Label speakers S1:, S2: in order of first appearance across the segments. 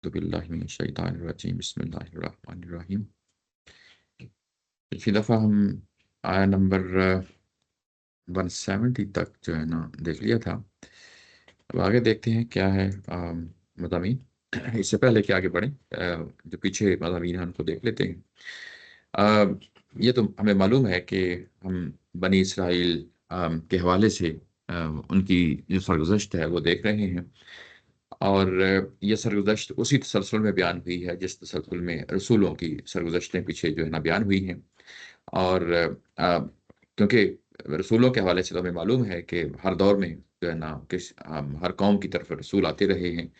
S1: बिस्मिल्लाहिर्रहमानिर्रहीम बिस्मिल्लाहिर्रहमानिर्रहीम। पिछली दफ़ा हम आया नंबर 170 तक जो है ना देख लिया था। अब आगे देखते हैं क्या है मज़ामीन। इससे पहले कि आगे बढ़ें, जो पीछे मज़ामीन हैं उनको देख लेते हैं। अ, ये तो हमें मालूम है कि हम बनी इसराइल के हवाले से अ, उनकी जो सरगुज़श्त है वो देख रहे हैं। और ये सरगुज़श्त उसी तसलसल में बयान हुई है जिस तसलसल में रसूलों की सरगुज़श्तें पीछे जो है ना बयान हुई हैं। और क्योंकि रसूलों के हवाले से तो हमें मालूम है कि हर दौर में जो है ना हर कौम की तरफ रसूल आते रहे हैं।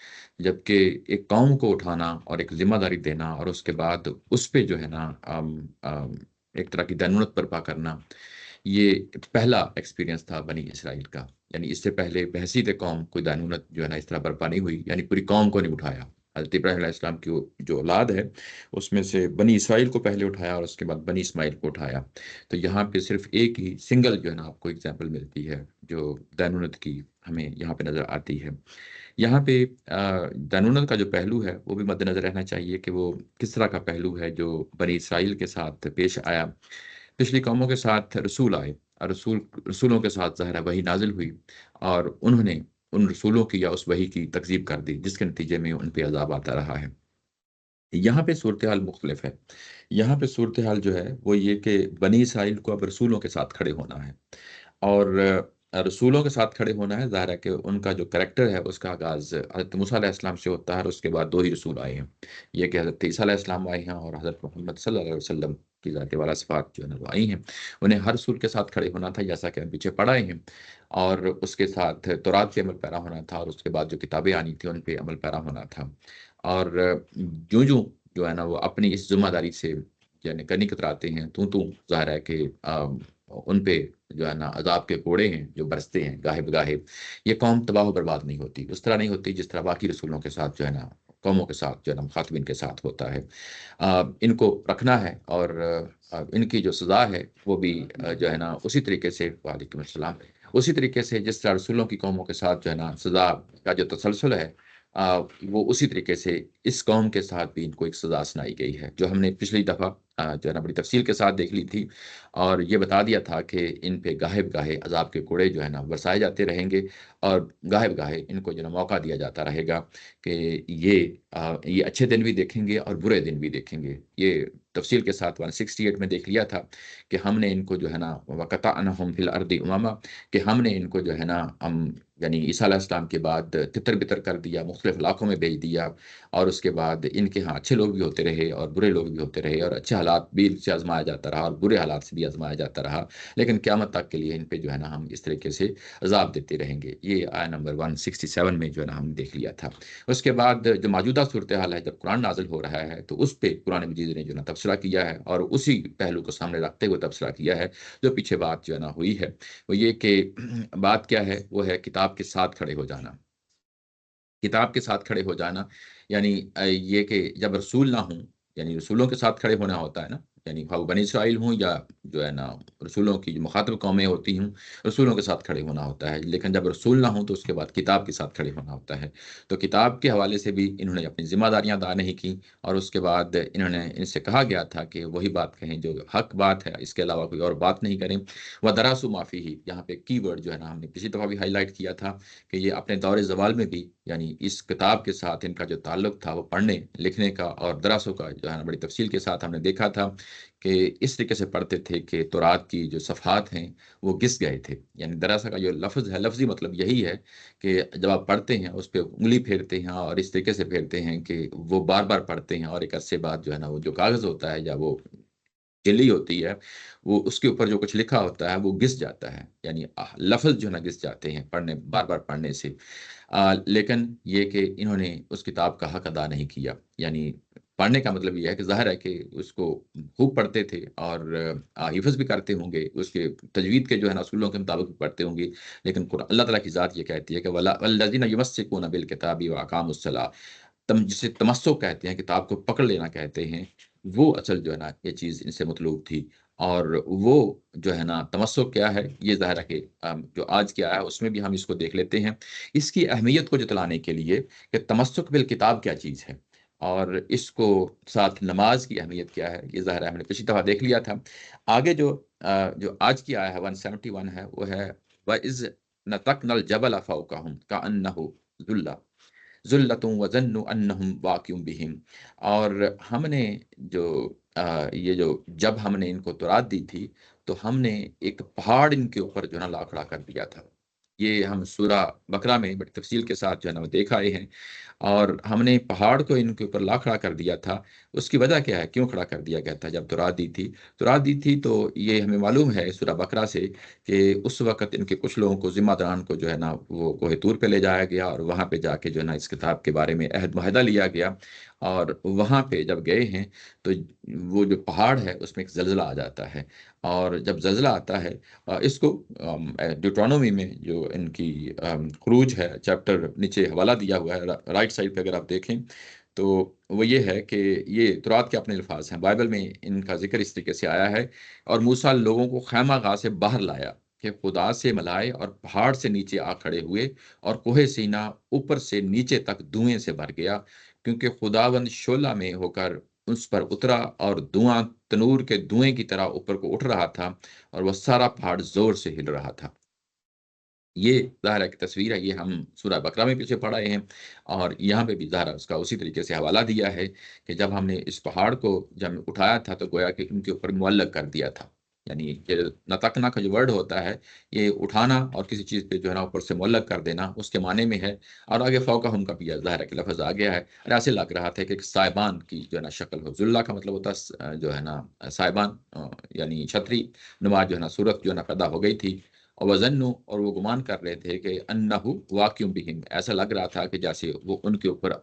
S1: जबकि एक कौम को उठाना और एक ज़िम्मेदारी देना और उसके बाद उस पे जो है ना एक तरह की दैनूनत बर्पा करना, ये पहला एक्सपीरियंस था बनी इसराइल का। यानी इससे पहले बहसीत कौम कोई दैनूनत जो है ना इस तरह बर्पा नहीं हुई, यानी पूरी कौम को नहीं उठाया। हज़रत इब्राहीम अलैहिस्सलाम की जो औलाद है, उसमें से बनी इसराइल को पहले उठाया और उसके बाद बनी इस्माइल को उठाया। तो यहाँ पे सिर्फ़ एक ही सिंगल जो है ना आपको एग्ज़ाम्पल मिलती है, जो दैनूनत की हमें यहाँ पे नज़र आती है। यहाँ पे दैनूनत का जो पहलू है, वो भी मद्देनज़र रहना चाहिए कि वो किस तरह का पहलू है जो बनी इसराइल के साथ पेश आया। पिछली कौमों के साथ रसूल आए और रसूलों के साथ ज़ाहिर है वही नाज़िल हुई और उन्होंने उन रसूलों की या उस वही की तकज़ीब कर दी, जिसके नतीजे में उन पे अज़ाब आता रहा है। यहाँ पे सूरत-ए-हाल मुख्तलिफ है। यहाँ पे सूरत-ए-हाल जो है वो ये कि बनी इसराइल को अब रसूलों के साथ खड़े होना है। और रसूलों के साथ खड़े होना है, ज़ाहिर है कि उनका जो करैक्टर है उसका आगाज़ हज़रत मूसा अलैहिस्सलाम से होता है और उसके बाद 2 ही रसूल आए हैं। ये कि हज़रत ईसा अलैहिस्सलाम आए हैं और हज़रत मोहम्मद सल्लल्लाहु अलैहि वसल्लम की ज़ात वाला सिफ़ात जो है ना वो आई हैं। उन्हें हर रसूल के साथ खड़े होना था, जैसा कि हम पीछे पढ़ आए हैं। और उसके साथ तौरात पे अमल पैरा होना था और उसके बाद जो किताबें आनी थी उन पे अमल पैरा होना था। और ज्यों-ज्यों जो है ना वो अपनी इस ज़िम्मेदारी से यानी करनी कतराते हैं, त्यों-त्यों ज़ाहिर है कि उन पे जो है ना अज़ाब के कोड़े हैं जो बरसते हैं गाहे-बगाहे। ये कौम तबाह व बर्बाद नहीं होती, उस तरह नहीं होती जिस तरह बाकी रसूलों के साथ जो है ना, कौमों के साथ जो है ना मुख़ातिबीन के साथ होता है। इनको रखना है और इनकी जो सज़ा है वो भी जो है ना उसी तरीके से वालेकुम अस्सलाम, उसी तरीके से जिस तरह रसूलों की कौमों के साथ जो है ना सज़ा का जो तसलसल है, वो उसी तरीके से इस कौम के साथ भी इनको एक सज़ा सुनाई गई है, जो हमने पिछली दफ़ा जो है ना बड़ी तफ़सील के साथ देख ली थी। और ये बता दिया था कि इन पे गाहे-बगाहे अज़ाब के कोड़े जो है ना बरसाए जाते रहेंगे और गाहे-बगाहे इनको जो है ना मौका दिया जाता रहेगा कि ये अच्छे दिन भी देखेंगे और बुरे दिन भी देखेंगे। ये तफ़सील के साथ 168 में देख लिया था कि हमने इनको जो है ना वक़तअनहुम फ़िल अर्दि उममा, कि हमने इनको जो है ना हम यानी ईसा अलैहिस्सलाम के बाद तितर-बितर कर दिया, मुख़्तलिफ़ इलाकों में भेज दिया। और उसके बाद इनके यहाँ अच्छे लोग भी होते रहे और बुरे लोग भी होते रहे और अच्छे हालात भी इनसे आज़माया जाता रहा और बुरे हालात से भी आज़माया जाता रहा। लेकिन क़यामत तक के लिए इन पे जो है ना हम इस तरीके से अज़ाब देते रहेंगे। ये आया नंबर 167 में जो है ना हमने देख लिया था। उसके बाद जो मौजूदा सूरत-ए-हाल है, जब कुरान नाज़िल हो रहा है, तो उस पे कुरान मजीद ने जो है ना तबसरा किया है और उसी पहलू को सामने रखते हुए तबसरा किया है, जो पीछे बात जो है ना हुई है। वो ये कि बात क्या है, वो है किताब के साथ खड़े हो जाना। किताब के साथ खड़े हो जाना, यानी ये कि जब रसूल ना हों, यानी रसूलों के साथ खड़े होना होता है ना, यानी ख़ाँ वो बनी इसराइल हों या जो है ना रसूलों की जो मुख़ातिब कौमें होती हों, रसूलों के साथ खड़े होना होता है। लेकिन जब रसूल ना हों तो उसके बाद किताब के साथ खड़े होना होता है। तो किताब के हवाले से भी इन्होंने अपनी ज़िम्मेदारियाँ अदा नहीं की और उसके बाद इनसे कहा गया था कि वही बात कहें जो हक़ बात है, इसके अलावा कोई और बात नहीं करें। व दरासु मा फ़ीही, यहाँ पे कीवर्ड जो है ना हमने पिछली दफ़ा भी हाइलाइट किया था कि ये अपने दौर ज़वाल में भी, यानी इस किताब के साथ इनका जो ताल्लुक था वो पढ़ने, लिखने का और दरासों का जो है ना बड़ी तफ़सील के साथ हमने देखा था कि इस तरीके से पढ़ते थे कि तौरात की जो सफ़हात हैं, वो घिस गए थे। यानी दरासा का जो लफ़्ज़ है, लफ़्ज़ी मतलब यही है कि जब आप पढ़ते हैं, उस पे उँगली फेरते हैं और इस तरीके से फेरते हैं कि वो बार-बार पढ़ते हैं और एक अरसे बाद जो है ना वो जो कागज़ होता है या वो जेली होती है, वो उसके ऊपर जो कुछ लिखा होता है वो घिस जाता है। यानी लफ़्ज़ जो है ना घिस जाते हैं पढ़ने बार-बार पढ़ने से। लेकिन ये कि इन्होंने उस किताब का हक़ अदा नहीं किया। यानी पढ़ने का मतलब ये है कि ज़ाहिर है कि उसको खूब पढ़ते थे और हिफ़्ज़ भी करते होंगे, उसके तजवीद के जो है ना असूलों के मुताबिक भी पढ़ते होंगे। लेकिन अल्लाह ताला की ज़ात ये कहती है कि वल्लज़ीना युमस्सिकूना बिल किताबि व अक़ामुस्सलाह, जिसे तमस्सुक कहते हैं, किताब को पकड़ लेना कहते हैं, वो असल जो है ना ये चीज़ इनसे मतलूब थी। और वो जो है ना तमस्सुक क्या है, ये ज़ाहिर है कि जो आज क्या है उसमें भी हम इसको देख लेते हैं। इसकी अहमियत को जतलाने के लिए कि तमस्सुक बिल किताब क्या चीज़ है। और इसको साथ नमाज की अहमियत क्या है, ये ज़ाहिर है हमने पिछली दफ़ा देख लिया था। आगे जो आज की आया है 171 है, वो है वइज़ नतक़नल जबल फ़ौक़हुम कअन्नहु ज़ुल्ला ज़ुल्लतुन व ज़न्नु अन्नहुम वाक़िउम बिहिम। और हमने जो ये जो जब हमने इनको तौरात दी थी, तो हमने एक पहाड़ इनके ऊपर जो है ना ला खड़ा कर दिया था। ये हम सूरा बकरा में बड़ी तफ़सील के साथ जो है ना वो देख आए हैं। और हमने पहाड़ को इनके ऊपर ला खड़ा कर दिया था। उसकी वजह क्या है? क्यों खड़ा कर दिया गया था जब तौरात दी थी? तौरात दी थी तो ये हमें मालूम है सूरा बकरा से कि उस वक़्त इनके कुछ लोगों को ज़िम्मेदारान को जो है ना वो कोहे तूर पे ले जाया गया और वहाँ पे जाके जो है ना इस किताब के बारे में अहद मुआहदा लिया गया। और वहाँ पे जब गए हैं तो वो जो पहाड़ है उसमें एक ज़लज़ला आ जाता है। और जब ज़लज़ला आता है इसको ड्यूटेरोनोमी में जो इनकी ख़ुरूज है चैप्टर नीचे हवाला दिया हुआ है राइट साइड पे अगर आप देखें, तो वो ये है कि ये तौरात के अपने अल्फ़ाज़ हैं, बाइबल में इनका ज़िक्र इस तरीके से आया है। और मूसा लोगों को खैमागाह से बाहर लाया कि खुदा से मिलाए और पहाड़ से नीचे आ खड़े हुए और कोहे सीना ऊपर से नीचे तक धुएँ से भर गया, क्योंकि खुदावंद शोला में होकर उस पर उतरा और धुआँ तनूर के धुएँ की तरह ऊपर को उठ रहा था और वह सारा पहाड़ ज़ोर से हिल रहा था। ये ज़ाहिर है कि तस्वीर है, ये हम सूरह बकरा में पीछे पढ़ आए हैं। और यहाँ पे भी ज़ाहिर है उसका उसी तरीके से हवाला दिया है कि जब हमने इस पहाड़ को जब उठाया था तो गोया कि उनके ऊपर मुअल्लक़ कर दिया था। यानी ये नतकना का जो वर्ड होता है, ये उठाना और किसी चीज़ पे जो है ना ऊपर से मुअल्लक़ कर देना, उसके माने में है। और आगे फ़ौक़हुम का भी ज़ाहिर है कि लफ़्ज़ आ गया है और ऐसे लग रहा था कि एक साइबान की जो है ना शक्ल हो। ज़ुल्ला का मतलब होता है जो है ना साइबान, यानी छतरी नुमा जो है ना सूरत जो है ना पैदा हो गई थी। और वज़न्नु और वो गुमान कर रहे थे कि अन्नहु वाक़िउम बिहिम, ऐसा लग रहा था कि जैसे वो उनके ऊपर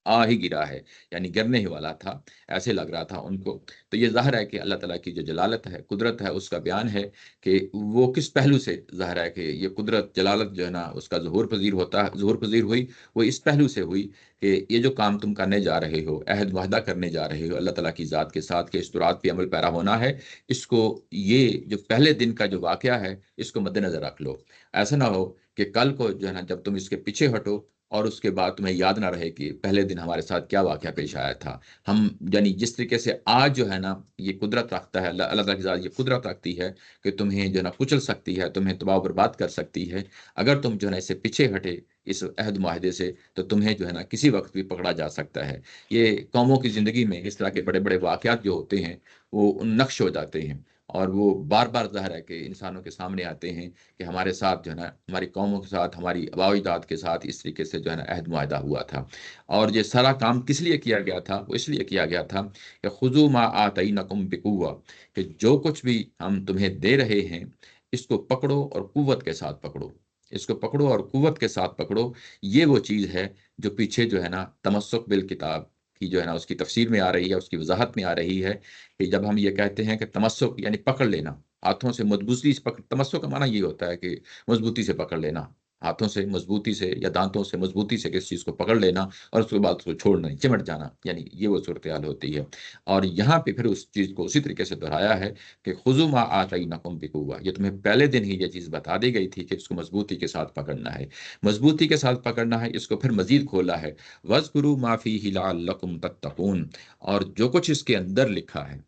S1: आ ही गिरा है, यानी गिरने ही वाला था, ऐसे लग रहा था उनको। तो ये ज़ाहिर है कि अल्लाह ताला की जो जलालत है, कुदरत है, उसका बयान है कि वो किस पहलू से ज़ाहिर है कि ये कुदरत, जलालत जो है ना उसका ज़ुहूर पज़ीर हुई, वो इस पहलू से हुई कि ये जो काम तुम करने जा रहे हो, अहद वाहदा करने जा रहे हो अल्लाह ताला की ज़ात के साथ कि इस तौरात पे अमल पैरा होना है, इसको ये जो पहले दिन का जो वाक़या है, इसको मद्देनज़र रख लो। ऐसा ना हो कि कल को जो है ना जब तुम इसके पीछे हटो और उसके बाद तुम्हें याद ना रहे कि पहले दिन हमारे साथ क्या वाक़या पेश आया था। हम यानी जिस तरीके से आज जो है ना ये कुदरत रखता है, अल्लाह अल्लाह ताला की ज़ात ये कुदरत रखती है कि तुम्हें जो है ना कुचल सकती है, तुम्हें तबाह बर्बाद कर सकती है। अगर तुम जो है ना इससे पीछे हटे इस अहद मुआहदे से, तो तुम्हें जो है ना किसी वक़्त भी पकड़ा जा सकता है। ये कौमों की ज़िंदगी में इस तरह के बड़े-बड़े वाक़यात जो होते हैं, वो नक़्श हो जाते हैं और वो बार-बार ज़ाहिर है कि इंसानों के सामने आते हैं कि हमारे साथ जो है ना, हमारी कौमों के साथ, हमारी आबा-ओ-अजदाद के साथ इस तरीके से जो है ना अहद मुआहदा हुआ था। और ये सारा काम किस लिए किया गया था? वो इसलिए किया गया था कि खुज़ू मा आतईनकुम बिक़ुव्वा, कि जो कुछ भी हम तुम्हें दे रहे हैं, इसको पकड़ो और क़ुव्वत के साथ पकड़ो। इसको पकड़ो और क़ुव्वत के साथ पकड़ो। ये वो चीज़ है जो पीछे जो है ना तमस्सुक बिल किताब की जो है ना उसकी तफ़सीर में आ रही है, उसकी वज़ाहत में आ रही है कि जब हम ये कहते हैं कि तमस्सुक यानी पकड़ लेना, हाथों से मज़बूती से पकड़, तमस्सुक का माना ये होता है कि मज़बूती से पकड़ लेना, हाथों से मज़बूती से या दाँतों से मज़बूती से किसी चीज़ को पकड़ लेना और उसके बाद उसको छोड़ना नहीं, चिमट जाना, यानी ये वो सूरत-ए-हाल होती है। और यहाँ पे फिर उस चीज़ को उसी तरीके से दोहराया है कि खुज़ू मा आतईनकुम बिक़ुव्वा, ये तुम्हें पहले दिन ही ये चीज़ बता दी गई थी कि इसको मज़बूती के साथ पकड़ना है। मज़बूती के साथ पकड़ना है, इसको फिर मज़ीद खोला है, वज़्कुरू मा फ़ीहि लअल्लकुम तत्तक़ून, और जो कुछ इसके अंदर लिखा है,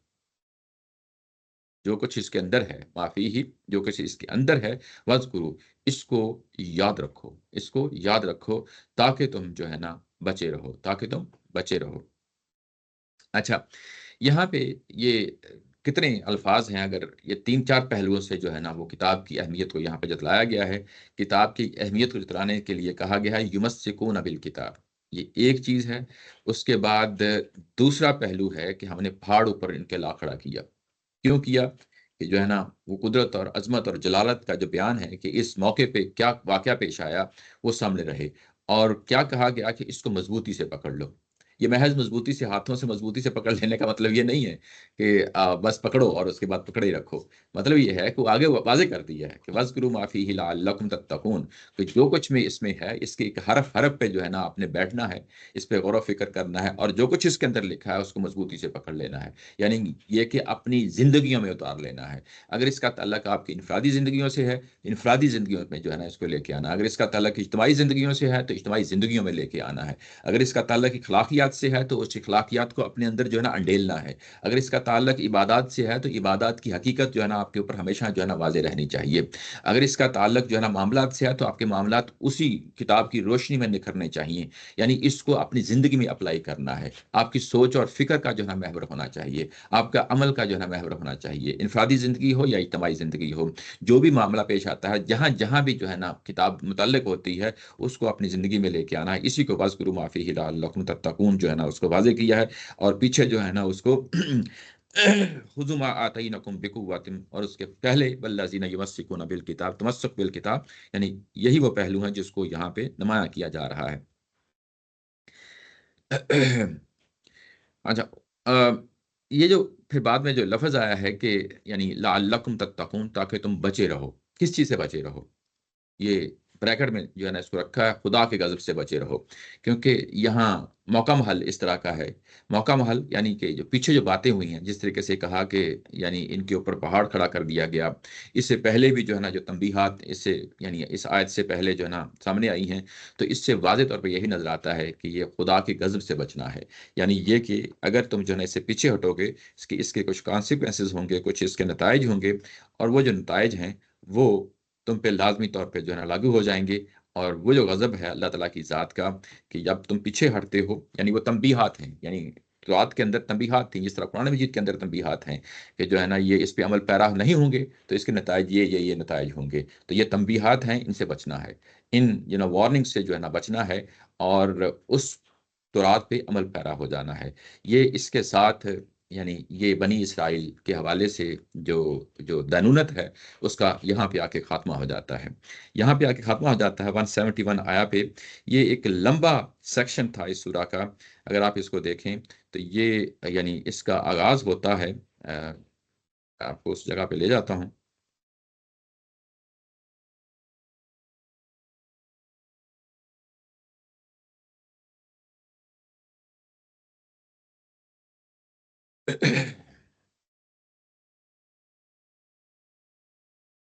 S1: जो कुछ इसके अंदर है, माफ़ी ही जो कुछ इसके अंदर है, वज़्कुरू, इसको याद रखो, इसको याद रखो ताकि तुम जो है ना बचे रहो, ताकि तुम बचे रहो। अच्छा, यहाँ पे ये कितने अल्फ़ाज़ हैं, अगर ये 3-4 पहलुओं से जो है ना वो किताब की अहमियत को यहाँ पे जतलाया गया है। किताब की अहमियत को जतलाने के लिए कहा गया है युमस्सिकून बिल किताब, ये एक चीज़ है। उसके बाद दूसरा पहलू है कि हमने पहाड़ ऊपर इनके ला खड़ा किया। क्यों किया? कि जो है ना वो कुदरत और अज़मत और जलालत का जो बयान है कि इस मौके पे क्या वाक़या पेश आया, वो सामने रहे। और क्या कहा गया कि इसको मज़बूती से पकड़ लो। ये महज़ मज़बूती से, हाथों से मज़बूती से पकड़ लेने का मतलब ये नहीं है कि बस पकड़ो और उसके बाद पकड़े ही रखो। मतलब ये है कि वो आगे वाज़ेह कर दिया है कि वज़्कुरू मा फ़ीहि लअल्लकुम तत्तक़ून, कि जो कुछ में इसमें है, इसके एक हरफ-हरफ पे जो है ना आपने बैठना है, इस पे गौर-व-फ़िक्र करना है और जो कुछ इसके अंदर लिखा है, उसको मज़बूती से पकड़ लेना है। यानी ये कि अपनी ज़िंदगियों में उतार लेना है। अगर इसका तअल्लुक आपकी इनफ़रादी ज़िंदगियों से है, इनफ़रादी ज़िंदगियों में जो है ना इसको लेके आना। अगर इसका तअल्लुक इज्तिमाई ज़िंदगियों से है, तो इज्तिमाई ज़िंदगियों में लेके आना है। अगर इसका ताल्लुक अखलाकियात अखलाकियात से है तो उस अखलाकियात को अपने अंदर जो है ना अंडेलना है। अगर इसका ताल्लुक इबादत से है तो इबादत की हकीकत जो है ना आपके ऊपर हमेशा जो है ना वाज़ेह रहनी चाहिए। अगर इसका ताल्लुक जो है ना मामलात से है तो आपके मामलात उसी किताब की रोशनी में निखरने चाहिए। यानी इसको अपनी ज़िंदगी में अप्लाई करना है। आपकी सोच और फ़िक्र का जो है ना महवर होना चाहिए। आपका अमल का जो है ना महवर होना चाहिए। इनफ़रादी ज़िंदगी हो या इज्तिमाई ज़िंदगी हो, जो भी मामला पेश आता है, जहाँ-जहाँ भी जो है ना किताब मुतल्लिक़ होती है, उसको अपनी ज़िंदगी में लेके आना है। इसी को वज़्कुरू मा फ़ीहि लअल्लकुम तत्तकून जो है ना उसको वाज़ेह किया है और पीछे जो है ना उसको खुज़ू मा आतैनाकुम बिकुव्वतिन और उसके पहले वल्लज़ीना युमस्सिकूना बिल किताब, तमस्सुक बिल किताब यानी यही वो पहलू हैं जिसको यहाँ पे नुमायाँ किया जा रहा है। अच्छा ये जो फिर बाद में जो लफ़्ज़ आया है कि यानी लअल्लकुम तत्तकून ताकि तुम बचे रहो। किस चीज़ से बचे रहो? ये ब्रैकेट में जो है ना इसको रखा है, खुदा के गज़ब से बचे रहो। क्योंकि यहाँ मौका महल इस तरह का है। मौका महल यानी कि जो पीछे जो बातें हुई हैं, जिस तरीके से कहा कि यानी इनके ऊपर पहाड़ खड़ा कर दिया गया। इससे पहले भी जो है ना जो तंबीहात इससे यानी इस आयत से पहले जो है ना सामने आई हैं, तो इससे वाज़ेह तौर पे यही नज़र आता है कि ये खुदा के गज़ब से बचना है। यानी ये कि अगर तुम जो है ना इससे पीछे हटोगे, इसके इसके कुछ कॉन्सिक्वेंसेज़ होंगे, कुछ इसके नताइज होंगे और वो जो नताइज हैं, वो तुम पे लाज़मी तौर पे जो है ना लागू हो जाएँगे और वो जो गज़ब है अल्लाह ताला की ज़ात का कि जब तुम पीछे हटते हो यानी वो तंबीहात हैं, यानी तौरात के अंदर तंबीहात थी, जिस तरह कुरान मजीद के अंदर तंबीहात हैं कि जो है ना ये इस पे अमल पैरा नहीं होंगे, तो इसके नताइज ये नताइज होंगे। तो ये तंबीहात हैं, इनसे बचना है। इन वार्निंग से जो है ना बचना है और उस तौरात पे अमल पैरा हो जाना है। ये इसके साथ यानी ये बनी इसराइल के हवाले से जो जो दैनूनत है, उसका यहाँ पे आके ख़ात्मा हो जाता है। यहाँ पे आके ख़ात्मा हो जाता है 171 आया पे। ये एक लंबा सेक्शन था इस सूरा का। अगर आप इसको देखें तो ये यानी इसका आगाज़ होता है आपको उस जगह पे ले जाता हूँ।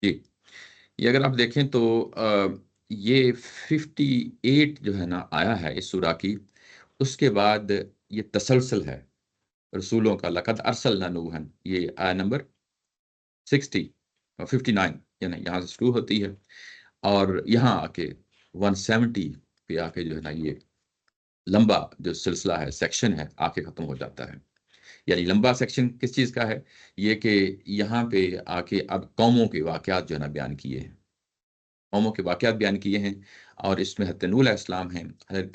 S1: जी, ये अगर आप देखें तो ये 58 जो है ना आया है इस सूरा की, उसके बाद ये तसलसल है रसूलों का लक़द अरसलना नूहन ये आया नंबर 60 59 यानी यहाँ से शुरू होती है और यहाँ आके 170 पे आके जो है ना ये लंबा जो सिलसिला है, सेक्शन है, आके खत्म हो जाता है। यानी लंबा सेक्शन किस चीज़ का है? ये कि यहाँ पे आके अब कौमों के वाक़यात जो है ना बयान किए हैं। कौमों के वाक़यात बयान किए हैं और इसमें हज़रत नूह अलैहिस्सलाम हैं, हज़रत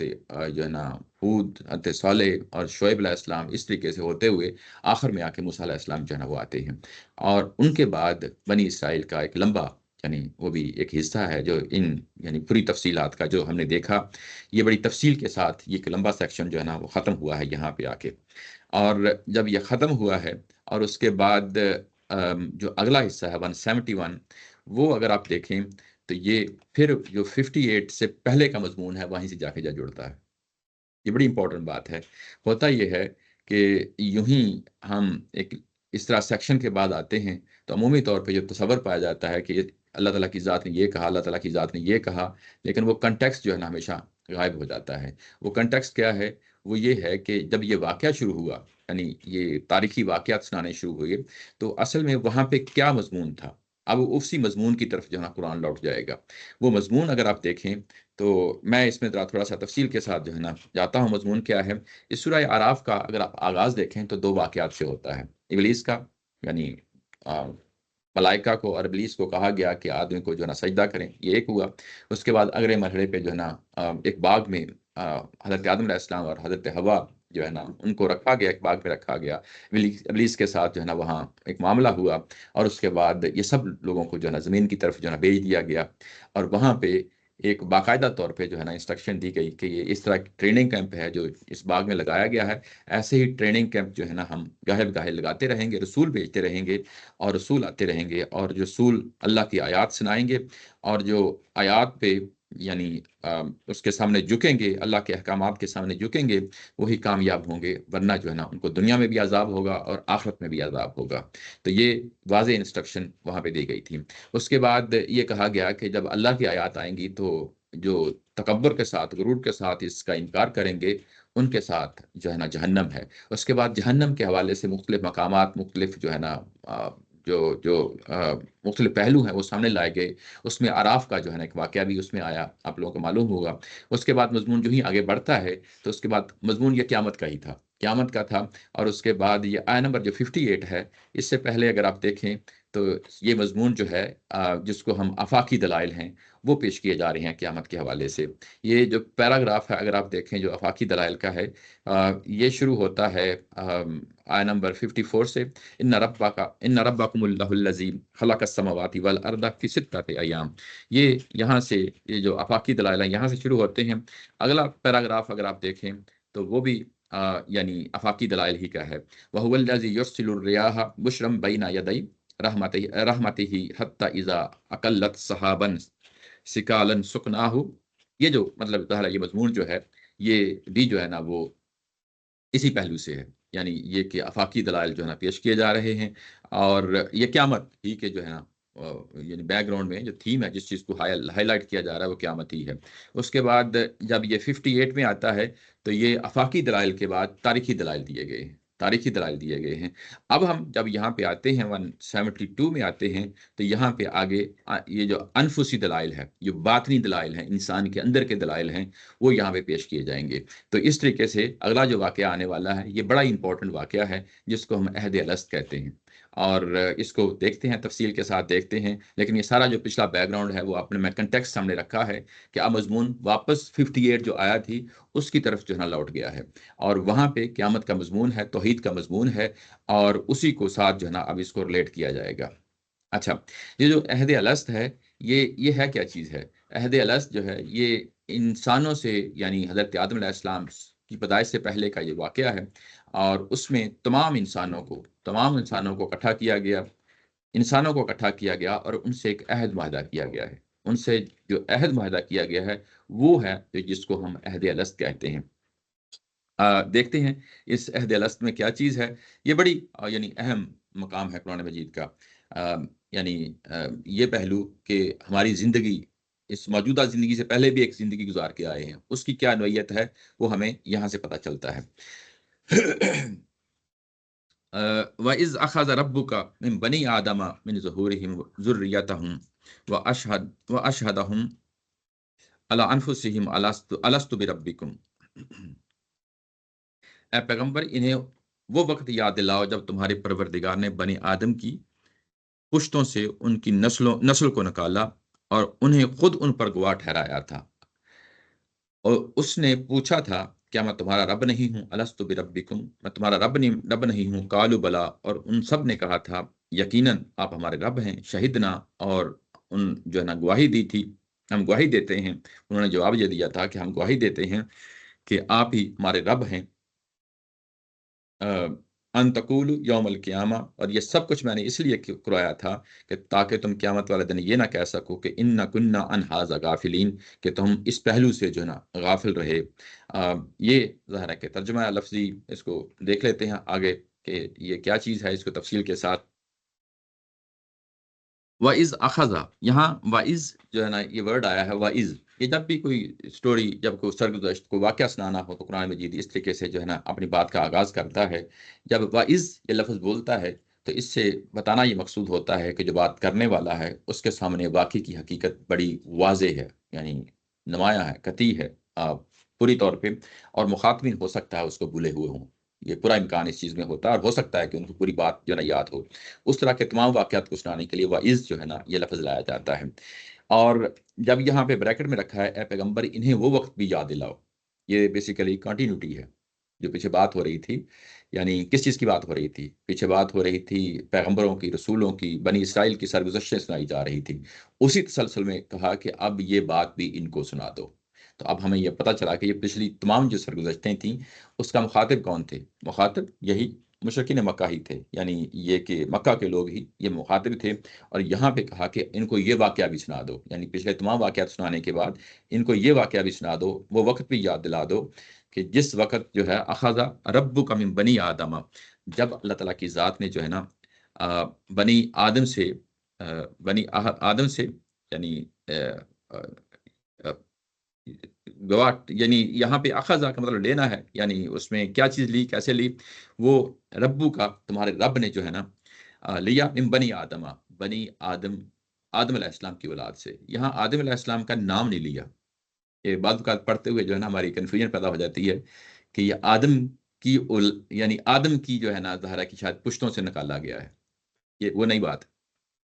S1: जो है ना हूद, हज़रत सालेह और शुएब अलैहिस्सलाम इस तरीके से होते हुए आखिर में आके मूसा अलैहिस्सलाम जो है ना वो आते हैं। और उनके बाद बनी इसराइल का एक लंबा यानी वो भी एक हिस्सा है जो इन यानी पूरी तफ़सीलात का जो हमने देखा, ये बड़ी तफ़सील के साथ ये एक लंबा सेक्शन जो है ना वो ख़त्म हुआ है यहाँ पे आके। और जब ये ख़त्म हुआ है और उसके बाद जो अगला हिस्सा है 171 वो अगर आप देखें तो ये फिर जो 58 से पहले का मज़मून है वहीं से जाके जा जुड़ता है। ये बड़ी इम्पोर्टेंट बात है। होता ये है कि यूँ ही हम एक इस तरह सेक्शन के बाद आते हैं, तो अमूमी तौर पे जो तसव्वुर पाया जाता है कि अल्लाह ताला की ज़ात ने ये कहा, अल्लाह ताला की ज़ात ने ये कहा, लेकिन वो कॉन्टेक्स्ट जो है ना हमेशा गायब हो जाता है। वो कॉन्टेक्स्ट क्या है? वो ये है कि जब ये वाक़या शुरू हुआ, यानी ये तारीखी वाक़यात सुनाने शुरू हुए, तो असल में वहाँ पे क्या मज़मून था? अब उसी मज़मून की तरफ जो है ना कुरान लौट जाएगा। वो मज़मून अगर आप देखें तो मैं इसमें ज़रा थोड़ा-सा तफ़सील के साथ जो है ना जाता हूँ, मज़मून क्या है? इस सूरह आराफ का अगर आप आगाज़ देखें तो 2 वाक़यात से होता है। इब्लीस का यानी अ, मलाइका को और इब्लीस को कहा गया कि आदमी को जो है ना सजदा करें, ये एक हुआ। उसके बाद अगले मरहले पे जो है ना एक बाग में हज़रत आदम अलैहिस्सलाम और हज़रत हव्वा जो है ना उनको रखा गया, एक बाग में रखा गया। इब्लीस के साथ जो है ना वहाँ एक मामला हुआ और उसके बाद ये सब लोगों को जो है ना ज़मीन की तरफ जो है ना भेज दिया गया और वहाँ पे एक बाकायदा तौर पे जो है ना इंस्ट्रक्शन दी गई कि ये इस तरह की ट्रेनिंग कैंप है जो इस बाग में लगाया गया है। ऐसे ही ट्रेनिंग कैंप जो है ना हम गाहे-बगाहे लगाते रहेंगे, रसूल भेजते रहेंगे और रसूल आते रहेंगे और जो रसूल अल्लाह की आयत सुनाएँगे और जो आयत पे यानी उसके सामने झुकेंगे, अल्लाह के अहकामात के सामने झुकेंगे, वही कामयाब होंगे, वरना जो है ना उनको दुनिया में भी अज़ाब होगा और आखिरत में भी अज़ाब होगा। तो ये वाज़ेह इंस्ट्रक्शन वहाँ पे दी गई थी। उसके बाद ये कहा गया कि जब अल्लाह की आयत आएँगी तो जो तकब्बुर के साथ, गुरूर के साथ इसका इनकार करेंगे, उनके साथ जो है ना जहन्नम है। उसके बाद जहन्नम के हवाले से मुख्तलिफ मकामात, मुख्तलिफ जो है ना जो जो मुख्तलिफ पहलू हैं वो सामने लाए गए। उसमें आराफ का जो है ना एक वाक़या भी उसमें आया, आप लोगों को मालूम होगा। उसके बाद मज़मून जो ही आगे बढ़ता है, तो उसके बाद मज़मून ये क़यामत का ही था, क़यामत का था। और उसके बाद ये आया नंबर जो 58 है, इससे पहले अगर आप देखें तो ये मज़मून जो है जिसको हम आफ़ाक़ी दलाइल हैं, वो पेश किए जा रहे हैं क़यामत के हवाले से। ये जो पैराग्राफ है अगर आप देखें जो आफ़ाक़ी दलाइल का है, ये शुरू होता है आया नंबर 54 से, इन्न रब्बकुमुल्लाहुल्लज़ी खलक़स-समावाति वल अर्द फ़ी सित्तति अय्याम। ये यहाँ से ये जो आफ़ाक़ी दलाइल हैं यहाँ से शुरू होते हैं। अगला पैराग्राफ अगर आप देखें तो वो भी यानी आफ़ाक़ी दलाइल ही का है। व हुवल्लज़ी युरसिलुर रियाहा बुशरम बैना यदै रहमतिही हत्ता इज़ा अक़ल्लत सहाबन सिकालन सुकनाहु। ये जो मतलब पहला ये मज़मून जो है, ये भी जो है ना वो इसी पहलू से है। यानी ये कि आफ़ाक़ी दलाइल जो है ना पेश किए जा रहे हैं, और ये क़यामत ही के जो है ना यानी बैकग्राउंड में जो थीम है, जिस चीज़ को हाइलाइट किया जा रहा है, वो क़यामत ही है। उसके बाद जब ये 58 में आता है, तो ये आफ़ाक़ी दलाइल के बाद तारीख़ी दलाइल दिए गए हैं, तारीख़ी दलाइल दिए गए हैं। अब हम जब यहाँ पे आते हैं 172 में आते हैं, तो यहाँ पे आगे ये जो अनफुसी दलाइल है, जो बातिनी दलाइल हैं, इंसान के अंदर के दलाइल हैं, वो यहाँ पे पेश किए जाएँगे। तो इस तरीके से अगला जो वाक़या आने वाला है, ये बड़ा इम्पोर्टेंट वाक़या है, जिसको हम अहद अलस्त कहते हैं। और इसको देखते हैं, तफ़सील के साथ देखते हैं। लेकिन ये सारा जो पिछला बैकग्राउंड है, वो आपने मैं कॉन्टेक्स्ट सामने रखा है कि अब मज़मून वापस 58 जो आया थी, उसकी तरफ जो है ना लौट गया है। और वहाँ पे क़यामत का मज़मून है, तौहीद का मज़मून है, और उसी को साथ जो है ना अब इसको रिलेट किया जाएगा। अच्छा, ये जो अहद अलस्त है, ये है क्या चीज़ है? अहद अलस्त जो है, ये इंसानों से यानी हज़रत आदम अलैहिस्सलाम की पैदाइश से पहले का ये वाक़या है, और उसमें तमाम इंसानों को इकट्ठा किया गया। इंसानों को इकट्ठा किया गया और उनसे एक अहद माहदा किया गया है। उनसे जो अहद माहदा किया गया है, वो है जो जिसको हम अहद अलस्त कहते हैं। देखते हैं इस अहद अलस्त में क्या चीज़ है। ये बड़ी यानी अहम मकाम है कुरान मजीद का। यानी ये पहलू कि हमारी ज़िंदगी, इस मौजूदा ज़िंदगी से पहले भी एक ज़िंदगी गुज़ार के आए हैं, उसकी क्या नोयत है, वो हमें यहाँ से पता चलता है। व इज़ अख़ज़ रब्बुका मिन बनी आदम मिन ज़ुहूरिहिम ज़ुर्रियतहुम व अशहदहुम अला अनफुसिहिम अलस्तु बिरब्बिकुम। ए पैगंबर, इन्हें वो वक़्त याद दिलाओ जब तुम्हारे परवरदिगार ने बनी आदम की पुश्तों से उनकी नस्ल को निकाला और उन्हें खुद उन पर गवाह ठहराया था। और उसने पूछा था, क्या मैं तुम्हारा रब नहीं हूँ? अलस्तु बिरब्बिकुम, मैं तुम्हारा रब नहीं हूँ? कालू बला, और उन सब ने कहा था, यकीनन आप हमारे रब हैं। शहीदना, और उन जो है ना गवाही दी थी, हम गवाही देते हैं। उन्होंने जवाब ये दिया था कि हम गवाही देते हैं कि आप ही हमारे रब हैं। अन तक़ूलू यौमल क़ियामा, और ये सब कुछ मैंने इसलिए करवाया था कि ताकि तुम क़यामत वाले दिन ये ना कह सको कि इन्ना कुन्ना अन हाज़ा गाफ़िलीन, कि तुम इस पहलू से जो है ना गाफ़िल रहे। ये ज़ाहिर है कि तर्जुमा लफ्ज़ी इसको देख लेते हैं आगे कि ये क्या चीज़ है, इसको तफ़सील के साथ। वाइज़ अख़ज़ा, यहाँ वाइज़ जो है ना ये वर्ड आया है वाइज़। ये जब भी कोई स्टोरी, जब कोई सरगुज़श्त, कोई वाक़या सुनाना हो, तो कुरान मजीद इस तरीके से जो है ना अपनी बात का आगाज़ करता है। जब वाइज़ ये लफ़्ज़ बोलता है, तो इससे बताना ये मकसूद होता है कि जो बात करने वाला है, उसके सामने वाक़ई की हकीकत बड़ी वाज़ेह है, यानी नुमायाँ है, कतई है पूरी तौर पे, और मुख़ातबिन हो सकता है उसको भूले हुए हों। ये पूरा इम्कान इस चीज़ में होता है, और हो सकता है कि उनको पूरी बात जो है ना याद हो। उस तरह के तमाम वाक़यात को सुनाने के लिए वाइज़ जो है ना, ये लफ़्ज़ लाया जाता है। और जब यहाँ पे ब्रैकेट में रखा है, ए पैगंबर, इन्हें वो वक़्त भी याद दिलाओ। ये बेसिकली कंटिन्यूटी है, जो पीछे बात हो रही थी। यानी किस चीज़ की बात हो रही थी? पीछे बात हो रही थी पैगंबरों की, रसूलों की, बनी इसराइल की सरगुज़श्तें सुनाई जा रही थी। उसी तसलसल में कहा कि अब ये बात भी इनको सुना दो। तो अब हमें ये पता चला कि ये पिछली तमाम जो सरगुज़श्तें थीं, उसका मुख़ातिब कौन थे? मुख़ातिब यही मुशरिकीन मक्का ही थे। यानी ये कि मक्का के लोग ही ये मुख़ातिब थे। और यहाँ पे कहा कि इनको ये वाक़या भी सुना दो। यानी पिछले तमाम वाक़यात सुनाने के बाद इनको ये वाक़या भी सुना दो, वो वक़्त भी याद दिला दो कि जिस वक़्त जो है अख़ज़ा रब्बुका मिन बनी आदम, जब अल्लाह ताला की ज़ात ने जो है ना बनी आदम से बनी आदम से, यानी अ अ गवाह यानी यहाँ पे अखज़ा का मतलब लेना है, यानी उसमें क्या चीज़ ली, कैसे ली? वो रब्बू का, तुम्हारे रब ने जो है ना लिया मिन बनी आदमा, बनी आदम, आदम अलैहिस्सलाम की औलाद से। यहाँ आदम अलैहिस्सलाम का नाम नहीं लिया। ये बाद पढ़ते हुए जो है ना हमारी कन्फ्यूजन पैदा हो जाती है कि ये आदम की यानी आदम की जो है ना ज़हरा की शायद पुश्तों से निकाला गया है। ये वो नहीं बात,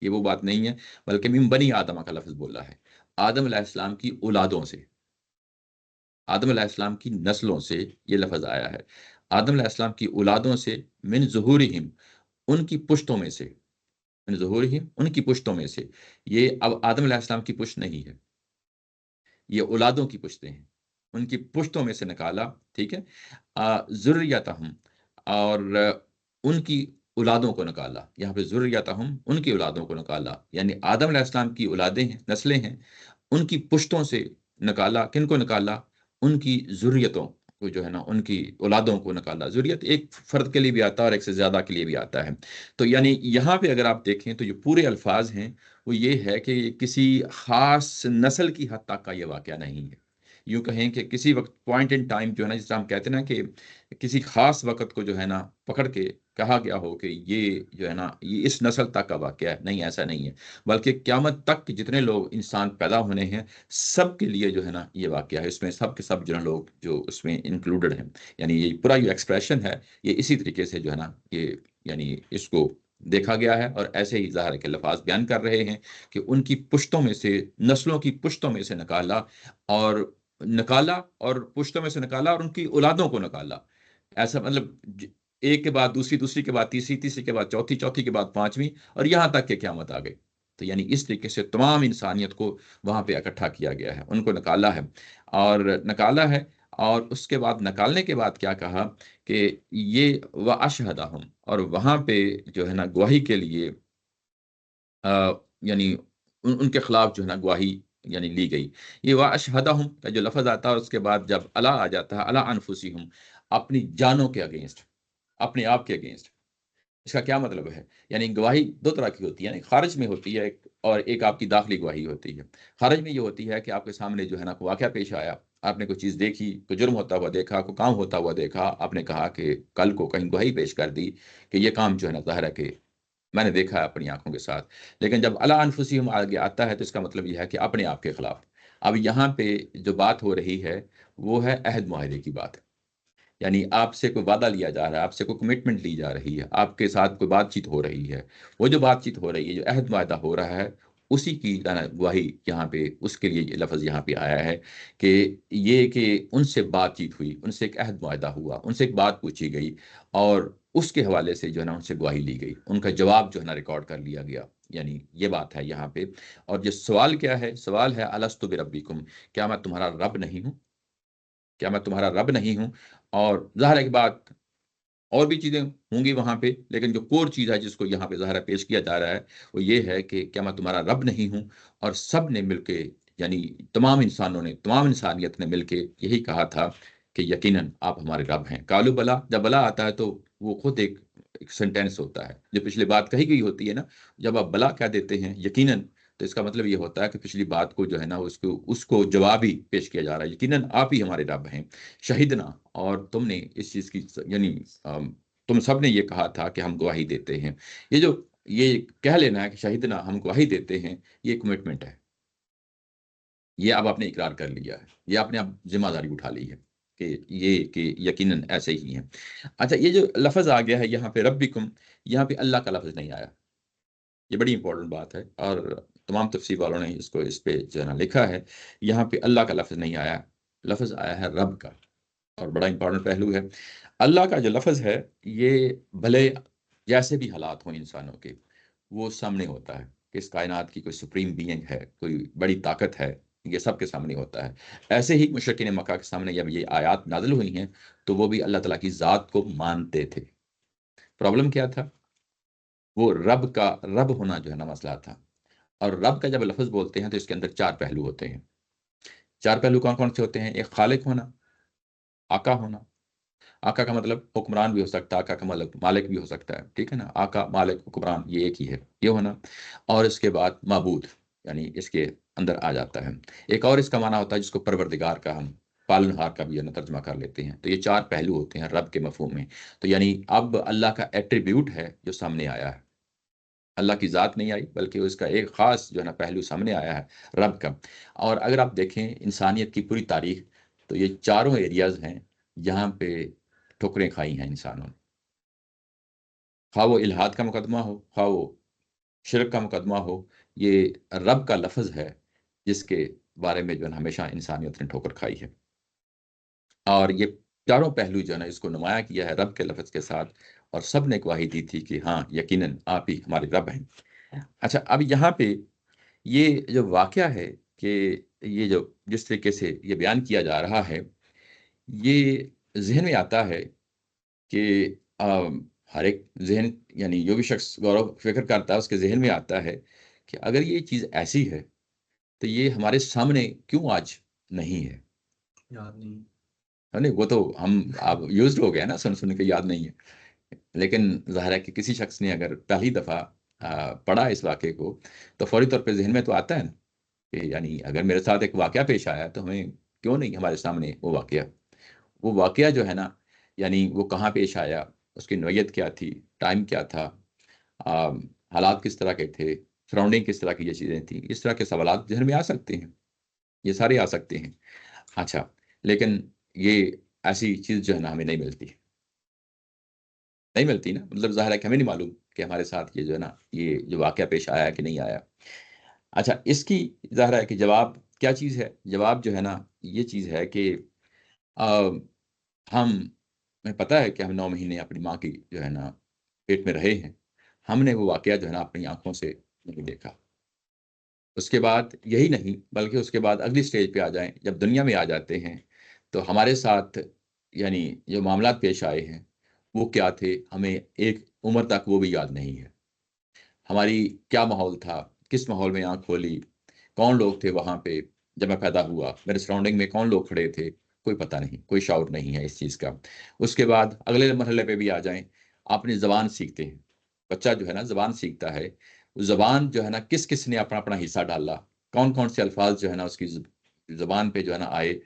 S1: ये वो बात नहीं है, बल्कि मिन बनी आदम का लफ्ज़ बोला है। आदम अलैहिस्सलाम की औलादों से, आदम अलैहिस्सलाम की नस्लों से ये लफ़्ज़ आया है। आदम अलैहिस्सलाम की औलादों से, मिन ज़ुहूरिहिम, उनकी पुश्तों में से, मिन ज़ुहूरिहिम, उनकी पुश्तों में से। ये अब आदम अलैहिस्सलाम की पुश्त नहीं है, ये औलादों की पुश्तें हैं। उनकी पुश्तों में से निकाला, ठीक है? ज़ुर्रियतहुम, और उनकी औलादों को निकाला। यहाँ पे ज़ुर्रियतहुम, उनकी औलादों को निकाला। यानी आदम अलैहिस्सलाम की औलादें हैं, नस्लें हैं, उनकी पुश्तों से निकाला। किनको निकाला? उनकी ज़ुर्रियतों को जो है ना, उनकी औलादों को निकाला। ज़ुर्रियत एक फ़र्द के लिए भी आता है और एक से ज़्यादा के लिए भी आता है। तो यानी यहाँ पे अगर आप देखें तो जो पूरे अल्फ़ाज़ हैं वो ये है कि किसी ख़ास नस्ल की हद तक का ये वाक़या नहीं है। यूँ कहें कि किसी वक़्त पॉइंट इन टाइम जो है ना, जिसे हम कहते हैं ना कि किसी ख़ास वक़्त को जो है ना पकड़ के कहा गया हो कि ये जो है ना ये इस नस्ल तक का वाक़या है। नहीं, ऐसा नहीं है। बल्कि क़यामत तक के जितने लोग इंसान पैदा होने हैं, सबके लिए जो है ना ये वाक़या है। इसमें सब के सब जो है लोग जो उसमें इंक्लूडेड हैं। यानी ये पूरा जो एक्सप्रेशन है, ये इसी तरीके से जो है ना ये यानी इसको देखा गया है और ऐसे ही ज़ाहिर है कि लफ़ाज़ बयान कर रहे हैं कि उनकी पुश्तों में से, नस्लों की पुश्तों में से निकाला, और निकाला और पुश्तों में से निकाला और उनकी औलादों को निकाला। ऐसा मतलब एक के बाद दूसरी, दूसरी के बाद तीसरी, तीसरी के बाद चौथी, चौथी के बाद पाँचवीं, और यहाँ तक कि क़यामत आ गई। तो यानी इस तरीके से तमाम इंसानियत को वहाँ पे इकट्ठा किया गया है, उनको निकाला है, और निकाला है। और उसके बाद निकालने के बाद क्या कहा कि ये व अशहदहुम, और वहाँ पे जो है ना गवाही के लिए यानी उनके खिलाफ जो है ना गवाही यानी ली गई। ये व अशहदहुम का जो लफ़्ज़ आता है उसके बाद जब अला आ जाता है, अला अनफुसिहुम, अपनी जानों के अगेंस्ट, अपने आप के अगेंस्ट। इसका क्या मतलब है? यानी गवाही 2 तरह की होती है, एक ख़ारिज में होती है और एक आपकी दाख़िली गवाही होती है। ख़ारिज में ये होती है कि आपके सामने जो है ना कोई वाक़या पेश आया, आपने कोई चीज़ देखी, कोई जुर्म होता हुआ देखा, कोई काम होता हुआ देखा, आपने कहा कि कल को कहीं गवाही पेश कर दी कि ये काम जो है ना ज़ाहिर है कि मैंने देखा है अपनी आँखों के साथ। लेकिन जब अला अनफुसिहिम आगे आता है तो इसका मतलब ये है कि अपने आप के खिलाफ। अब यहाँ पे जो बात हो रही है, वो है अहद-मुआहदे की बात। यानी आपसे कोई वादा लिया जा रहा है, आपसे कोई कमिटमेंट ली जा रही है, आपके साथ कोई बातचीत हो रही है। वो जो बातचीत हो रही है, जो अहद-मुआहदा हो रहा है, उसी की गवाही यहाँ पे, उसके लिए ये लफ़्ज़ यहाँ पे आया है कि ये कि उनसे बातचीत हुई, उनसे एक अहद-मुआहदा हुआ, उनसे एक बात पूछी गई और उसके हवाले से जो है ना उनसे गवाही ली गई। उनका जवाब जो है ना रिकॉर्ड कर लिया गया। यानी ये बात है यहाँ पे। और जो सवाल क्या है? सवाल है अलस्तु बिरब्बिकुम, क्या मैं तुम्हारा रब नहीं हूँ? क्या मैं तुम्हारा रब नहीं हूँ? और ज़ाहिर है कि बात और भी चीज़ें होंगी वहाँ पे, लेकिन जो कोर चीज़ है जिसको यहाँ पे ज़ाहिर है पेश किया जा रहा है, वो ये है कि क्या मैं तुम्हारा रब नहीं हूँ? और सब ने मिलके, यानी तमाम इंसानों ने, तमाम इंसानियत ने मिलके यही कहा था कि यकीनन आप हमारे रब हैं। कालू बला, जब बला आता है तो वो खुद एक सेंटेंस होता है। जो पिछली बात कही गई होती है ना, जब आप बला कह देते हैं यकीनन, तो इसका मतलब ये होता है कि पिछली बात को जो है ना उसको उसको जवाब ही पेश किया जा रहा है। यकीनन आप ही हमारे रब हैं। शहीदना, और तुमने इस चीज़ की यानी अम, तुम सब ने ये कहा था कि हम गवाही देते हैं। ये जो ये कह लेना है कि शहीदना, हम गवाही देते हैं, ये कमिटमेंट है। ये अब आपने इकरार कर लिया है। ये आपने अब ज़िम्मेदारी उठा ली है कि यकीनन ऐसे ही हैं। अच्छा, ये जो लफ़्ज़ आ गया है यहाँ पे रब्बिकुम, यहाँ पे अल्लाह का लफ़्ज़ नहीं आया। ये बड़ी इम्पोर्टेंट बात है और तमाम तफ़सीर वालों ने इसको इस पे जो है ना लिखा है। यहाँ पे अल्लाह का लफ़्ज़ नहीं आया, लफ़्ज़ आया है रब का, और बड़ा इम्पोर्टेंट पहलू है। अल्लाह का जो लफ़्ज़ है, ये भले जैसे भी हालात हों इंसानों के, वो सामने होता है कि इस कायनात की कोई सुप्रीम बीइंग है, कोई बड़ी ताकत है, ये सबके सामने होता है। ऐसे ही मुशरिकीन मक्का के सामने जब ये आयात नाज़िल हुई हैं, तो वो भी अल्लाह ताला की ज़ात को मानते थे। प्रॉब्लम क्या था? वो रब का रब होना जो है ना मसला था। और रब का जब लफ़्ज़ बोलते हैं तो इसके अंदर 4 पहलू होते हैं। 4 पहलू कौन-कौन से होते हैं? एक खालिक होना, आका होना। आका का मतलब हुक्मरान भी हो सकता है, आका का मतलब मालिक भी हो सकता है, ठीक है ना? आका, मालिक, हुक्मरान ये एक ही है, ये होना। और इसके बाद माबूद, यानी इसके अंदर आ जाता है। एक और इसका माना होता है जिसको परवरदिगार का हम पालनहार का भी है ना तर्जमा कर लेते हैं। तो ये 4 पहलू होते हैं रब के मफ़हूम में। तो यानी अब अल्लाह का एट्रिब्यूट है जो सामने आया है। अल्लाह की ज़ात नहीं आई, बल्कि उसका एक ख़ास जो है ना पहलू सामने आया है, रब का। और अगर आप देखें इंसानियत की पूरी तारीख़, तो ये चारों एरियाज़ हैं, जहाँ पे ठोकरें खाई हैं इंसानों ने। ख़्वाह वो इल्हाद का मुकदमा हो, ख़्वाह वो शिर्क का मुकदमा हो, ये रब का लफ़्ज़ है, जिसके बारे में जो है ना हमेशा इंसानियत ने ठोकर खाई है। और ये चारों पहलू जो है ना इसको नुमाया किया है रब के लफ़्ज़ के साथ, और सब ने गवाही दी थी कि हाँ, यकीनन आप ही हमारे रब हैं। अच्छा, अब यहाँ पे ये जो वाक़या है कि ये जो जिस तरीके से ये बयान किया जा रहा है, ये ज़हन में आता है कि हर एक ज़हन, यानी जो भी शख़्स गौर फ़िक्र करता है, उसके ज़हन में आता है कि अगर ये चीज़ ऐसी है, तो ये हमारे सामने क्यों आज नहीं है? याद नहीं। है नहीं? वो तो हम अब यूज़्ड हो गए हैं ना, सुन-सुन के याद नहीं है। लेकिन ज़ाहिर है कि किसी शख़्स ने अगर पहली दफ़ा पढ़ा इस वाक़ये को, तो फ़ौरी तौर पे ज़हन में तो आता है ना कि यानी अगर मेरे साथ एक वाक़या पेश आया, तो हमें क्यों नहीं हमारे सामने वो वाक़या? वो वाक़या जो है ना, यानी वो कहाँ पेश आया, उसकी नोयत क्या थी, टाइम क्या था, अ, हालात किस तरह के थे, सराउंडिंग किस तरह की ये चीज़ें थी, इस तरह के सवालात ज़हन में आ सकते हैं, ये सारे आ सकते हैं। अच्छा, लेकिन ये ऐसी चीज़ जो है ना हमें नहीं मिलती। नहीं मिलती ना, मतलब ज़ाहिर है कि हमें नहीं मालूम कि हमारे साथ ये जो है ना, ये जो वाक़या पेश आया कि नहीं आया। अच्छा, इसकी ज़ाहिर है कि जवाब क्या चीज़ है? जवाब जो है ना, ये चीज़ है कि अ, हमें पता है कि हम 9 महीने अपनी माँ की जो है ना, पेट में रहे हैं। हमने वो वाक़या जो है ना, अपनी आँखों से नहीं देखा। उसके बाद यही नहीं, बल्कि उसके बाद अगली स्टेज पे आ जाएँ, जब दुनिया में आ जाते हैं, तो हमारे साथ यानी जो मामलात पेश आए हैं, वो क्या थे, हमें एक उम्र तक वो भी याद नहीं है। हमारी क्या माहौल था, किस माहौल में आँख खोली, कौन लोग थे वहाँ पे जब मैं पैदा हुआ, मेरे सराउंडिंग में कौन लोग खड़े थे, कोई पता नहीं, कोई शऊर नहीं है इस चीज़ का। उसके बाद अगले मरहले पे भी आ जाएँ, अपनी ज़बान सीखते हैं। बच्चा जो है ना ज़बान सीखता है, ज़बान जो है ना किस-किस ने अपना-अपना हिस्सा डाला, कौन-कौन से अल्फ़ाज़ जो है ना उसकी ज़बान पे जो है ना आए।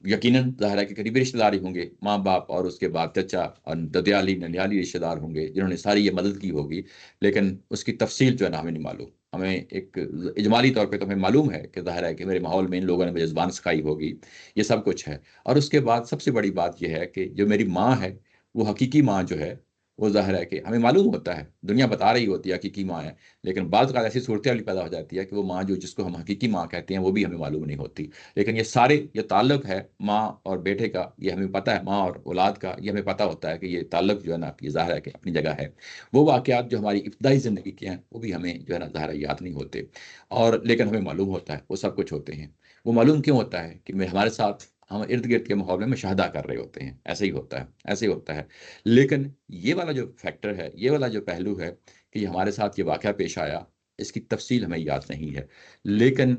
S1: यकीनन ज़ाहिर है कि करीबी रिश्तेदार ही होंगे, माँ-बाप और उसके बाद चचा और ददियाली, ननिहाली रिश्तेदार होंगे, जिन्होंने सारी ये मदद की होगी। लेकिन उसकी तफ़सील जो है ना हमें नहीं मालूम। हमें एक इजमाली तौर पे तो हमें मालूम है कि ज़ाहिर है कि मेरे माहौल में इन लोगों ने मुझे ज़ुबान सिखाई होगी, ये सब कुछ है। और उसके बाद सबसे बड़ी बात ये है कि जो मेरी माँ है, वो हकीकी माँ जो है, वो ज़ाहिर है कि हमें मालूम होता है, दुनिया बता रही होती है हकीकी माँ है, लेकिन बाज़ औक़ात ऐसी सूरत-हाल पैदा हो जाती है कि वो माँ जो जिसको हम हकीकी माँ कहते हैं, वो भी हमें मालूम नहीं होती। लेकिन ये सारे ये ताल्लुक है माँ और बेटे का, ये हमें पता है, माँ और औलाद का, ये हमें पता होता है कि ये ताल्लुक जो है ना, ये ज़ाहिर है कि अपनी जगह है। वो वाक़यात जो हमारी इब्तदाई ज़िंदगी के हैं, वो भी हमें जो है ना ज़ाहिर है याद नहीं होते, और लेकिन हमें मालूम होता है, वो सब कुछ होते हैं। वो मालूम क्यों होता है कि मैं हमारे साथ हम इर्द-गिर्द के माहौल में मुशाहदा कर रहे होते हैं, ऐसे ही होता है, ऐसे ही होता है। लेकिन ये वाला जो फैक्टर है, ये वाला जो पहलू है कि हमारे साथ ये वाक़या पेश आया, इसकी तफ़सील हमें याद नहीं है। लेकिन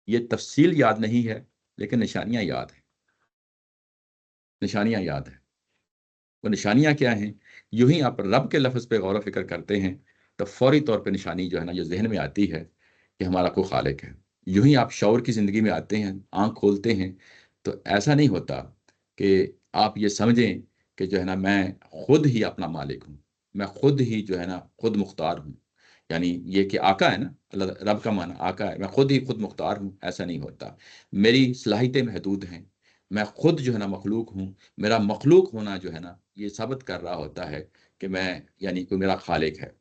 S1: ये तफ़सील याद नहीं है, लेकिन निशानियाँ याद हैं, निशानियाँ याद हैं। वो निशानियाँ क्या हैं? यूँ ही आप रब के लफ़्ज़ पे गौर-व-फ़िक्र करते हैं, तो फ़ौरी तौर पे निशानी जो है ना, जो ज़हन में आती है कि हमारा कोई ख़ालिक है। यूँ ही आप शऊर की ज़िंदगी में आते हैं, आँख खोलते हैं, तो ऐसा नहीं होता कि आप ये समझें कि जो है ना, मैं खुद ही अपना मालिक हूँ। मैं खुद ही जो है ना, खुद मुख्तार हूँ। यानी ये कि आका है ना, अल्लाह रब का माना आका है, मैं खुद ही खुद मुख्तार हूँ, ऐसा नहीं होता। मेरी सलाहियतें महदूद हैं, मैं खुद जो है ना मखलूक हूँ। मेरा मखलूक होना जो है ना, ये साबित कर रहा होता है कि मैं यानी कोई मेरा खालिक है।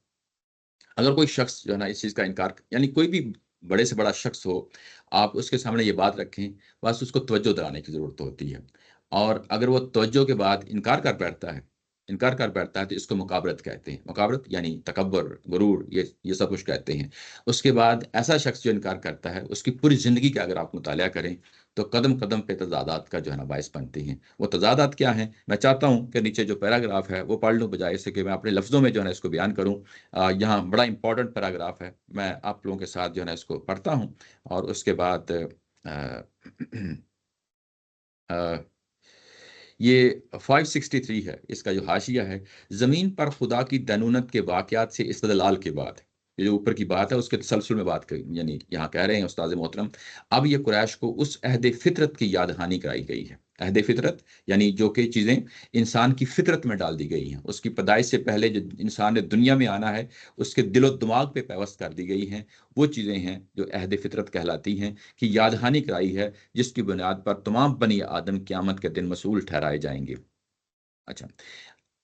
S1: अगर कोई शख्स जो है ना इस चीज़ का इनकार, यानी कोई भी बड़े से बड़ा शख्स हो, आप उसके सामने ये बात रखें, बस उसको तवज्जो दिलाने की ज़रूरत होती है। और अगर वो तवज्जो के बाद इनकार कर बैठता है, तो इसको मुकाबरत कहते हैं। मुकाबरत यानी तकब्बुर, गुरूर, ये सब कुछ कहते हैं। उसके बाद ऐसा शख्स जो इनकार करता है, उसकी पूरी ज़िंदगी का अगर आप मुतालिया करें, तो कदम-कदम पे तज़ादात का जो है ना बाइस बनती हैं। वो तज़ादात क्या हैं? मैं चाहता हूँ कि नीचे जो पैराग्राफ है, वो पढ़ लूँ, बजाए इससे कि मैं अपने लफ्ज़ों में जो है ना इसको बयान करूँ। यहाँ बड़ा इम्पोर्टेंट पैराग्राफ है, मैं आप लोगों के साथ जो है ना इसको पढ़ता हूँ, और उसके बाद अ, ये 563 है, इसका जो हाशिया है, ज़मीन पर खुदा की दैनूनत के वाक़यात से इस्तदलाल के बाद। ये जो ऊपर की बात है उसके तसलसल में बात कर, यानी यहाँ कह रहे हैं उस्ताद मोहतरम, अब ये कुरैश को उस अहद फितरत की याद दहानी कराई गई है। अहद फितरत यानी जो कि चीज़ें इंसान की फितरत में डाल दी गई हैं, उसकी पैदाइश से पहले जो इंसान ने दुनिया में आना है उसके दिलो दिमाग पे पेवस्त कर दी गई हैं। वो चीज़ें हैं जो अहद फितरत कहलाती हैं कि याद दहानी कराई है, जिसकी बुनियाद पर तमाम बनी आदम क़यामत के दिन मसूल ठहराए जाएंगे। अच्छा,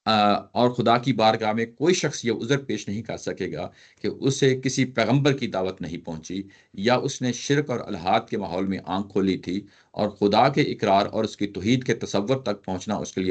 S1: और खुदा की बारगाह में कोई शख्स ये उज़र पेश नहीं कर सकेगा कि उसे किसी पैगंबर की दावत नहीं पहुंची, या उसने शिरक और अलहाद के माहौल में आंख खोली थी, और खुदा के इकरार और उसकी तौहीद के तसव्वुर तक पहुंचना उसके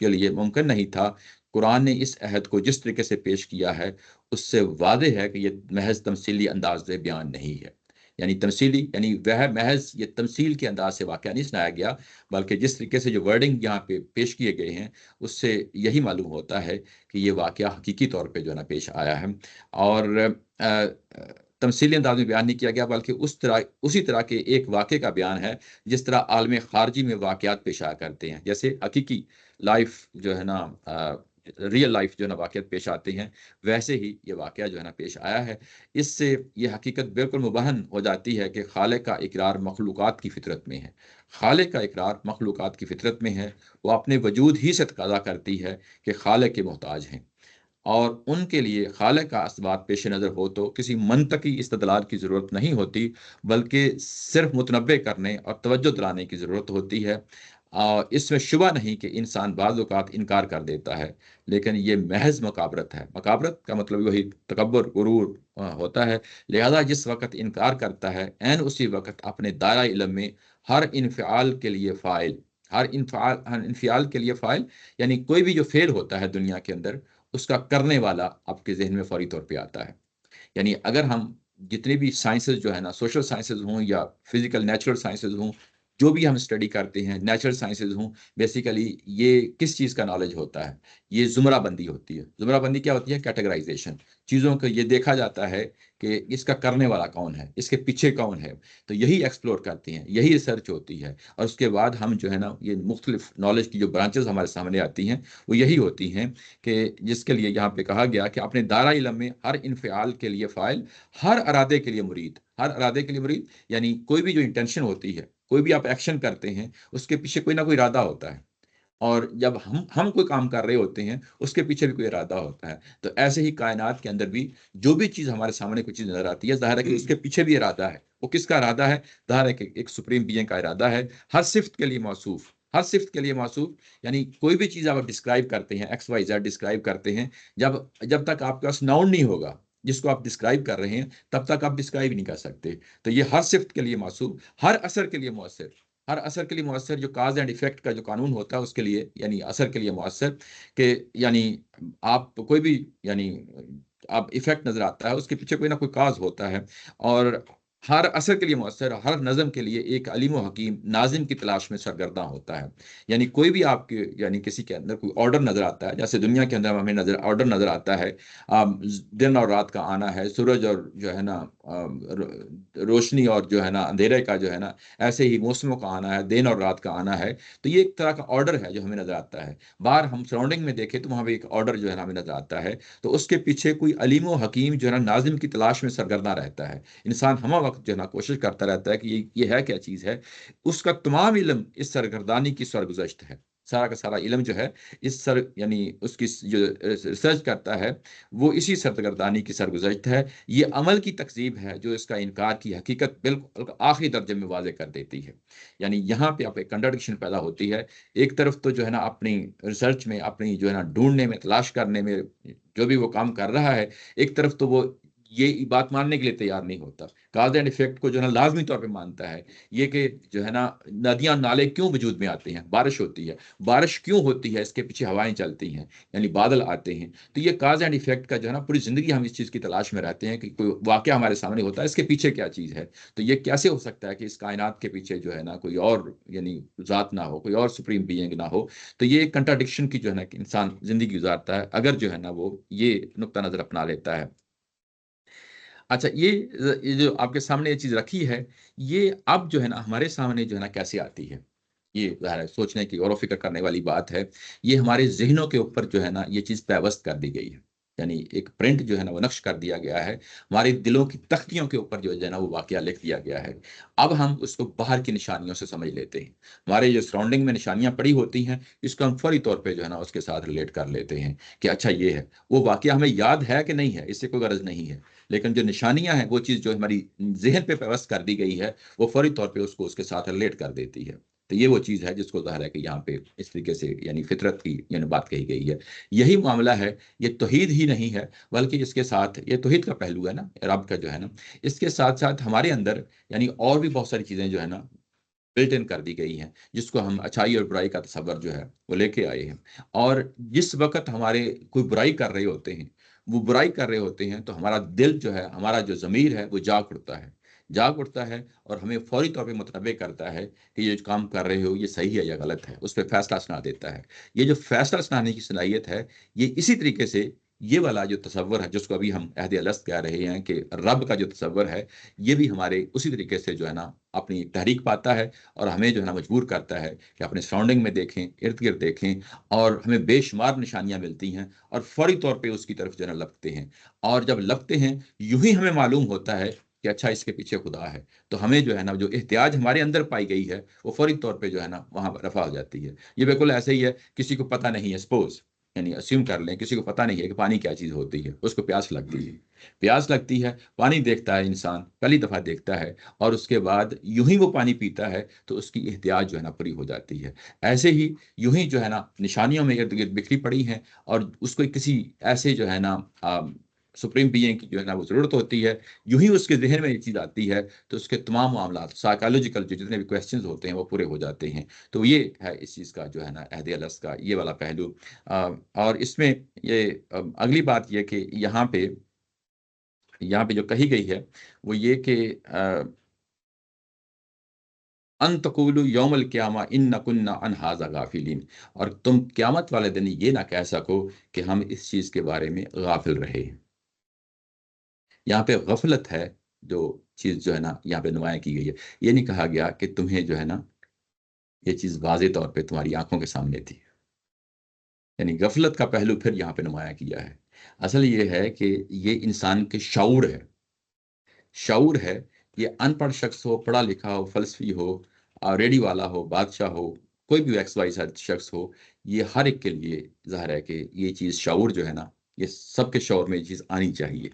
S1: लिए मुमकिन नहीं था। कुरान ने इस अहद को जिस तरीके से पेश किया है, उससे वाज़ेह है कि यह महज तमसीली अंदाज बयान नहीं है। यानी तमसीली यानी वह महज ये तमसील के अंदाज से वाक़या नहीं सुनाया गया, बल्कि जिस तरीके से जो वर्डिंग यहाँ पे पेश किए गए हैं, उससे यही मालूम होता है कि ये वाक़या हकीकी तौर पे जो है ना पेश आया है। और तमसीली अंदाज में बयान नहीं किया गया, बल्कि उसी तरह के एक वाक़े का बयान है जिस तरह आलम ख़ारजी में वाक़यात पेश आया करते हैं। जैसे हकीकी लाइफ़ जो है ना, रियल लाइफ़ जो है ना वाक़यात पेश आते हैं, वैसे ही ये वाक़या जो है ना पेश आया है। इससे ये हकीकत बिल्कुल मुबहन हो जाती है कि खालिक का इकरार मखलूक़ात की फ़ितरत में है। खालिक का इकरार मखलूक़ात की फ़ितरत में है। वो अपने वजूद ही से तकाज़ा करती है कि खालिक के मोहताज हैं, और उनके लिए खालिक का असबाब पेश नज़र हो तो किसी मंतकी इस्तदलाल की ज़रूरत नहीं होती, बल्कि सिर्फ मुतनब्बे करने और तवज्जो दिलाने की ज़रूरत होती है। इसमें शुबा नहीं कि इंसान बाज़ औक़ात इनकार कर देता है, लेकिन ये महज़ मुकाबरत है। मुकाबरत का मतलब वही तकब्बुर, गुरूर होता है। लिहाज़ा जिस वक़्त इनकार करता है, ऐन उसी वक़्त अपने दायरा इल्म में हर इन्फ़िआल के लिए फ़ाइल हर इन्फ़िआल के लिए फ़ाइल, यानी कोई भी जो फ़ेल होता है दुनिया के अंदर, उसका करने वाला आपके ज़हन में फ़ौरी तौर पे आता है। यानी अगर हम जितनी भी साइंसेज़ जो है ना, सोशल साइंसेज़ हों या फिज़िकल नेचुरल साइंसेज़ हों, जो भी हम स्टडी करते हैं, नेचुरल साइंसेज़ हों, बेसिकली ये किस चीज़ का नॉलेज होता है? ये ज़ुमराबंदी होती है। ज़ुमराबंदी क्या होती है? कैटेगराइज़ेशन। चीज़ों को ये देखा जाता है कि इसका करने वाला कौन है? इसके पीछे कौन है? तो यही एक्सप्लोर करते हैं, यही रिसर्च होती है, और उसके बाद हम जो है ना, ये मुख्तलिफ नॉलेज की जो ब्रांचेज़ हमारे सामने आती हैं, वो यही होती हैं कि जिसके लिए यहाँ पे कहा गया कि अपने दायरा इल्म में हर इन्फ़िआल के लिए फ़ाइल, हर इरादे के लिए मुरीद। हर इरादे के लिए मुरीद, यानी कोई भी जो इंटेंशन होती है, कोई भी आप एक्शन करते हैं, उसके पीछे कोई ना कोई इरादा होता है। और जब हम कोई काम कर रहे होते हैं, उसके पीछे भी कोई इरादा होता है। तो ऐसे ही कायनात के अंदर भी जो भी चीज़ हमारे सामने कोई चीज़ नज़र आती है, ज़ाहिर है कि उसके पीछे भी इरादा है। वो किसका इरादा है? ज़ाहिर है कि एक सुप्रीम बीइंग का इरादा है। हर सिफ़्त के लिए मौसूफ़, हर सिफ़्त के लिए मौसूफ़, यानी कोई भी चीज़ आप डिस्क्राइब करते हैं, एक्स, वाई, ज़ेड डिस्क्राइब करते हैं, जब जब तक आपके पास नाउन नहीं होगा, जिसको आप डिस्क्राइब कर रहे हैं, तब तक आप डिस्क्राइब नहीं कर सकते। तो ये हर सिफ़्त के लिए मौसूफ़, हर असर के लिए मौसर। हर असर के लिए मुअस्सर, जो कॉज़ एंड इफ़ेक्ट का जो कानून होता है उसके लिए, यानी असर के लिए मुअस्सर, के यानी आप कोई भी, यानी आप इफ़ेक्ट नज़र आता है, उसके पीछे कोई ना कोई कॉज़ होता है। और हर असर के लिए मुअस्सर, हर नज़म के लिए एक अलीम व हकीम नाज़िम की तलाश में सरगर्दा होता है। यानी कोई भी आपके, यानी किसी के अंदर कोई ऑर्डर नज़र आता है, जैसे दुनिया के अंदर हमें ऑर्डर नज़र आता है, दिन और रात का आना है, सूरज और जो है ना, रोशनी और जो है ना अंधेरे का जो है ना, ऐसे ही मौसमों का आना है, दिन और रात का आना है। तो ये एक तरह का ऑर्डर है जो हमें नज़र आता है। बाहर हम सराउंडिंग में देखें तो वहाँ पे एक ऑर्डर जो है ना हमें नज़र आता है। तो उसके पीछे कोई अलीम व हकीम जो है ना नाज़िम की तलाश में सरगर्दा रहता है। इंसान हमा वक़्त जो है ना कोशिश करता रहता है कि ये है क्या चीज़ है? उसका तमाम इल्म इस सरगर्दानी की सरगुज़श्त है। सारा का सारा इल्म जो है, इस सर यानी उसकी जो रिसर्च करता है, वो इसी सरगर्दानी की सरगुज़श्त है। ये अमल की तकज़ीब है जो इसका इनकार की हकीकत बिल्कुल आखिरी दर्जे में वाज़ेह कर देती है। यानी यहाँ पे आप एक कंट्राडिक्शन पैदा होती है। एक तरफ तो जो है ना अपनी रिसर्च में, अपनी जो है ना ढूँढने में, तलाश करने में जो भी वो काम कर रहा है, एक तरफ तो वो ये बात मानने के लिए तैयार नहीं होता। कॉज़ एंड इफ़ेक्ट को जो है ना लाज़मी तौर पे मानता है। ये कि जो है ना नदियाँ, नाले क्यों वजूद में आते हैं? बारिश होती है। बारिश क्यों होती है? इसके पीछे हवाएँ चलती हैं, यानी बादल आते हैं। तो ये कॉज़ एंड इफ़ेक्ट का जो है ना पूरी ज़िंदगी हम इस चीज़ की तलाश में रहते हैं कि कोई वाक़या हमारे सामने होता है, इसके पीछे क्या चीज़ है? तो ये कैसे हो सकता है कि इस कायनात के पीछे जो है ना कोई और, यानी ज़ात ना हो, कोई और सुप्रीम बीइंग ना हो? तो ये एक कंट्राडिक्शन की जो है ना कि इंसान ज़िंदगी गुज़ारता है, अगर जो है ना वो ये नुक्ता नज़र अपना लेता है। अच्छा, ये जो आपके सामने ये चीज़ रखी है, ये अब जो है ना हमारे सामने जो है ना कैसे आती है? ये ज़ाहिर है सोचने की, गौर-व-फ़िक्र करने वाली बात है। ये हमारे ज़हनों के ऊपर जो है ना ये चीज़ पेवस्त कर दी गई है। यानी एक प्रिंट जो है ना वो नक्श कर दिया गया है, हमारे दिलों की तख्तियों के ऊपर जो है ना वो वाकया लिख दिया गया है। अब हम उसको बाहर की निशानियों से समझ लेते हैं, हमारे जो सराउंडिंग में निशानियां पड़ी होती हैं इसको हम फौरी तौर पे जो है ना उसके साथ रिलेट कर लेते हैं कि अच्छा ये है। वो वाकया हमें याद है कि नहीं है इससे कोई गर्ज नहीं है, लेकिन जो निशानियां हैं वो चीज़ जो हमारी जहन पे पेवस्त कर दी गई है वो फौरी तौर पर उसको उसके साथ रिलेट कर देती है। तो ये वो चीज़ है जिसको ज़ाहिर है कि यहाँ पे इस तरीके से यानी फितरत की यानी बात कही गई है। यही मामला है, ये तौहीद ही नहीं है बल्कि इसके साथ ये तौहीद का पहलू है ना, रब का जो है ना, इसके साथ साथ हमारे अंदर यानी और भी बहुत सारी चीज़ें जो है ना बिल्ट इन कर दी गई हैं, जिसको हम अच्छाई और बुराई का तसव्वुर जो है वो लेके आए हैं। और जिस वक़्त हमारे कोई बुराई कर रहे होते हैं, वो बुराई कर रहे होते हैं तो हमारा दिल जो है, हमारा जो ज़मीर है वो जाग उठता है। जाग उठता है और हमें फ़ौरी तौर पे मुतनब्बे करता है कि ये जो काम कर रहे हो ये सही है या गलत है, उस पे फ़ैसला सुना देता है। ये जो फ़ैसला सुनाने की सलाहियत है, ये इसी तरीके से ये वाला जो तसव्वुर है जिसको अभी हम अहद अलस्त कह रहे हैं कि रब का जो तसव्वुर है, ये भी हमारे उसी तरीके से जो है ना अपनी तहरीक पाता है और हमें जो है ना मजबूर करता है कि अपने सराउंडिंग में देखें, इर्द-गिर्द देखें और हमें बेशुमार निशानियाँ मिलती हैं और फौरी तौर पे उसकी तरफ जो है ना लपकते हैं। और जब लपकते हैं, यूँ ही हमें मालूम होता है कि अच्छा इसके पीछे खुदा है। तो हमें जो है ना जो एहतियाज हमारे अंदर पाई गई है, वो फौरी तौर पे जो है ना वहाँ पर रफ़ा हो जाती है। ये बिल्कुल ऐसे ही है, किसी को पता नहीं है सपोज़ यानी अस्यूम कर लें किसी को पता नहीं है कि पानी क्या चीज़ होती है, उसको प्यास लगती है। प्यास लगती है, पानी देखता है इंसान, पहली दफ़ा देखता है और उसके बाद यूँ ही वो पानी पीता है तो उसकी एहतियाज जो है ना पूरी हो जाती है। ऐसे ही यूँ ही जो है ना निशानियों में इर्द-गिर्द बिखरी पड़ी हैं और उसको किसी ऐसे जो है ना सुप्रीम बीइंग की जो है ना वो ज़रूरत होती है, यूँ ही उसके ज़हन में ये चीज़ आती है तो उसके तमाम मामलात साइकोलॉजिकल जो जितने भी क्वेश्चंस होते हैं वो पूरे हो जाते हैं। तो ये है इस चीज़ का जो है ना अहद अलस्त का ये वाला पहलू। और इसमें ये अगली बात ये कि यहाँ पे जो कही गई है वो ये कि अन तक़ूलू यौमल क़ियामा इन्ना कुन्ना अन हाज़ा गाफ़िलीन, और तुम क़यामत वाले दिन ये ना कह सको कि हम इस चीज़ के बारे में गाफ़िल रहे। यहाँ पे गफ़लत है जो चीज़ जो है ना यहाँ पे नुमायाँ की गई है। ये नहीं कहा गया कि तुम्हें जो है ना ये चीज़ वाज़े तौर पे तुम्हारी आँखों के सामने थी। यानी गफ़लत का पहलू फिर यहाँ पे नुमायाँ किया है। असल ये है कि ये इंसान के शऊर है। शऊर है, ये अनपढ़ शख्स हो, पढ़ा लिखा हो, फ़लसफ़ी हो, रेडी वाला हो, बादशाह हो, कोई भी एक्स वाई ज़ेड शख्स हो, ये हर एक के लिए ज़ाहिर है कि ये चीज़ शऊर जो है ना, ये सबके शऊर में ये चीज़ आनी चाहिए।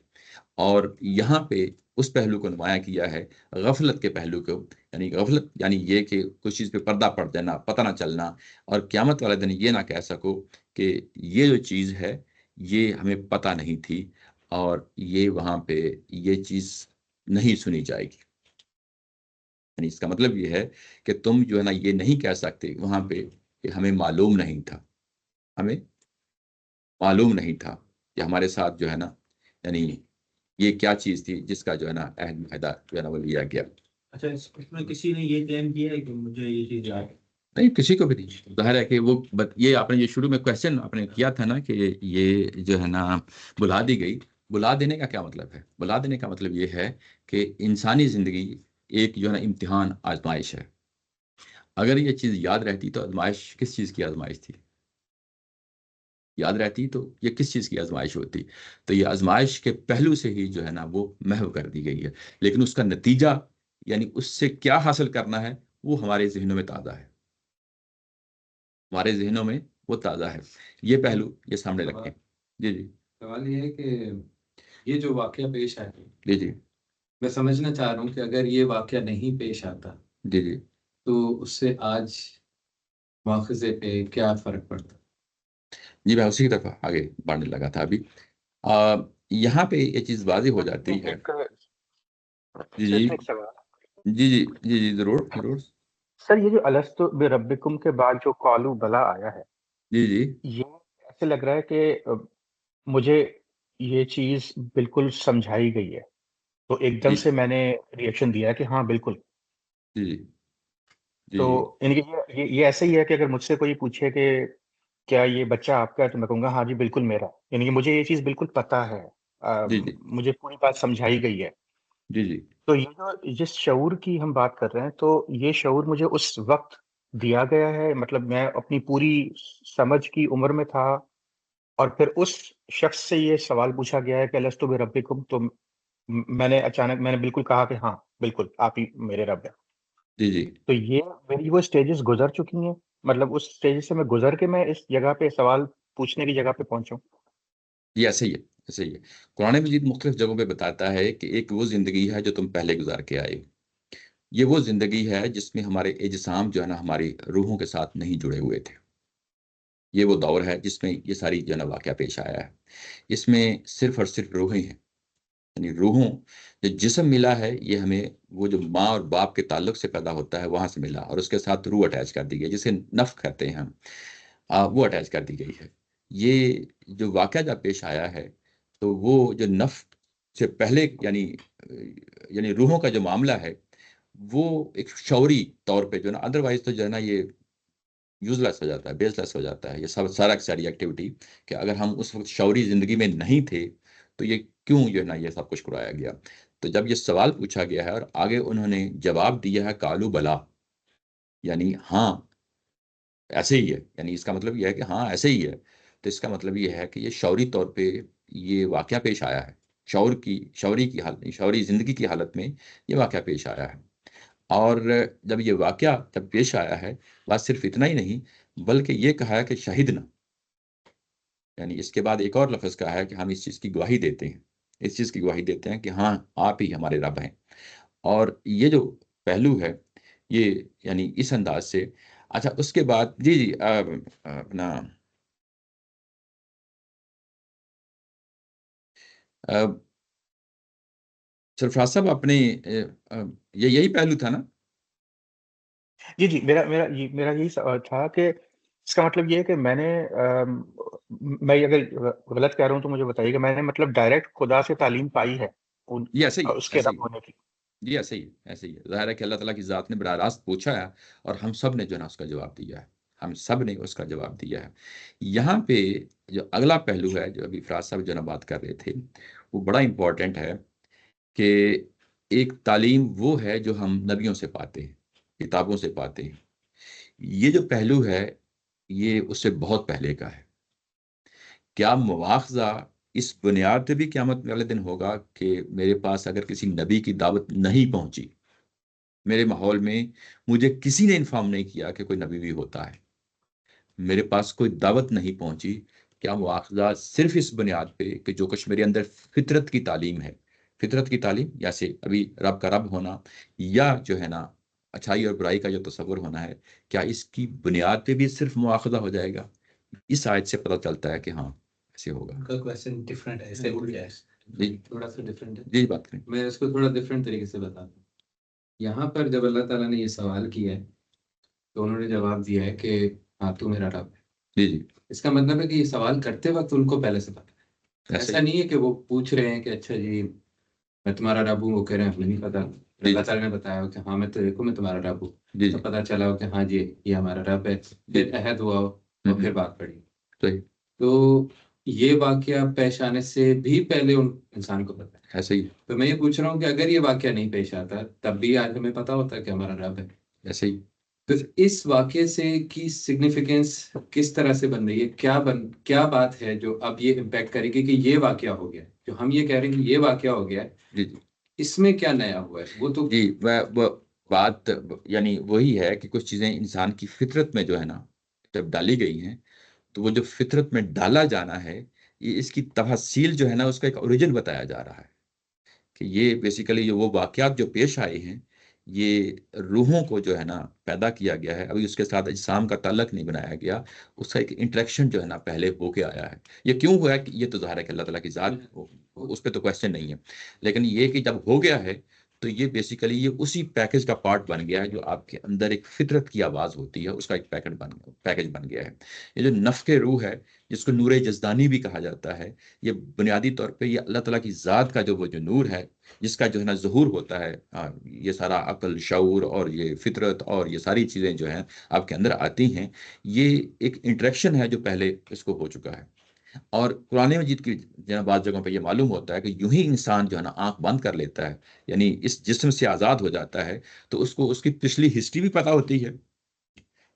S1: और यहाँ पे उस पहलू को नुमायाँ किया है, गफ़लत के पहलू को, यानी गफ़लत यानी ये कि कुछ चीज़ पे पर्दा पड़ जाना, पता ना चलना और क़यामत वाले दिन ये ना कह सको कि ये जो चीज़ है, ये हमें पता नहीं थी और ये वहाँ पे ये चीज़ नहीं सुनी जाएगी। यानी इसका मतलब ये है कि तुम जो है ना ये नहीं कह सकते वहाँ पे कि हमें मालूम नहीं था। हमें मालूम नहीं था कि हमारे साथ जो है ना यानी ये क्या चीज़ थी जिसका जो है ना अहद मुआहदा जो है ना वो लिया गया।
S2: अच्छा, इसमें किसी ने ये क्लेम किया है कि मुझे ये चीज़ याद है?
S1: नहीं, किसी को भी नहीं। ज़ाहिर है कि वो ये आपने ये शुरू में क्वेश्चन आपने किया था ना कि ये जो है ना बुला दी गई। बुला देने का क्या मतलब है? बुला देने का मतलब ये है कि इंसानी ज़िंदगी एक जो है ना इम्तिहान, आज़माइश है। अगर ये चीज़ याद रहती तो आज़माइश किस चीज़ की आज़माइश थी? याद रहती तो ये किस चीज़ की आज़माइश होती? तो ये आज़माइश के पहलू से ही जो है ना वो महव कर दी गई है। लेकिन उसका नतीजा यानी उससे क्या हासिल करना है, वो हमारे ज़हनों में ताज़ा है। हमारे ज़हनों में वो ताज़ा है। ये
S2: लेकिन
S1: पहलू ये सामने रखें।
S2: सवाल
S1: जी, जी।
S2: सवाल ये है कि ये जो वाक़या पेश आया,
S1: जी, जी।
S2: मैं समझना चाह रहा हूँ कि अगर ये वाक़या नहीं पेश आता,
S1: जी, जी।
S2: तो उससे आज माख़ज़े पे क्या फ़र्क पड़ता?
S1: जी, मैं उसी की तरफ आगे बढ़ने लगा था अभी। यहाँ पे ये चीज़ वाज़िह हो जाती है।
S3: एक
S1: जी,
S3: सर
S1: जी।
S3: एक सवाल।
S1: जी, जी। जी, जी, ज़रूर, ज़रूर।
S3: सर ये जो अलस्तु बिरब्बिकुम के बाद जो क़ालू बला आया है,
S1: जी, जी।
S3: ये ऐसे लग रहा है कि मुझे ये चीज़ बिल्कुल समझाई गई है। तो एकदम
S1: जी,
S3: से मैंने रिएक्शन दिया है कि हाँ, बिल्कुल।
S1: जी, जी। जी,
S3: तो
S1: जी।
S3: यानी कि ये ऐसे ही है कि अगर मुझसे कोई पूछे कि क्या ये बच्चा आपका है? तो मैं कहूँगा हाँ जी, बिल्कुल मेरा। यानी कि मुझे ये चीज़ बिल्कुल पता है।
S1: जी, जी।
S3: मुझे पूरी बात समझाई गई है।
S1: जी, जी।
S3: तो ये जो जिस शऊर की हम बात कर रहे हैं, तो ये शऊर मुझे उस वक़्त दिया गया है, मतलब मैं अपनी पूरी समझ की उम्र में था और फिर उस शख्स से ये सवाल पूछा गया है कि अलस्तु बिरब्बिकुम, तो मैंने बिल्कुल कहा कि हाँ, बिल्कुल आप ही मेरे रब हैं।
S1: जी, जी।
S3: तो ये मेरी वो स्टेजेस गुज़र चुकी हैं, मतलब उस स्टेज से मैं गुज़र के मैं इस जगह पे सवाल पूछने की जगह पे पहुँचा हूँ।
S1: ये ऐसे ही है, ऐसे ही है। कुरान मजीद मुख्तलिफ जगहों पे बताता है कि एक वो ज़िंदगी है जो तुम पहले गुज़ार के आए हो। ये वो ज़िंदगी है जिसमें हमारे इज्साम जो है ना हमारी रूहों के साथ नहीं जुड़े हुए थे। ये वो दौर है जिसमें ये सारी जो है ना वाक़या पेश आया है। इसमें सिर्फ़ और सिर्फ़ रूहें हैं। यानी रूहों जो जिस्म मिला है ये हमें वो जो माँ और बाप के ताल्लुक से पैदा होता है वहाँ से मिला और उसके साथ रूह अटैच कर दी गई जिसे नफ़्ख़ कहते हैं हम। वो अटैच कर दी गई है। ये जो वाक़या जब पेश आया है, तो वो जो नफ़्ख़ से पहले यानी रूहों का जो मामला है, वो एक शऊरी तौर पे जो है ना अदरवाइज़ तो जो है ना ये यूज़लेस हो जाता है, बेसलेस हो जाता है। ये सब सारा की सारी एक्टिविटी कि अगर हम उस वक़्त शऊरी ज़िंदगी में नहीं थे, तो ये क्यों जो है ना ये सब कुछ कराया गया। तो जब ये सवाल पूछा गया है और आगे उन्होंने जवाब दिया है कालू बला, यानी हाँ, ऐसे ही है। यानी इसका मतलब ये है कि हाँ, ऐसे ही है। तो इसका मतलब ये है कि ये शौरी तौर पे ये वाक़या पेश आया है। शौरी ज़िंदगी की हालत में ये वाक़या पेश आया है। और जब ये वाक़या जब पेश आया है, बस सिर्फ़ इतना ही नहीं, बल्कि ये कहा है कि शहिदना, यानी इसके बाद एक और लफ़्ज़ कहा है कि हम इस चीज़ की गवाही देते हैं। इस चीज़ की गवाही देते हैं कि हाँ, आप ही हमारे रब हैं। और ये जो पहलू है, ये यानी इस अंदाज़ से अच्छा उसके बाद जी, जी अपना अ, सरफ़राज साहब अपने ये यही पहलू था ना?
S3: जी, जी, मेरा यही था कि इसका मतलब ये है कि मैंने मैं अगर गलत कह रहा हूँ तो मुझे बताइएगा, मैंने मतलब डायरेक्ट खुदा से तालीम पाई है,
S1: ये ऐसे ही है,
S3: उसके
S1: ऐसे
S3: रब
S1: ही है।
S3: होने की।
S1: जी, ऐसे ही है, ऐसे ही है। ज़ाहिर है कि अल्लाह ताला की ज़ात ने बराह रास्त पूछा है और हम सब ने जो है ना उसका जवाब दिया है। हम सब ने उसका जवाब दिया है। यहाँ पे जो अगला पहलू है, जो अभी फ़राज साहब जो है ना बात कर रहे थे, वो बड़ा इम्पोर्टेंट है कि एक तालीम वो है जो हम नबियों से पाते हैं, किताबों से पाते हैं। ये जो पहलू है, ये उससे बहुत पहले का है। क्या मुआख़ज़ा इस बुनियाद पे भी क़यामत वाले दिन होगा कि मेरे पास अगर किसी नबी की दावत नहीं पहुँची, मेरे माहौल में मुझे किसी ने इन्फ़ॉर्म नहीं किया कि कोई नबी भी होता है। मेरे पास कोई दावत नहीं पहुँची, क्या मुआख़ज़ा सिर्फ़ इस बुनियाद पे कि जो कुछ मेरे अंदर फ़ितरत की तालीम है, फ़ितरत की तालीम जैसे अभी रब का रब होना या जो है ना अच्छाई और बुराई का जो तसव्वुर होना है, क्या इसकी बुनियाद पे भी सिर्फ़ मुआख़ज़ा हो जाएगा? इस आयत से पता चलता है कि हाँ, ऐसे होगा।
S2: उनका क्वेश्चन डिफरेंट है, ऐसे उलझा है,
S1: जी,
S2: थोड़ा-सा डिफरेंट है।
S1: जी, बात करें।
S2: मैं इसको थोड़ा डिफरेंट तरीके से बताता हूँ। यहाँ पर जब अल्लाह ताला ने ये सवाल किया है, तो उन्होंने जवाब दिया है कि हाँ, तू मेरा रब है।
S1: जी, जी,
S2: इसका मतलब है कि ये सवाल करते वक़्त उनको पहले से पता है।
S1: ऐसे
S2: ऐसा
S1: ही।
S2: नहीं है कि वो पूछ रहे हैं कि अच्छा जी, मैं तुम्हारा रब हूँ, वो कह रहे हैं हमें नहीं पता। फिर
S1: जी,
S2: अल्लाह
S1: जी,
S2: ताला ने बताया हो कि हाँ, मैं तेरे को मैं तुम्हारा रब हूँ।
S1: जी,
S2: तब
S1: जी,
S2: पता चला हो कि हाँ जी, ये हमारा रब है।
S1: जी,
S2: फिर
S1: जी।
S2: अहद हुआ हो
S1: हुँ,
S2: और
S1: हुँ,
S2: फिर बात बढ़ी।
S1: सही,
S2: तो ये वाक़या पेश आने से भी पहले उन इंसान को पता है।
S1: ऐसे ही,
S2: तो मैं ये पूछ रहा हूँ कि अगर ये वाक़या नहीं पेश आता, तब भी आज हमें पता होता कि हमारा रब है।
S1: ऐसे ही।
S2: तो इस वाक़ये से की सिग्निफ़िकेंस किस तरह से बन रही है? क्या बात है जो अब ये इम्पैक्ट करेगी कि ये वाक़या हो गया है? जो हम ये कह रहे हैं कि ये वाक़या हो गया है,
S1: जी, जी।
S2: इसमें क्या नया हुआ है? वो तो
S1: जी, व बात यानी वही है कि कुछ चीज़ें इंसान की फ़ितरत में जो है ना, जब डाली गई हैं, तो वो जो फ़ितरत में डाला जाना है, ये इसकी तफ़सील जो है ना, उसका एक ओरिजिन बताया जा रहा है। कि ये बेसिकली जो वो वाक़यात जो पेश आए हैं, ये रूहों को जो है ना पैदा किया गया है। अभी उसके साथ अजसाम का ताल्लुक नहीं बनाया गया। उसका एक इंटरेक्शन जो है ना पहले होके आया है। ये क्यों हुआ है कि ये तो ज़ाहिर है कि अल्लाह ताला की ज़ात उस पे तो क्वेश्चन नहीं है। लेकिन ये कि जब हो गया है, तो ये बेसिकली ये उसी पैकेज का पार्ट बन गया है जो आपके अंदर एक फ़ितरत की आवाज़ होती है, उसका एक पैकेज बन गया है। ये जो नफ़्ख़ रूह है, जिसको नूर जज़दानी भी कहा जाता है, ये बुनियादी तौर पे ये अल्लाह ताला की ज़ात का जो वो जो नूर है, जिसका जो है ना ज़ुहूर होता है ये सारा अक़ल, शऊर और ये फ़ितरत और ये सारी चीज़ें जो हैं आपके अंदर आती हैं, ये एक इंटरेक्शन है जो पहले इसको हो चुका है। और कुरान मजीद की जो है बाज़ जगहों पे ये मालूम होता है कि यूँ ही इंसान जो है ना आँख बंद कर लेता है, यानी इस जिस्म से आज़ाद हो जाता है, तो उसको उसकी पिछली हिस्ट्री भी पता होती है।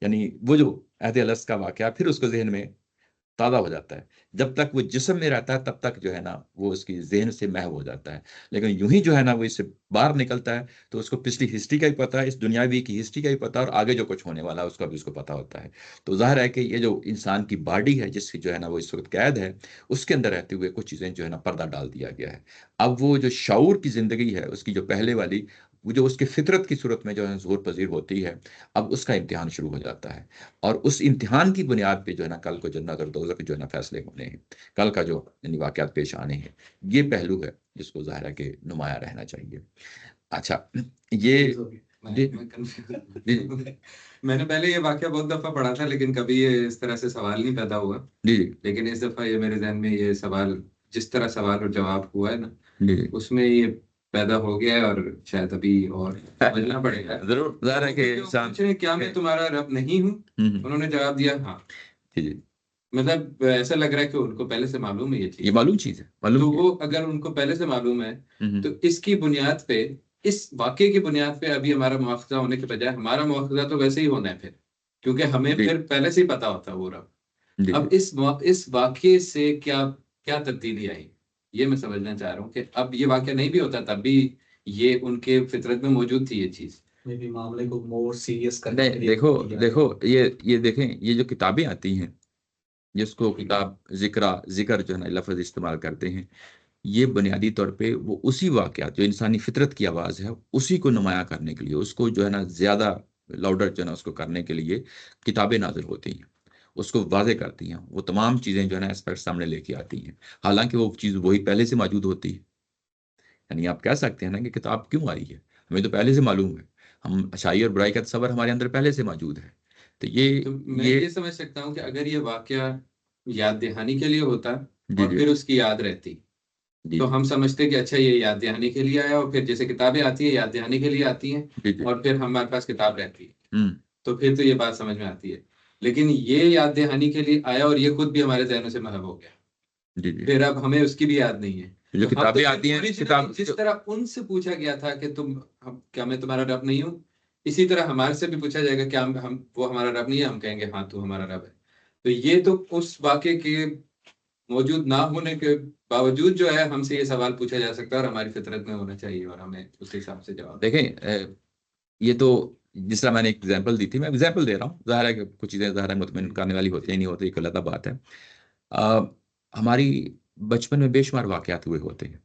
S1: यानी वो जो अहद अलस्त का वाक़या फिर उसको ज़हन में ताज़ा हो जाता है। जब तक वो जिस्म में रहता है तब तक जो है ना वो उसकी ज़हन से महव हो जाता है। लेकिन यूँ ही जो है ना वो इससे बाहर निकलता है तो उसको पिछली हिस्ट्री का भी पता है, इस दुनियावी की हिस्ट्री का भी पता है और आगे जो कुछ होने वाला है उसका भी उसको पता होता है। तो ज़ाहिर है कि ये जो इंसान की बॉडी है जिसकी जो है ना वो इस वक़्त कैद है, उसके अंदर रहते हुए कुछ चीज़ें जो है ना पर्दा डाल दिया गया है। अब वो जो शऊर की ज़िंदगी है, उसकी जो पहले वाली, वो जो उसकी फ़ितरत की सूरत में जो है ज़ुहूर पज़ीर होती है, अब उसका इम्तिहान शुरू हो जाता है। और उस इम्तिहान की बुनियाद पे जो है ना कल को जन्नत और दोज़ख के जो है ना फ़ैसले होने हैं। कल का जो यानी वाक़यात पेश आने हैं, ये पहलू है जिसको ज़ाहिर है कि नुमायाँ रहना चाहिए। अच्छा, ये जी,
S2: मैं कंफ्यूज
S1: जी,
S2: मैंने पहले ये वाकया बहुत दफा पढ़ा था, लेकिन कभी ये इस तरह से सवाल नहीं पैदा हुआ।
S1: जी,
S2: लेकिन इस दफा ये मेरे जहन में ये सवाल, जिस तरह सवाल और जवाब हुआ है ना,
S1: जी, जी।
S2: उसमें ये पैदा हो गया है और शायद अभी और समझना पड़ेगा।
S1: ज़रूर, ज़ाहिर है
S2: तो
S1: कि
S2: फिर जो
S1: इंसान
S2: पूछ रहे हैं, क्या मैं तुम्हारा रब नहीं हूँ?
S1: हुँ, हुँ।
S2: उन्होंने जवाब दिया हाँ।
S1: जी, जी।
S2: मतलब ऐसा लग रहा है कि उनको पहले से मालूम है ये
S1: ये
S2: चीज।
S1: मालूम चीज़ है, मालूम
S2: तो
S1: चीज़
S2: वो
S1: है।
S2: अगर उनको पहले से मालूम है,
S1: हुँ, हुँ।
S2: तो इसकी बुनियाद पे, इस वाक़ये की बुनियाद पे अभी हमारा मुआख़ज़ा होने के बजाय हमारा मुआख़ज़ा तो वैसे ही होना है फिर। क्योंकि हमें
S1: जी,
S2: फिर पहले से ही पता होता है वो रब।
S1: जी,
S2: अब
S1: जी।
S2: इस वाक़ये से क्या क्या तब्दीली आई? ये मैं समझना चाह रहा हूँ कि अब ये वाक़या नहीं भी होता तब भी ये उनके फ़ितरत में मौजूद थी ये चीज़।
S4: मे बी मामले को मोर सीरियस करने
S1: नहीं,
S4: के लिए
S1: देखो
S4: किया गया।
S1: देखो ये देखें, ये जो किताबें आती हैं, जिसको किताब ज़िक्र जो है ना लफ़्ज़ इस्तेमाल करते हैं, ये बुनियादी तौर पे वो उसी वाक़यात जो इंसानी फ़ितरत की आवाज़ है, उसी को नुमायाँ करने के लिए, उसको जो है ना ज़्यादा लाउडर जो है ना उसको करने के लिए किताबें नाज़िल होती हैं। उसको वाज़ेह करती हैं। वो तमाम चीज़ें जो है ना एस्पेक्ट सामने लेके आती हैं। हालाँकि वो चीज़ वही पहले से मौजूद होती है। यानी आप कह सकते हैं ना कि किताब क्यों आई है? हमें तो पहले से मालूम है। हम अच्छाई और बुराई का तसव्वुर हमारे अंदर पहले से मौजूद है। तो
S2: तो मैं
S1: ये
S2: ये समझ सकता हूँ कि अगर ये वाक़या याद दहानी के लिए होता
S1: जी,
S2: और
S1: जी।
S2: फिर उसकी याद रहती,
S1: जी,
S2: तो
S1: जी।
S2: हम समझते कि अच्छा ये याद दहानी के लिए आया, और फिर जैसे किताबें आती हैं याद दहानी के लिए आती हैं,
S1: जी, जी।
S2: और फिर हमारे पास किताब रहती है।
S1: हुँ।
S2: तो फिर तो ये बात समझ में आती है। लेकिन ये याद दहानी के लिए आया और ये खुद भी हमारे ज़हनों से महव हो गया।
S1: जी, जी।
S2: फिर अब हमें उसकी भी याद नहीं है।
S1: तो जो
S2: तो हम तो
S1: किताबें
S2: फिर
S1: आती हैं,
S2: ओरिजिनली
S1: किताब
S2: जिस
S1: जो
S2: तरह उनसे पूछा गया था कि क्या मैं तुम्हारा रब नहीं हूँ? इसी तरह हमारे से भी पूछा जाएगा, क्या हम वो हमारा रब नहीं है? हम कहेंगे हाँ, तू हमारा रब है। तो ये तो उस वाक़ये के मौजूद ना होने के बावजूद जो है हमसे ये सवाल पूछा जा सकता है, और हमारी फितरत में होना चाहिए, और हमें उस हिसाब से जवाब देना
S1: देखें, ये तो जिस तरह मैंने एक एग्ज़ाम्पल दी थी, मैं एग्ज़ाम्पल दे रहा हूँ। ज़ाहिर है कि कुछ चीज़ें ज़ाहिर है मुतमिन
S2: चाहिए।
S1: करने वाली होती हैं, नहीं होती, एक अलग बात है। अ, हमारी बचपन में बेशुमार वाक़यात हुए होते हैं,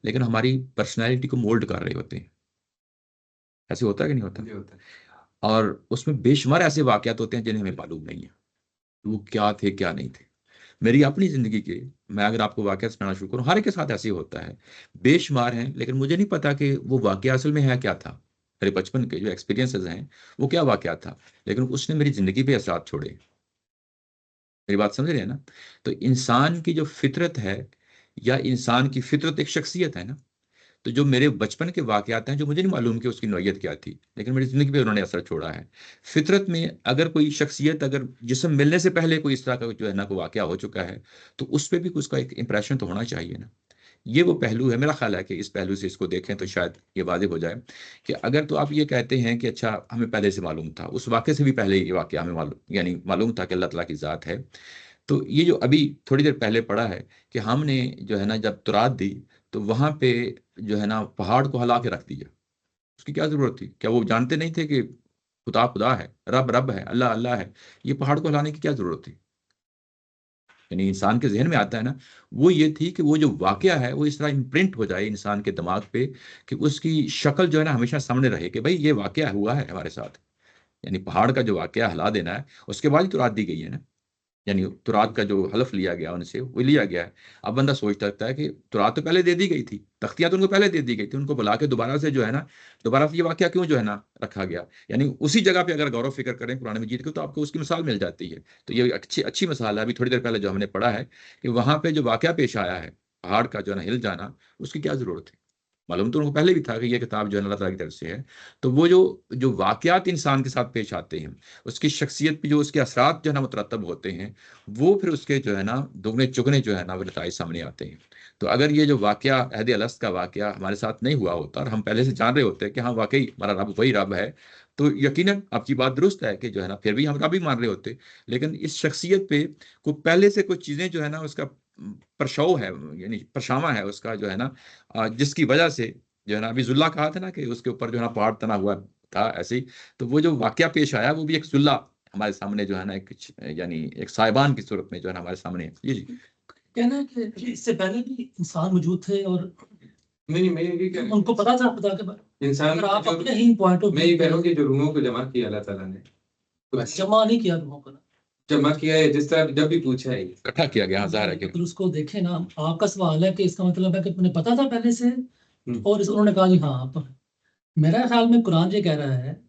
S1: लेकिन हमारी पर्सनैलिटी को मोल्ड कर रहे होते हैं। ऐसे होता है कि नहीं होता?
S2: जी, होता है।
S1: और उसमें बेशुमार ऐसे वाक़यात होते हैं जिन्हें हमें मालूम नहीं है, वो क्या थे, क्या नहीं थे। मेरी अपनी ज़िंदगी के, मैं अगर आपको वाक़या सुनाना शुरू करूँ, हर एक के साथ ऐसे ही होता है। बेशुमार हैं, लेकिन मुझे नहीं पता कि वो वाक़या असल में है क्या था? मेरे बचपन के जो एक्सपीरियंसेस हैं, वो क्या वाक़या था? लेकिन उसने मेरी ज़िंदगी पे असरात छोड़े। मेरी बात समझ रहे हैं ना? तो इंसान की जो फ़ितरत है, या इंसान की फ़ितरत एक शख्सियत है ना? तो जो मेरे बचपन के वाक़यात हैं, जो मुझे नहीं मालूम कि उसकी नौइयत क्या थी, लेकिन मेरी ज़िंदगी पे उन्होंने असर छोड़ा है। फ़ितरत में अगर कोई शख्सियत, अगर जिस्म मिलने से पहले कोई इस तरह का जो है ना कोई वाक़या हो चुका है, तो उस पे भी उसका एक इम्प्रेशन तो होना चाहिए ना। ये वो पहलू है, मेरा ख़्याल है कि इस पहलू से इसको देखें तो शायद ये वाज़िह हो जाए कि अगर तो आप ये कहते हैं कि अच्छा हमें पहले से मालूम था, उस वाक़ये से भी पहले ये वाक़या हमें मालूम, यानी मालूम था कि अल्लाह ताला की ज़ात है। तो ये जो अभी थोड़ी देर पहले पढ़ा है कि हमने जो है ना जब तुरात दी, तो वहाँ पे जो है ना पहाड़ को हिला के रख दिया। उसकी क्या ज़रूरत थी? क्या वो जानते नहीं थे कि खुदा खुदा है, रब रब है, अल्लाह अल्लाह है? ये पहाड़ को हिलाने की क्या ज़रूरत थी? यानी इंसान के ज़हन में आता है ना, वो ये थी कि वो जो वाक़या है, वो इस तरह इम्प्रिंट हो जाए इंसान के दिमाग पे कि उसकी शक्ल जो है ना हमेशा सामने रहे कि भई ये वाक़या हुआ है हमारे साथ। यानी पहाड़ का जो वाक़या हिला देना है, उसके बाद ही तो रात दी गई है ना। यानी तुरात का जो हलफ़ लिया गया उनसे, वो लिया गया है। अब बंदा सोचता रहता है कि तुरात तो पहले दे दी गई थी, तख्तियाँ तो उनको पहले दे दी गई थी, उनको बुला के दोबारा से जो है ना, दोबारा से ये वाक़या क्यों जो है ना रखा गया? यानी उसी जगह पे अगर गौर-व-फ़िक्र करें कुरान मजीद को, तो आपको उसकी मिसाल मिल जाती है। तो ये अच्छी अच्छी मिसाल है, अभी थोड़ी देर पहले जो हमने पढ़ा है कि वहाँ पे जो वाक़या पेश आया है, पहाड़ का जो है ना हिल जाना, उसकी क्या ज़रूरत थी? मालूम तो उनको पहले भी था कि ये किताब जो है अल्लाह ताला की तरफ से है। तो वो जो जो वाक़यात इंसान के साथ पेश आते हैं, उसकी शख्सियत पे जो उसके असरात जो है ना मुतरत्तब होते हैं, वो फिर उसके जो है ना दुगने-चुगने जो है ना वो नताइज सामने आते हैं। तो अगर ये जो वाक़या अहद अलस्त का वाक़या हमारे साथ नहीं हुआ होता और हम पहले से जान रहे होते कि हाँ, वाक़ई हमारा रब वही रब है, तो यकीनन आपकी बात दुरुस्त है कि जो है ना फिर भी हम भी मान रहे होते, लेकिन इस शख्सियत पे को पहले से कुछ चीज़ें जो है ना उसका प्रशव है, यानी परछावां है उसका जो है ना, जिसकी वजह से जो है ना अभी ज़ुल्ला कहा था ना कि उसके ऊपर जो है ना पहाड़ तना हुआ था ऐसे ही, तो वो जो वाक़या पेश आया वो भी एक ज़ुल्ला हमारे सामने जो है ना एक यानी एक साहिबान की सूरत में जो है ना हमारे सामने है। जी, जी।
S5: कहना है कि इससे पहले भी इंसान मौजूद थे और
S2: नहीं, मैं ये कह रहा हूँ,
S5: उनको पता था खुदा के बारे
S2: इंसान
S5: में। आप
S2: जो
S5: अपने ही पॉइंट ऑफ
S2: मैं ये कह रहा हूँ कि जो रूहों को जमा किया अल्लाह ताला ने, तो
S5: जमा नहीं किया लोगों को ना,
S2: जमा किया है जिस तरह जब भी पूछा है ये।
S1: इकट्ठा किया गया, हाँ, ज़ाहिर है कि
S5: अगर उसको देखें ना, आपका सवाल है कि इसका मतलब है कि तुम्हें पता था पहले से, और उन्होंने कहा जी हाँ आप तो। मेरा ख्याल में कुरान ये कह रहा है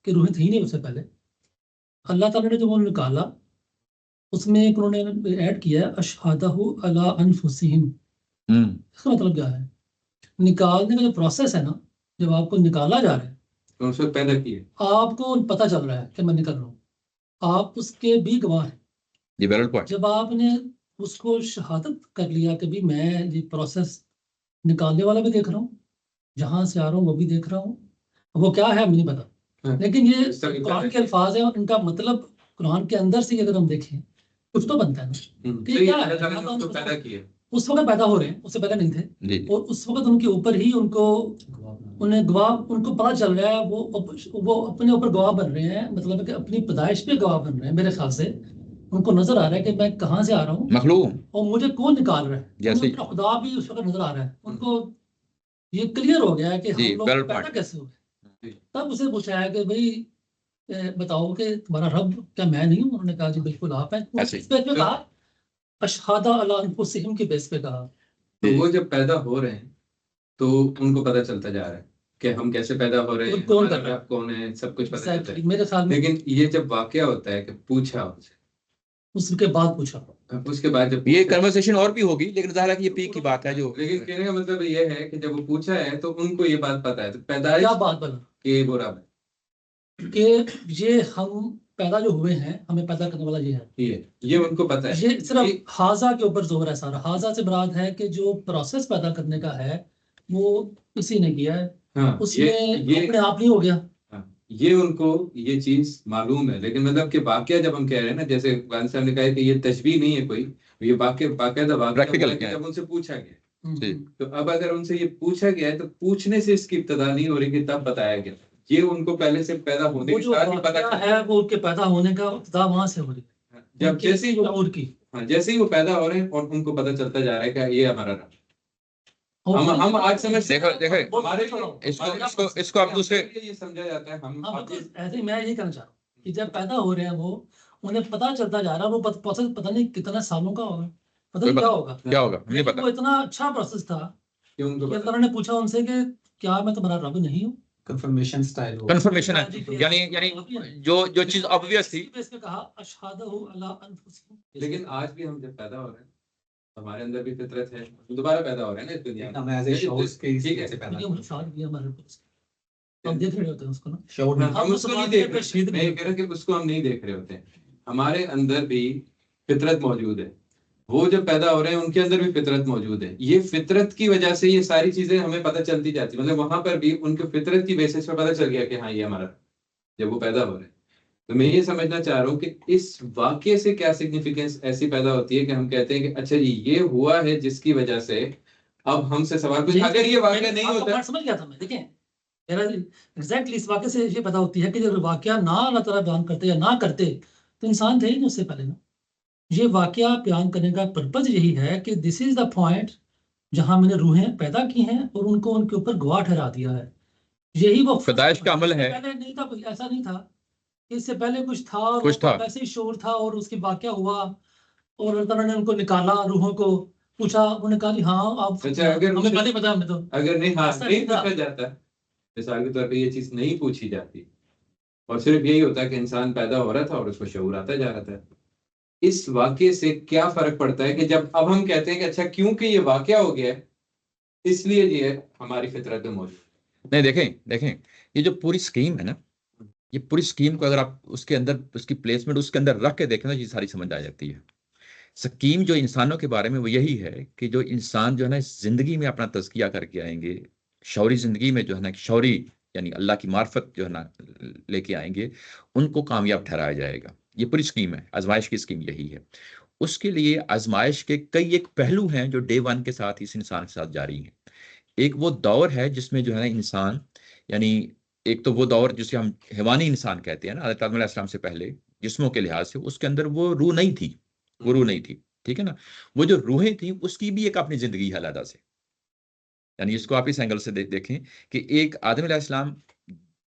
S5: कि रूहें थी नहीं उससे पहले, अल्लाह ताला ने जब उन्हें निकाला उसमें एक उन्होंने ऐड किया अशहादहु अला अनफुसिहिम। इसका मतलब क्या है? निकालने का जो प्रोसेस है ना, जब आपको निकाला जा रहा है
S2: तो उसको पैदा किए,
S5: आपको पता चल रहा है कि मैं निकल रहा हूँ, आप उसके भी गवाह हैं।
S1: ये वेरी पॉइंट।
S5: जब आपने उसको शहादत कर लिया कि भी मैं ये प्रोसेस निकालने वाला भी देख रहा हूँ, जहां से आ रहा हूँ वो भी देख रहा हूँ, वो क्या है मुझे नहीं पता, लेकिन ये
S2: इस तरह की
S5: कुरान
S2: बात
S5: के
S2: है।
S5: अल्फाज है और इनका मतलब कुरान के अंदर से अगर हम देखें कुछ तो बनता है ना कि
S2: सही
S5: क्या
S2: है,
S5: है।
S2: अल्लाह ताला ने उसको पैदा किया।
S5: उस वक्त पैदा हो रहे हैं, उससे पहले नहीं थे,
S1: जी,
S5: और उस वक्त उनके ऊपर ही उनको उन्हें गवाह, उनको पता चल रहा है, वो अपने ऊपर गवाह बन रहे हैं, मतलब है कि अपनी पैदाइश पे गवाह बन रहे हैं। मेरे ख्याल से उनको नजर आ रहा है कि मैं कहाँ से आ रहा हूँ
S1: मखलूक
S5: और मुझे कौन निकाल रहा है।
S1: जैसे
S5: उन्हें अपना खुदा भी उस वक्त नजर आ रहा है उनको। ये क्लियर हो गया है कि
S1: जी,
S5: हम लोग
S1: वेरी
S5: पैदा
S1: पॉइंट।
S5: कैसे हो गए।
S2: जी।
S5: तब उसे पूछा है कि भाई बताओ कि तुम्हारा रब क्या मैं नहीं हूँ? उन्होंने कहा जी बिल्कुल आप हैं।
S1: ऐसे ही।
S5: इस बेस पे कहा अशहादा अला अनफुसिहिम के बेस पे कहा।
S2: तो वो जब पैदा हो रहे हैं तो उनको पता चलता जा रहा है कि हम कैसे पैदा हो रहे
S5: और
S2: हैं,
S5: कौन
S2: हमारा
S5: कर रहा है।
S2: रब कौन है, सब कुछ पता चलता है।
S5: मेरे ख्याल में
S2: लेकिन ये जब वाकया होता है कि पूछा उनसे,
S5: उसके बाद पूछा,
S2: उसके बाद जब
S1: ये
S2: पूछा,
S1: कन्वर्सेशन और भी होगी, लेकिन ज़ाहिर है कि ये पीक की बात है जो
S2: लेकिन कहने का मतलब ये है कि जब वो पूछा है तो उनको ये बात पता है, तो पैदाइश
S5: क्या बात बना
S2: के वो रब
S5: कि ये हम पैदा जो हुए हैं, हमें पैदा करने वाला ये है।
S2: है, ये उनको पता है।
S5: ये सिर्फ हाजा के ऊपर जोर है सारा। हाजा से मुराद है कि जो प्रोसेस पैदा करने का है वो किसी ने किया है,
S2: हाँ,
S5: उसमें
S2: ये
S5: अपने आप नहीं हो गया।
S2: हाँ, ये उनको ये चीज मालूम है, लेकिन मतलब कि वाकया जब हम कह रहे हैं ना, जैसे वान साहब ने कहा कि ये तशबीह नहीं है कोई, ये बाकायदा वाकया
S1: Practical
S2: हुआ है कि
S1: है।
S2: जब उनसे पूछा गया।
S1: जी।
S2: तो अब अगर उनसे ये पूछा गया है तो पूछने से इसकी इब्तदा नहीं हो रही कि तब बताया गया, ये उनको पहले से पैदा होने
S5: वो
S2: के
S5: जो
S2: साथ ही पता
S5: वाकया
S2: चला।
S5: है वो उनके पैदा होने का इब्तिदा वहां से हो रही है,
S2: जब
S5: उनके
S2: जैसे ही वो
S5: शऊर की।
S2: हाँ, जैसे ही वो पैदा हो रहे हैं और उनको पता चलता जा रहा है कि ये हमारा रब।
S5: और
S2: हम आज समझ
S1: देखो
S2: हमारे
S1: इसको आप दूसरे
S2: ये समझा जाता है हम
S5: हाँ बिल्कुल ऐसे ही मैं यही कहना चाह रहा हूँ कि जब पैदा हो रहे हैं वो, उन्हें पता चलता जा रहा है, वो प्रोसेस पता नहीं कितने सालों का होगा, पता नहीं क्या होगा,
S1: क्या होगा हमें नहीं
S5: लेकिन
S1: पता।
S5: वो इतना अच्छा प्रोसेस था
S2: कि उनको
S5: कि
S2: पता
S5: अल्लाह ने पूछा उनसे कि क्या मैं तुम्हारा रब नहीं हूँ।
S4: कंफर्मेशन स्टाइल हो
S1: कन्फर्मेशन है, यानी जो चीज ऑब्वियस थी।
S5: इसमें कहा अशहादहु अला अनफुसिहिम।
S2: लेकिन आज भी हम जब पैदा हो रहे हैं हमारे अंदर भी फितरत है, हम दोबारा पैदा हो रहे हैं ना इस दुनिया
S4: हम एज ए शोर्स के
S2: ठीक है।
S4: से पैदा
S5: ये उन्हें साथ दिया हमारे ऊपर उसके। हम देख रहे होते हैं उसको ना,
S4: शोर
S2: हम
S5: हम
S2: उसको नहीं
S5: उस
S2: देख
S5: वाक़े पे
S2: रहे,
S5: शहीद
S2: मैं ये
S5: नहीं
S2: कह रहा कि उसको हम नहीं देख रहे होते हैं, हमारे अंदर भी फितरत मौजूद है। वो जब पैदा हो रहे हैं उनके अंदर भी फितरत मौजूद है, ये फितरत की वजह से ये सारी चीजें हमें पता चलती जाती, मतलब वहां पर भी उनके फितरत की बेसिस पर पता चल गया कि हाँ ये हमारा, जब वो पैदा हो रहे हैं। तो मैं ये समझना चाह रहा हूँ कि इस वाक्य से क्या सिग्निफिकेंस ऐसी पैदा होती है कि हम कहते हैं कि अच्छा जी ये हुआ है जिसकी वजह से अब हमसे सवाल कुछ, अगर ये वाक्य नहीं होता।
S5: बात समझ गया था मैं। देखिए मेरा एग्जैक्टली इस वाक्य से ये पता होती है कि जब वाक्य ना अल्लाह ताला बयान करते या ना करते तो इंसान थे ही नहीं उससे पहले ना। ये वाक्य बयान करने का पर्पज यही है कि दिस इज द पॉइंट जहां मैंने रूहें पैदा की हैं और उनको उनके ऊपर गवाह ठहरा दिया है। यही वो
S1: पैदाइश का अमल है।
S5: पहले नहीं था, ऐसा नहीं था, इससे पहले कुछ था और
S1: कुछ था।
S5: वैसे ही शोर था और उसकी वाक्य हुआ और अल्लाह ताला ने उनको निकाला, रूहों को पूछा, उन्होंने कहा जी हाँ आप
S2: अच्छा, अगर
S5: हमें पहले पता, हमें तो
S2: अगर नहीं, हाँ
S5: ऐसा
S2: नहीं
S5: नहीं था।
S2: पूछा जाता, मिसाल के तौर पे ये चीज नहीं पूछी जाती और सिर्फ यही होता कि इंसान पैदा हो रहा था और उसको शऊर आता जा रहा था, इस वाक्य से क्या फर्क पड़ता है कि जब अब हम कहते हैं कि अच्छा क्योंकि ये वाक्य हो गया है इसलिए ये हमारी फितरत में मौजूद।
S1: नहीं, देखें ये जो पूरी स्कीम है ना, ये पूरी स्कीम को अगर आप उसके अंदर उसकी प्लेसमेंट उसके अंदर रख के देखें ना, ये सारी समझ आ जाती है। स्कीम जो इंसानों के बारे में वो यही है कि जो इंसान जो है ना इस जिंदगी में अपना तज़किया करके आएंगे, शौरी जिंदगी में जो है ना एक शौरी यानी अल्लाह की मार्फत जो है ना लेके आएंगे, उनको कामयाब ठहराया जाएगा। ये पूरी स्कीम है, आजमाइश की स्कीम यही है। उसके लिए आजमाइश के कई एक पहलू हैं जो डे वन के साथ इस इंसान के साथ जारी हैं। एक वो दौर है जिसमें जो है ना इंसान, यानी एक तो वो दौर जिसे हम हैवानी इंसान कहते हैं ना, हज़रत आदम अलैहिस्सलाम से पहले जिस्मों के लिहाज से उसके अंदर वो रूह नहीं थी, वो रूह नहीं थी, ठीक है ना। वो जो रूहें थी उसकी भी एक अपनी जिंदगी है अलग से। यानी इसको आप इस एंगल से देखें कि एक आदम अलैहिस्सलाम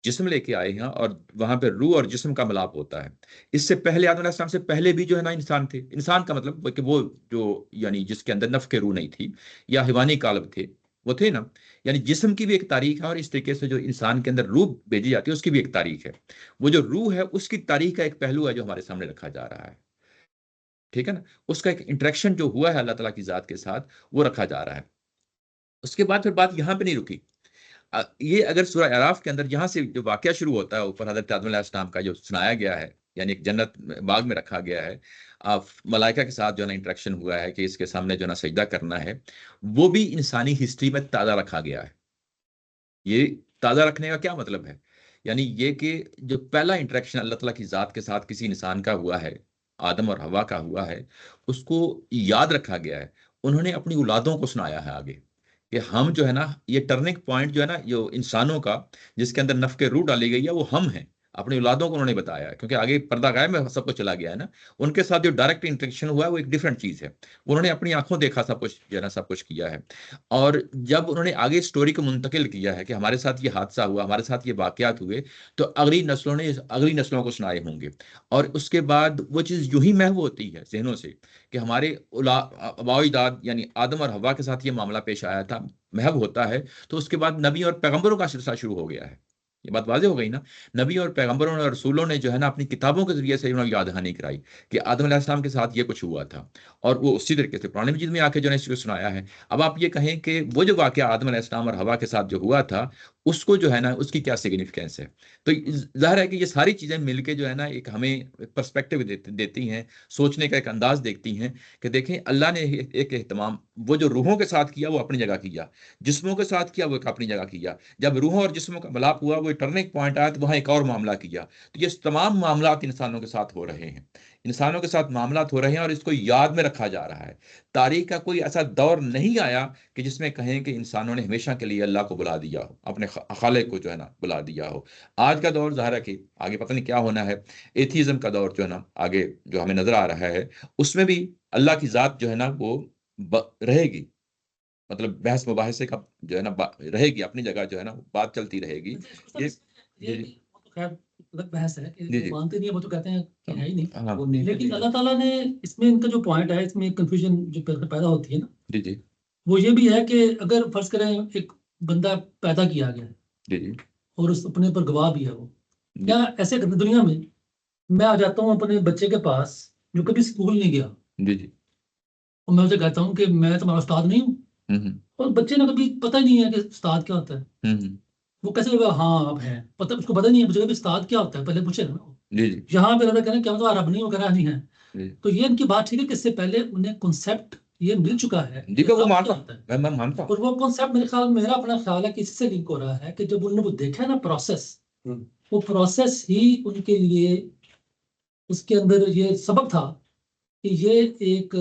S1: जिस्म लेके आए हैं और वहां पे रूह और जिस्म का मिलाप होता है। इससे पहले आदम अलैहिस्सलाम से पहले भी जो है ना इंसान थे। इंसान का मतलब कि वो जो यानी जिसके अंदर नफ के रूह नहीं थी या हैवानी कालब थे, वो थे ना। यानी जिस्म की भी एक तारीख है और इस तरीके से जो इंसान के अंदर रूह भेजी जाती है उसकी भी एक तारीख है। वो जो रूह है उसकी तारीख का एक पहलू है जो हमारे सामने रखा जा रहा है, ठीक है ना। उसका एक इंटरेक्शन जो हुआ है अल्लाह ताला की जात के साथ वो रखा जा रहा है। उसके बाद फिर बात यहाँ पे नहीं रुकी। ये अगर सूरह अराफ के अंदर यहाँ से जो वाकया शुरू होता है ऊपर हज़रत आदम अलैहिस्सलाम का जो सुनाया गया है, यानी एक जन्नत बाग में रखा गया है, मलाइका के साथ जो है ना इंटरेक्शन हुआ है कि इसके सामने जो है ना सजदा करना है, वो भी इंसानी हिस्ट्री में ताज़ा रखा गया है। ये ताज़ा रखने का क्या मतलब है? यानी ये कि जो पहला इंटरेक्शन अल्लाह ताला की ज़ात के साथ किसी इंसान का हुआ है, आदम और हवा का हुआ है, उसको याद रखा गया है। उन्होंने अपनी औलादों को सुनाया है आगे कि हम जो है ना, ये टर्निंग पॉइंट जो है ना, जो इंसानों का जिसके अंदर नफ़ के रूह डाली गई है, वो हम हैं। अपनी औलादों को उन्होंने बताया है, क्योंकि आगे पर्दा गायब में सब कुछ चला गया है ना। उनके साथ जो डायरेक्ट इंटरेक्शन हुआ है वो एक डिफरेंट चीज़ है। उन्होंने अपनी आंखों देखा सब कुछ जो है ना, सब कुछ किया है। और जब उन्होंने आगे स्टोरी को मुंतकिल किया है कि हमारे साथ ये हादसा हुआ, हमारे साथ ये वाक़यात हुए, तो अगली नस्लों ने अगली नस्लों को सुनाए होंगे। और उसके बाद वो चीज़ यूं ही महव होती है ज़हनों से कि हमारे आबाओ-अजदाद यानी आदम और हवा के साथ ये मामला पेश आया था, महव होता है। तो उसके बाद नबी और पैगंबरों का सिलसिला शुरू हो गया है। ये बात वाज़ेह हो गई ना। नबी और पैगंबरों ने और रसूलों ने जो है ना अपनी किताबों के ज़रिए से उन्हें याद दहानी कराई कि आदम अलैहिस्सलाम के साथ ये कुछ हुआ था। और वो उसी तरीके से कुरान मजीद में आके जो है इसको सुनाया है। अब आप ये कहें कि वो जो वाक़या आदम अलैहिस्सलाम और हवा के साथ जो हुआ था, उसको जो है ना उसकी क्या सिग्निफिकेंस है? तो ज़ाहिर है कि ये सारी चीज़ें मिलके जो है ना एक हमें पर्सपेक्टिव देती हैं, सोचने का एक अंदाज़ देखती हैं कि देखें अल्लाह ने एक एहतमाम वो जो रूहों के साथ किया वो अपनी जगह किया, जिस्मों के साथ किया वो एक अपनी जगह किया। जब रूहों और जिस्मों का मिलाप हुआ, वो टर्निंग पॉइंट आया, तो वहाँ एक और मामला किया। तो ये तमाम मामलात इंसानों के साथ हो रहे हैं। इंसानों के साथ मामलात हो रहे हैं और इसको याद में रखा जा रहा है। तारीख का कोई ऐसा दौर नहीं आया कि जिसमें कहें कि इंसानों ने हमेशा के लिए अल्लाह को बुला दिया हो, अपने खालिक को जो है ना बुला दिया हो। आज का दौर ज़ाहिर है कि आगे पता नहीं क्या होना है। एथिज़्म का दौर जो है ना आगे जो हमें नज़र आ रहा है, उसमें भी अल्लाह की ज़ात जो है ना वो रहेगी। मतलब बहस मुबाहिसे का जो है ना रहेगी अपनी जगह, जो है ना बात चलती रहेगी। ये
S5: ये
S1: जी,
S5: वो तो खैर अलग बहस है कि
S1: जी,
S5: वो
S1: जी।
S5: मानते नहीं है, वो तो कहते हैं कि है ही नहीं।
S1: हाँ,
S4: वो नेचर
S5: लेकिन
S4: ही
S5: अल्लाह ताला ने इसमें इनका जो पॉइंट है, इसमें कंफ्यूजन जो पैदा होती है ना,
S1: जी, जी,
S5: वो ये भी है कि अगर फर्ज करें एक बंदा पैदा किया गया है
S1: जी, जी,
S5: और उस अपने पर गवाह भी है वो,
S1: जी,
S5: क्या ऐसे दुनिया में मैं आ जाता हूँ अपने बच्चे के पास जो कभी स्कूल नहीं गया,
S1: जी, जी।
S5: और मैं उसे कहता हूँ कि मैं तुम्हारा उस्ताद नहीं हूँ,
S1: हुँ, हुँ,
S5: और बच्चे ने कभी पता ही नहीं है कि उस्ताद क्या होता है।
S1: हुँ, हुँ।
S5: वो कैसे बोलेगा हाँ आप हैं, पता उसको पता नहीं है, मुझे उस्ताद क्या होता है पहले पूछेगा ना वो।
S1: जी, जी,
S5: यहाँ पे कहना क्या मतलब रब नहीं वगैरह नहीं है।
S1: जी।
S5: तो ये इनकी बात ठीक है कि इससे पहले उन्हें कॉन्सेप्ट ये मिल चुका है कि
S1: देखो वो
S5: रब
S1: मानता
S5: क्या
S1: हूँ,
S5: होता है।
S1: मैं मानता हूँ।
S5: और वो कॉन्सेप्ट मेरे ख्याल, मेरा अपना ख्याल है कि इससे लिंक हो रहा है कि जब उन्होंने वो देखा ना प्रोसेस, वो प्रोसेस ही उनके लिए उसके अंदर ये सबक था कि ये एक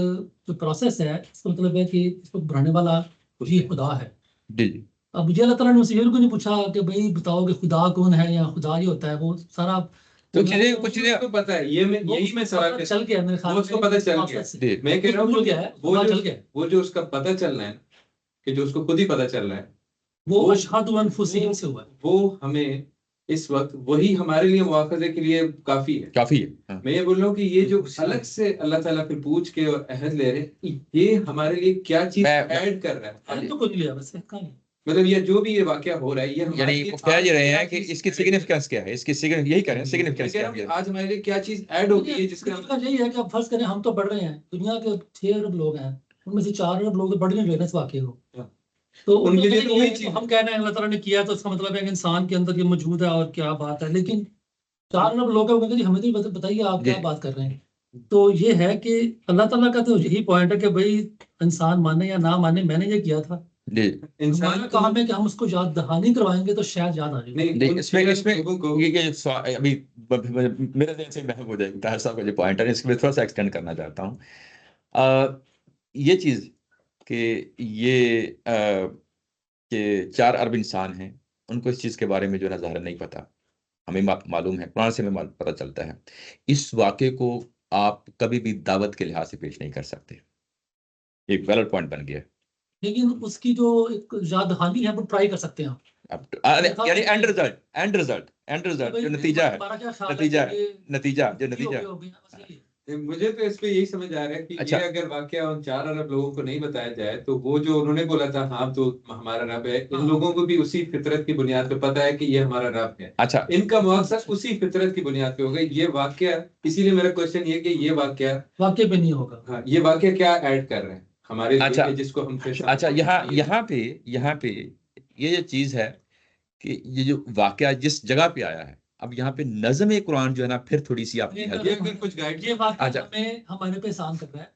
S5: जो प्रोसेस है, इसका मतलब है कि इसको बढ़ाने वाला ये खुदा है।
S1: जी, जी।
S5: अब मुझे अल्लाह ताला ने उनसे ये भी नहीं पूछा कि भाई बताओ कि खुदा कौन है या खुदा ही होता है, वो सारा
S1: कुछ चीज़ें
S2: उसको पता है। यही मैं सवाल
S5: पता चल गया मेरे ख्याल
S2: वो उसको पता चल गया।
S5: प्रोसेस से।
S1: जी,
S2: मैं कह रहा हूँ
S5: भूल गया है, पता चल गया है।
S2: वो जो उसका पता चल रहा है कि जो उसको खुद ही पता चल रहा है,
S5: वो
S2: वो-
S5: अशहदु अनफुसिहिम से हुआ है।
S2: वो हमें इस वक्त वही हमारे लिए मुआखजे के लिए काफी है।
S1: काफ़ी है। हाँ,
S2: मैं ये बोल रहा हूँ कि ये जो अलग से अल्लाह ताला फिर पूछ के और अहद ले रहे हैं, ये हमारे लिए क्या चीज
S1: मैं-
S2: ऐड कर रहा है।
S5: अरे तो कोई नहीं लिया बस कहां है?
S2: मतलब ये जो भी ये वाकया हो रहा है, ये हमारे
S1: यानी
S2: लिए
S1: वो कह
S2: आज
S1: ये रहे
S2: क्या
S1: हैं कि
S2: चीज़
S1: इसकी
S2: add
S1: सिग्निफिकेंस क्या है, इसकी यही कह रहे हैं
S2: मैं
S1: सिग्निफिकेंस
S2: कह
S1: क्या
S2: रहा हूँ
S1: है।
S2: कि आज हमारे लिए क्या चीज ऐड होगी है जिसका
S5: इसका यही है कि अब फर्ज करें हम तो बढ़ रहे हैं, दुनिया के 6 अरब लोग हैं, उनमें से 4 अरब लोग तो बढ़ नहीं रहे हैं इस वाकये को।
S2: हाँ।
S5: तो
S2: उनके लिए
S5: तो
S2: तो
S5: ये
S2: वही
S5: है,
S2: चीज
S5: तो हम कह रहे हैं अल्लाह ताला ने किया तो इसका मतलब है कि इंसान के अंदर ये मौजूद है और क्या बात है। लेकिन 4 अरब लोग हैं, वो कहते हैं जी हमें तो नहीं बताइए आप क्या
S1: जी।
S5: बात कर रहे हैं। तो ये है कि अल्लाह ताला का तो यही पॉइंट है कि भाई इंसान माने या ना माने, मैंने ये किया था
S1: जी
S2: इंसान
S5: हमारा
S2: को
S5: काम है कि हम उसको याद दहानी करवाएंगे तो शायद याद आ जाएगी।
S2: नहीं
S1: नहीं,
S2: उन
S1: इसमें
S2: छह
S1: इसमें
S2: लोगों को
S1: ये अभी मेरे ध्यान से महव हो जाएगी ताहिर साहब का जो पॉइंट है, इसको मैं थोड़ा सा एक्सटेंड करना चाहता हूँ। ये चीज़ कि ये कि 4 अरब इंसान हैं, उनको इस चीज़ के बारे में जो है ना ज़ाहिर नहीं पता, हमें मालूम है, कुरान से हमें पता चलता है। इस वाक़े को आप कभी भी दावत के लिहाज से पेश नहीं कर सकते, एक वैलिड पॉइंट बन गया।
S5: लेकिन उसकी जो एक याद दहानी है वो ट्राई कर सकते हैं आप।
S1: यानी एंड रिजल्ट जो नतीजा है,
S5: हमारा क्या ख्याल
S1: नतीजा
S5: है कि
S1: नतीजा जो
S5: ये
S1: नतीजा
S5: हो गया, बस यही है।
S2: मुझे तो इस पे यही समझ आ रहा है कि
S1: अच्छा।
S2: ये अगर वाकया उन 4 अरब लोगों को नहीं बताया जाए तो वो जो उन्होंने बोला था हाँ तो हमारा रब है, इन
S5: हाँ।
S2: लोगों को भी उसी फितरत की बुनियाद पे पता है कि ये हमारा रब है।
S1: अच्छा,
S2: इनका मुआवजा उसी फितरत की बुनियाद पे होगा ये वाकया। इसीलिए मेरा क्वेश्चन ये कि ये वाकया
S5: वाकई पे नहीं होगा।
S2: हाँ ये वाकया क्या ऐड कर रहे हैं हमारे लिए
S1: अच्छा,
S2: कि जिसको हम फिर
S1: अच्छा,
S2: समझ
S1: यहाँ
S2: पाएं?
S1: यहाँ पे ये जो चीज़ है कि ये जो वाकया जिस जगह पे आया है, अब यहाँ पे नज़्म कुरान जो है ना फिर थोड़ी सी आपकी हेल्प।
S2: ये अगर कुछ गाइड
S5: ये वाकया
S1: अच्छा।
S5: हमें हमारे पे एहसान कर रहा है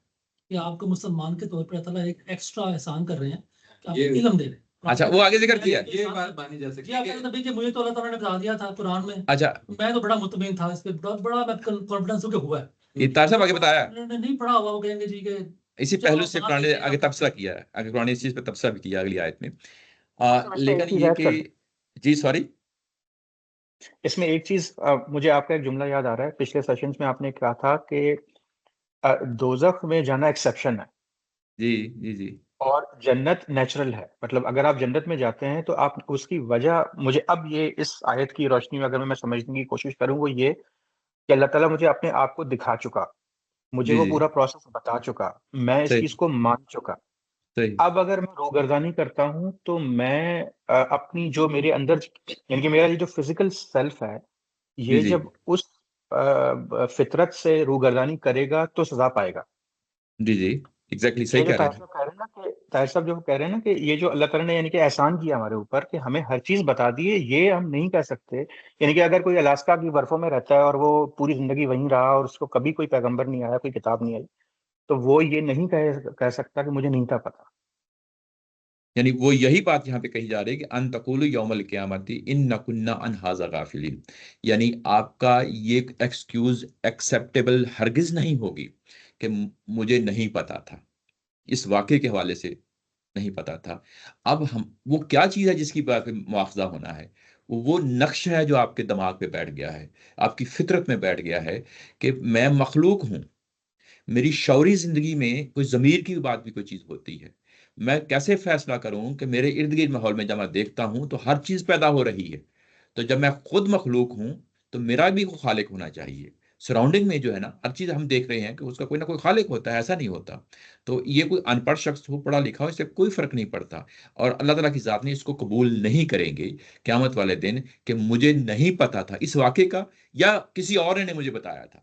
S5: कि आपको मुसलमान के तौर पर अल्लाह ताला एक एक्स्ट्रा एहसान कर रहे हैं कि आपको
S2: ये-
S5: इल्म दे रहे हैं।
S1: अच्छा, वो आगे जिक्र किया है।
S2: ये बात मानी जा सकती
S5: ये आप
S2: है
S5: कहते हैं कि मुझे तो अल्लाह ताला ने बता दिया था कुरान में,
S1: अच्छा,
S5: मैं तो बड़ा मुतमिन था इस पे, बड़ा मैं कॉन्फिडेंस हो के हुआ है।
S1: ये तार साहब आगे बताया है।
S5: उन्होंने नहीं पढ़ा हुआ वो कहेंगे जी के
S1: इसी
S5: जो
S1: पहलू से
S5: बात
S1: कुरान
S5: है
S1: ने
S5: कि
S1: आगे
S5: आप-
S1: तबसरा किया है, आगे कुरान ने इस चीज़ पे तबसरा भी किया अगली आयत में।
S3: इसमें एक
S1: लेकिन
S3: चीज
S1: ये
S3: ऐड कर
S1: कि जी सॉरी,
S3: इसमें एक चीज मुझे आपका एक जुमला याद आ रहा है, पिछले सेशंस में आपने कहा था कि दोजख में जाना एक्सेप्शन है
S1: जी जी जी
S3: और जन्नत नेचुरल है। मतलब अगर आप जन्नत में जाते हैं तो आप उसकी वजह, मुझे अब ये इस आयत की रोशनी में अगर मैं समझने की कोशिश करूँ वो ये कि अल्लाह ताला मुझे अपने आप को दिखा चुका, मुझे
S1: जी
S3: वो
S1: जी
S3: पूरा प्रोसेस बता चुका, मैं इस
S1: सही
S3: चीज को मान चुका।
S1: सही
S3: अब अगर मैं रोगर्दानी करता हूँ तो मैं अपनी जो मेरे अंदर, यानी कि मेरा ये जो फिजिकल सेल्फ है,
S1: जी
S3: ये
S1: जी
S3: जब उस फितरत से रूगर्दानी करेगा तो सजा पाएगा।
S1: जी जी एग्जैक्टली
S3: ये
S1: सही
S3: जो
S1: कह रहे
S3: ताहिर
S1: हैं।
S3: साहब कह रहे हैं ना कि ताहिर साहब जो कह रहे हैं ना कि ये जो अल्लाह ताला ने यानी कि एहसान किया हमारे ऊपर कि हमें हर चीज बता दी है, ये हम नहीं कह सकते। यानी कि अगर कोई अलास्का की बर्फों में रहता है और वो पूरी जिंदगी वहीं रहा और उसको कभी कोई पैगंबर नहीं आया, कोई किताब नहीं आई, तो वो ये नहीं कह सकता कि मुझे नहीं था पता।
S1: यानी वो यही बात यहाँ पे कही जा रही है कि अन तकुलु यौमल क़ियामती इन्ना कुन्ना अन हाज़ा गाफिलीन, यानी आपका ये एक्सक्यूज एक्सेप्टेबल हरगिज नहीं होगी कि मुझे नहीं पता था, इस वाक़े के हवाले से नहीं पता था। अब हम वो क्या चीज़ है जिसकी बात पे मुआखज़ा होना है, वो नक्श है जो आपके दिमाग पे बैठ गया है, आपकी फितरत में बैठ गया है कि मैं मखलूक हूँ, मेरी शौरी ज़िंदगी में कोई ज़मीर की बात भी कोई चीज़ होती है। मैं कैसे फ़ैसला करूँ कि मेरे इर्द-गिर्द माहौल में जब मैं देखता हूँ तो हर चीज़ पैदा हो रही है। तो जब मैं खुद मखलूक हूँ तो मेरा भी कोई खालिक होना चाहिए। सराउंडिंग में जो है ना हर चीज़ हम देख रहे हैं कि उसका कोई ना कोई खालिक होता है, ऐसा नहीं होता। तो ये कोई अनपढ़ शख्स हो, पढ़ा-लिखा हो, इससे कोई फ़र्क नहीं पड़ता। और अल्लाह ताला की ज़ात ने इसको कबूल नहीं करेंगे क़यामत वाले दिन कि मुझे नहीं पता था इस वाक़े का या किसी और ने मुझे बताया था।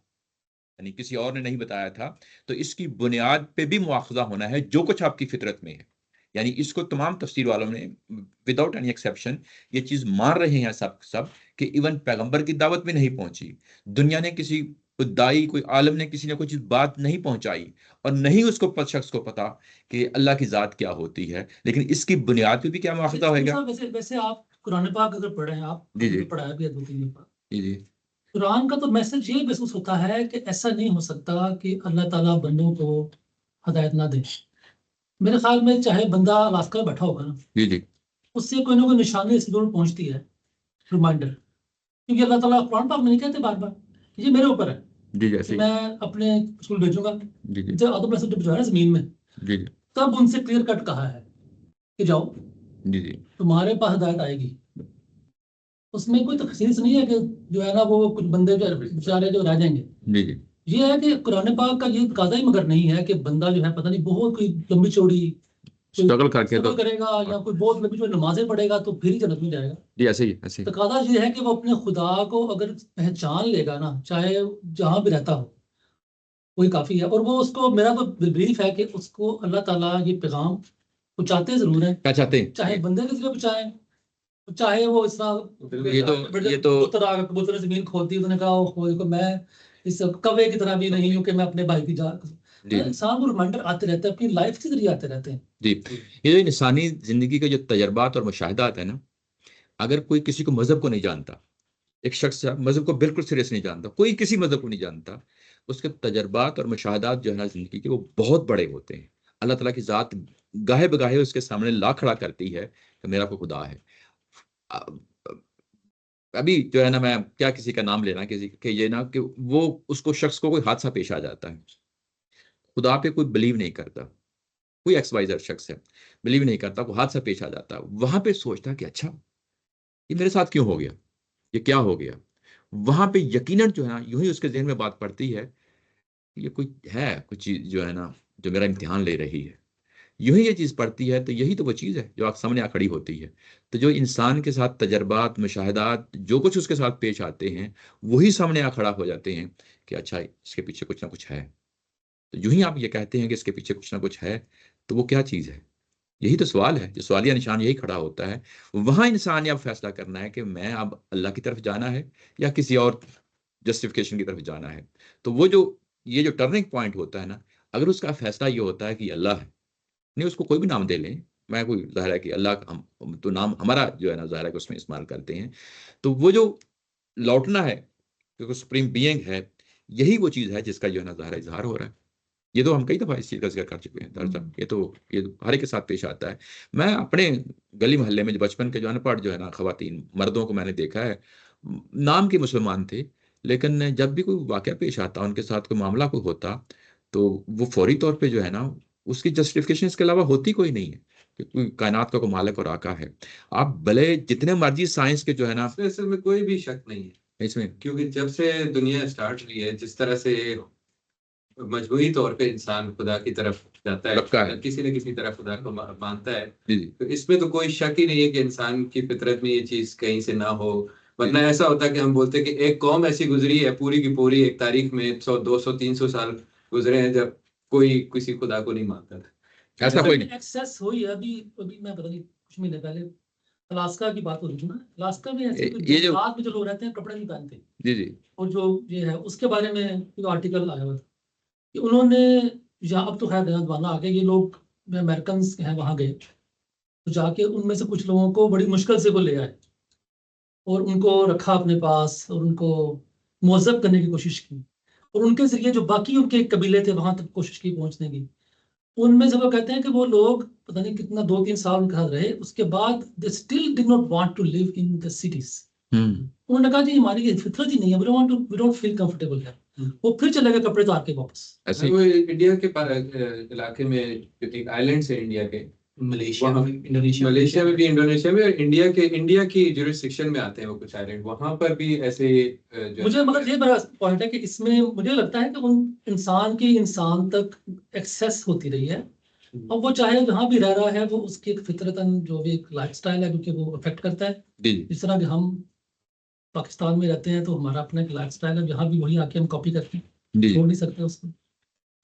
S1: यानी किसी और ने नहीं बताया था, तो इसकी बुनियाद पे भी मुआखज़ा होना है जो कुछ आपकी फितरत में है। यानी इसको तमाम तफसीर वालों ने विदाउट एनी एक्सेप्शन ये चीज़ मान रहे हैं सब सब कि इवन पैगंबर की दावत भी नहीं पहुंची। दुनिया ने किसी कोई दाई, कोई आलिम ने किसी ने कोई चीज़ बात नहीं पहुंचाई और नहीं उसको शख्स को पता कि अल्लाह की ज़ात क्या होती है। लेकिन इसकी बुनियाद पे भी क्या मुआखज़ा होएगा?
S5: वैसे वैसे आप कुरान पाक अगर पढ़े हैं, आप
S1: जी, जी।
S5: पढ़ाया भी है 2-3 बार।
S1: जी, जी।
S5: कुरान का तो मैसेज ये महसूस होता है कि ऐसा नहीं हो सकता कि अल्लाह ताला बंदों को हदायत ना दे। मेरे ख्याल में चाहे बंदा अलास्का में बैठा होगा ना,
S1: जी, जी।
S5: उससे कोई ना कोई निशानी इसकी जरूर पहुंचती है, रिमाइंडर। क्योंकि अल्लाह ताला कुरान पाक में नहीं कहते बार बार, ये मेरे ऊपर है
S1: जी,
S5: कि
S1: जैसे ही।
S5: मैं अपने स्कूल भेजूंगा।
S1: जी, जी।
S5: जब आदम अलैहिस्सलाम जब भिजवाया ना जमीन में,
S1: जी, जी।
S5: तब उनसे क्लियर कट कहा है कि जाओ,
S1: जी, जी।
S5: तुम्हारे पास हदायत आएगी। उसमें कोई तखसीस नहीं है कि जो है ना वो कुछ बंदे जो बेचारे जो रह जाएंगे।
S1: जी, जी।
S5: ये है कि कुरान पाक का ये तकाजा ही मगर नहीं है कि बंदा जो है पता नहीं बहुत कोई लंबी चौड़ी
S1: स्ट्रगल करके तो
S5: स्ट्रगल करेगा या कोई बहुत लंबी चौड़ी नमाजें पढ़ेगा तो फिर ही जन्नत में जाएगा।
S1: जी, ऐसे ही, ऐसे ही।
S5: तकाजा ये है कि वो अपने खुदा को अगर पहचान लेगा ना, चाहे जहां भी रहता हो, वही काफी है। और वो उसको, मेरा तो बिलीफ है कि उसको अल्लाह ताला ये पैगाम पहुंचाते जरूर है,
S1: क्या चाहते हैं?
S5: चाहे बंदे के जरिए पहुंचाए, चाहे वो इस तरह
S1: ये तो
S5: कबूतर ने जमीन खोद दी, उसने कहा "ओ, देखो मैं इस कौवे की तरह भी नहीं हूँ कि मैं अपने भाई की जान
S1: जी
S5: इंसान को रिमाइंडर आते रहते हैं, अपनी लाइफ के जरिए आते रहते हैं।
S1: जी, ये जो इंसानी जिंदगी के जो तजर्बात और मुशाहिदात है ना, अगर कोई किसी को मजहब को नहीं जानता, एक शख्स मजहब को बिल्कुल सीरियस नहीं जानता, कोई किसी मजहब को नहीं जानता, उसके तजर्बात और मुशाहिदात जो है ना जिंदगी के, वो बहुत बड़े होते हैं। अल्लाह ताला की ज़ात गाहे बगाहे उसके सामने ला खड़ा करती है कि मेरा कोई खुदा है। अ- अभी जो है ना, मैं क्या किसी का नाम लेना, किसी के ये ना कि वो उसको शख्स को कोई हादसा पेश आ जाता है, खुदा पे कोई बिलीव नहीं करता, कोई एक्स वाई जेड शख्स है, बिलीव नहीं करता, वो हादसा पेश आ जाता है, वहां पे सोचता है कि अच्छा ये मेरे साथ क्यों हो गया, ये क्या हो गया। वहां पे यकीनन जो है ना यूं ही उसके जहन में बात पड़ती है, ये कोई है, कुछ चीज जो है ना जो मेरा इम्तिहान ले रही है। यूं ही ये चीज पड़ती है, तो यही तो वो चीज है जो आप सामने आ खड़ी होती है। तो जो इंसान के साथ तजर्बात मुशाहिदात जो कुछ उसके साथ पेश आते हैं, वही सामने आ खड़ा हो जाते हैं कि अच्छा इसके पीछे कुछ ना कुछ है। तो यूं ही आप ये कहते हैं कि इसके पीछे कुछ ना कुछ है, तो वो क्या चीज है? यही तो सवाल है, जो सवालिया निशान यही खड़ा होता है। वहां इंसान ने अब फैसला करना है कि मैं अब अल्लाह की तरफ जाना है या किसी और जस्टिफिकेशन की तरफ जाना है। तो वो जो ये जो टर्निंग पॉइंट होता है ना, अगर उसका फैसला ये होता है कि अल्लाह है, नहीं उसको कोई भी नाम दे लें, मैं कोई ज़ाहिर है कि अल्लाह हम तो नाम हमारा जो है ना ज़ाहिर है कि उसमें इस्तेमाल करते हैं। तो वो जो लौटना है क्योंकि सुप्रीम बीइंग है, यही वो चीज़ है जिसका जो है ना ज़ाहिर इजहार हो रहा है। ये तो हम कई दफ़ा इस चीज़ का जिक्र कर चुके हैं दरअसल, ये तो हर एक के साथ पेश आता है। मैं अपने गली मोहल्ले में जो बचपन के जो अनपढ़ जो है ना खवातीन मर्दों को मैंने देखा है, नाम के मुसलमान थे, लेकिन जब भी कोई वाक़या पेश आता, उनके साथ कोई मामला कोई होता, तो वो फौरी तौर पे जो है ना उसकी जस्टिफिकेशन इसके अलावा होती कोई नहीं है कि कोई कायनात का कोई मालिक और आका है। आप भले जितने मर्जी साइंस के जो है ना
S2: इसमें असल में कोई भी शक नहीं है,
S1: इसमें,
S2: क्योंकि जब से दुनिया स्टार्ट हुई है, जिस तरह से मजबूरी तौर पे इंसान खुदा की तरफ जाता है,
S1: रखा है।
S2: किसी न किसी तरह खुदा को मानता है,
S1: जी जी
S2: तो इसमें तो कोई शक ही नहीं है कि इंसान की फितरत में ये चीज कहीं से ना हो। वरना ऐसा होता कि हम बोलते कि एक कौम ऐसी गुजरी है पूरी की पूरी एक तारीख में 100 200 300 साल गुजरे हैं जब कोई किसी खुदा को नहीं मानता था।
S1: ऐसा कोई नहीं।
S5: एक्सेस हुई है। अभी अभी मैं पता नहीं कुछ महीने पहले अलास्का की बात हो रही थी ना, अलास्का में ऐसे कोई
S1: ये जो
S5: जंगलात में जो लोग रहते हैं कपड़े नहीं पहनते,
S1: जी जी
S5: और जो ये है उसके बारे में एक आर्टिकल आया हुआ था कि उन्होंने, या अब तो खैर नया जमाना आ गया, ये लोग अमेरिकन हैं वहां गए, तो जाके उनमें से कुछ लोगों को बड़ी मुश्किल से वो ले आए और उनको रखा अपने पास और उनको मुअज़्ज़ब करने की कोशिश की, और उनके जरिए जो बाकी उनके कबीले थे वहां तक कोशिश की पहुंचने की। उनमें से वो कहते हैं कि वो लोग पता नहीं कितना 2-3 साल उनके साथ रहे, उसके बाद they still did not want to live in the cities. उन्होंने कहा जी हमारी ये फितरत ही नहीं है, वी डोंट फील कंफर्टेबल है। वो फिर चले गए कपड़े उतार के वापस।
S1: ऐसे
S2: वो इंडिया के इलाके में एक आइलैंड है इंडिया के,
S4: मलेशिया में, इंडोनेशिया
S2: मलेशिया में भी, इंडोनेशिया में, और इंडिया की जुरिस्डिक्शन में आते हैं वो कुछ आइलैंड, वहां पर भी ऐसे जो
S5: मुझे मतलब ये बड़ा पॉइंट है कि इसमें मुझे लगता है कि उन इंसान की इंसान तक एक्सेस होती रही है, और वो चाहे जहाँ भी रह रहा है वो उसकी एक फितरतन जो भी एक लाइफस्टाइल है, क्योंकि वो अफेक्ट करता है।
S1: जी
S5: जिस तरह कि हम पाकिस्तान में रहते हैं तो हमारा अपना एक लाइफस्टाइल है, जहाँ भी वही आके हम कॉपी करते हैं,
S1: जी
S5: छोड़ नहीं सकते उसको।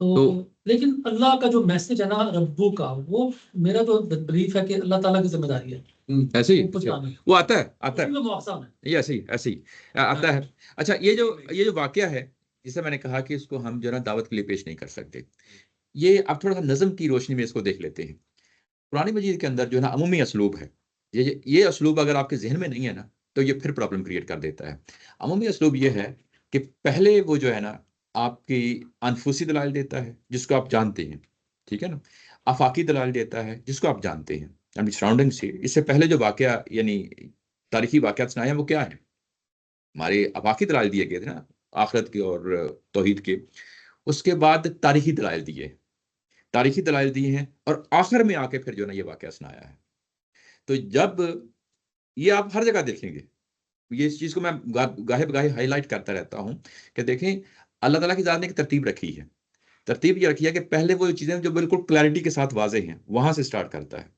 S5: तो
S1: तो
S5: लेकिन अल्लाह का जो मैसेज है ना रब्बू का, वो मेरा तो बिलीफ है कि अल्लाह ताला की जिम्मेदारी है
S1: ऐसे ही
S5: वो कुछ लाना,
S1: वो आता है
S5: उसी में मुआवजा है।
S1: ये ऐसे ही आता है। अच्छा ये जो वाकया है, जिसे मैंने कहा कि इसको हम जो है ना दावत के लिए पेश नहीं कर सकते, ये अब थोड़ा सा नज़म की रोशनी में इसको देख लेते हैं। कुरान मजीद के अंदर जो है ना अमूमी असलूब है, ये असलूब अगर आपके जहन में नहीं है ना, तो ये फिर प्रॉब्लम क्रिएट कर देता है। अमूमी असलूब ये है कि पहले वो जो है ना आपकी अनफुसी दलाइल देता है जिसको आप जानते हैं, ठीक है ना, आफाकी दलाइल देता है जिसको आप जानते हैं अपनी सराउंडिंग से। इससे पहले जो वाकया यानी तारीखी वाकयात सुनाए हैं वो क्या है, हमारे आफाकी दलाइल दिए गए थे ना आखिरत के और तौहीद के। उसके बाद तारीखी दलाइल दिए हैं, और आखिर में आके फिर जो है ना ये वाकया सुनाया है। तो जब ये आप हर जगह देखेंगे, ये इस चीज़ को मैं गाहे बगाहे हाईलाइट करता रहता हूँ कि देखें अल्लाह ताला की ज़ात ने एक तरतीब रखी है। तरतीब ये रखी है कि पहले वो चीज़ें जो बिल्कुल क्लैरिटी के साथ वाज़ेह हैं, वहाँ से स्टार्ट करता है।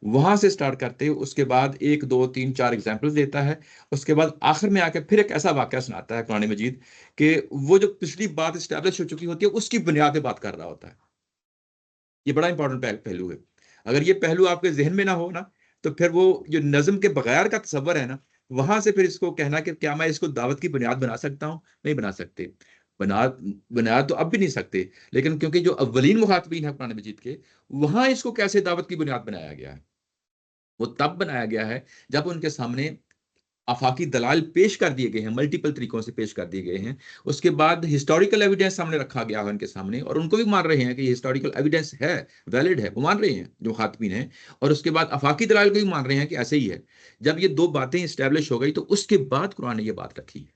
S1: वहाँ से स्टार्ट करते हुए उसके बाद 1, 2, 3, 4 एग्ज़ाम्पल्स देता है। उसके बाद आखिर में आके फिर एक ऐसा वाक़या सुनाता है कुरान मजीद कि वो जो पिछली बात एस्टैब्लिश हो चुकी होती है, उसकी बुनियाद पे बात कर रहा होता है। ये बड़ा इंपॉर्टेंट पहलू है। अगर ये पहलू आपके ज़हन में ना हो ना, तो फिर वो जो नज़्म के बगैर का तसव्वुर है ना, वहाँ से फिर इसको कहना कि क्या मैं इसको दावत की बुनियाद बना सकता हूँ? नहीं बना सकते। बुनियाद तो अब भी नहीं सकते, लेकिन क्योंकि जो अव्वलीन मुखातबीन है कुरान मजीद के, वहां इसको कैसे दावत की बुनियाद बनाया गया है, वो तब बनाया गया है जब उनके सामने आफाकी दलाल पेश कर दिए गए हैं, मल्टीपल तरीकों से पेश कर दिए गए हैं। उसके बाद हिस्टोरिकल एविडेंस सामने रखा गया है उनके सामने, और उनको भी मान रहे हैं कि ये हिस्टोरिकल एविडेंस है, वैलिड है, वो मान रहे हैं जो खातमीन हैं। और उसके बाद आफाकी दलाल को भी मान रहे हैं कि ऐसे ही है। जब ये दो बातें इस्टेब्लिश हो गई तो उसके बाद कुरान ने ये बात रखी है।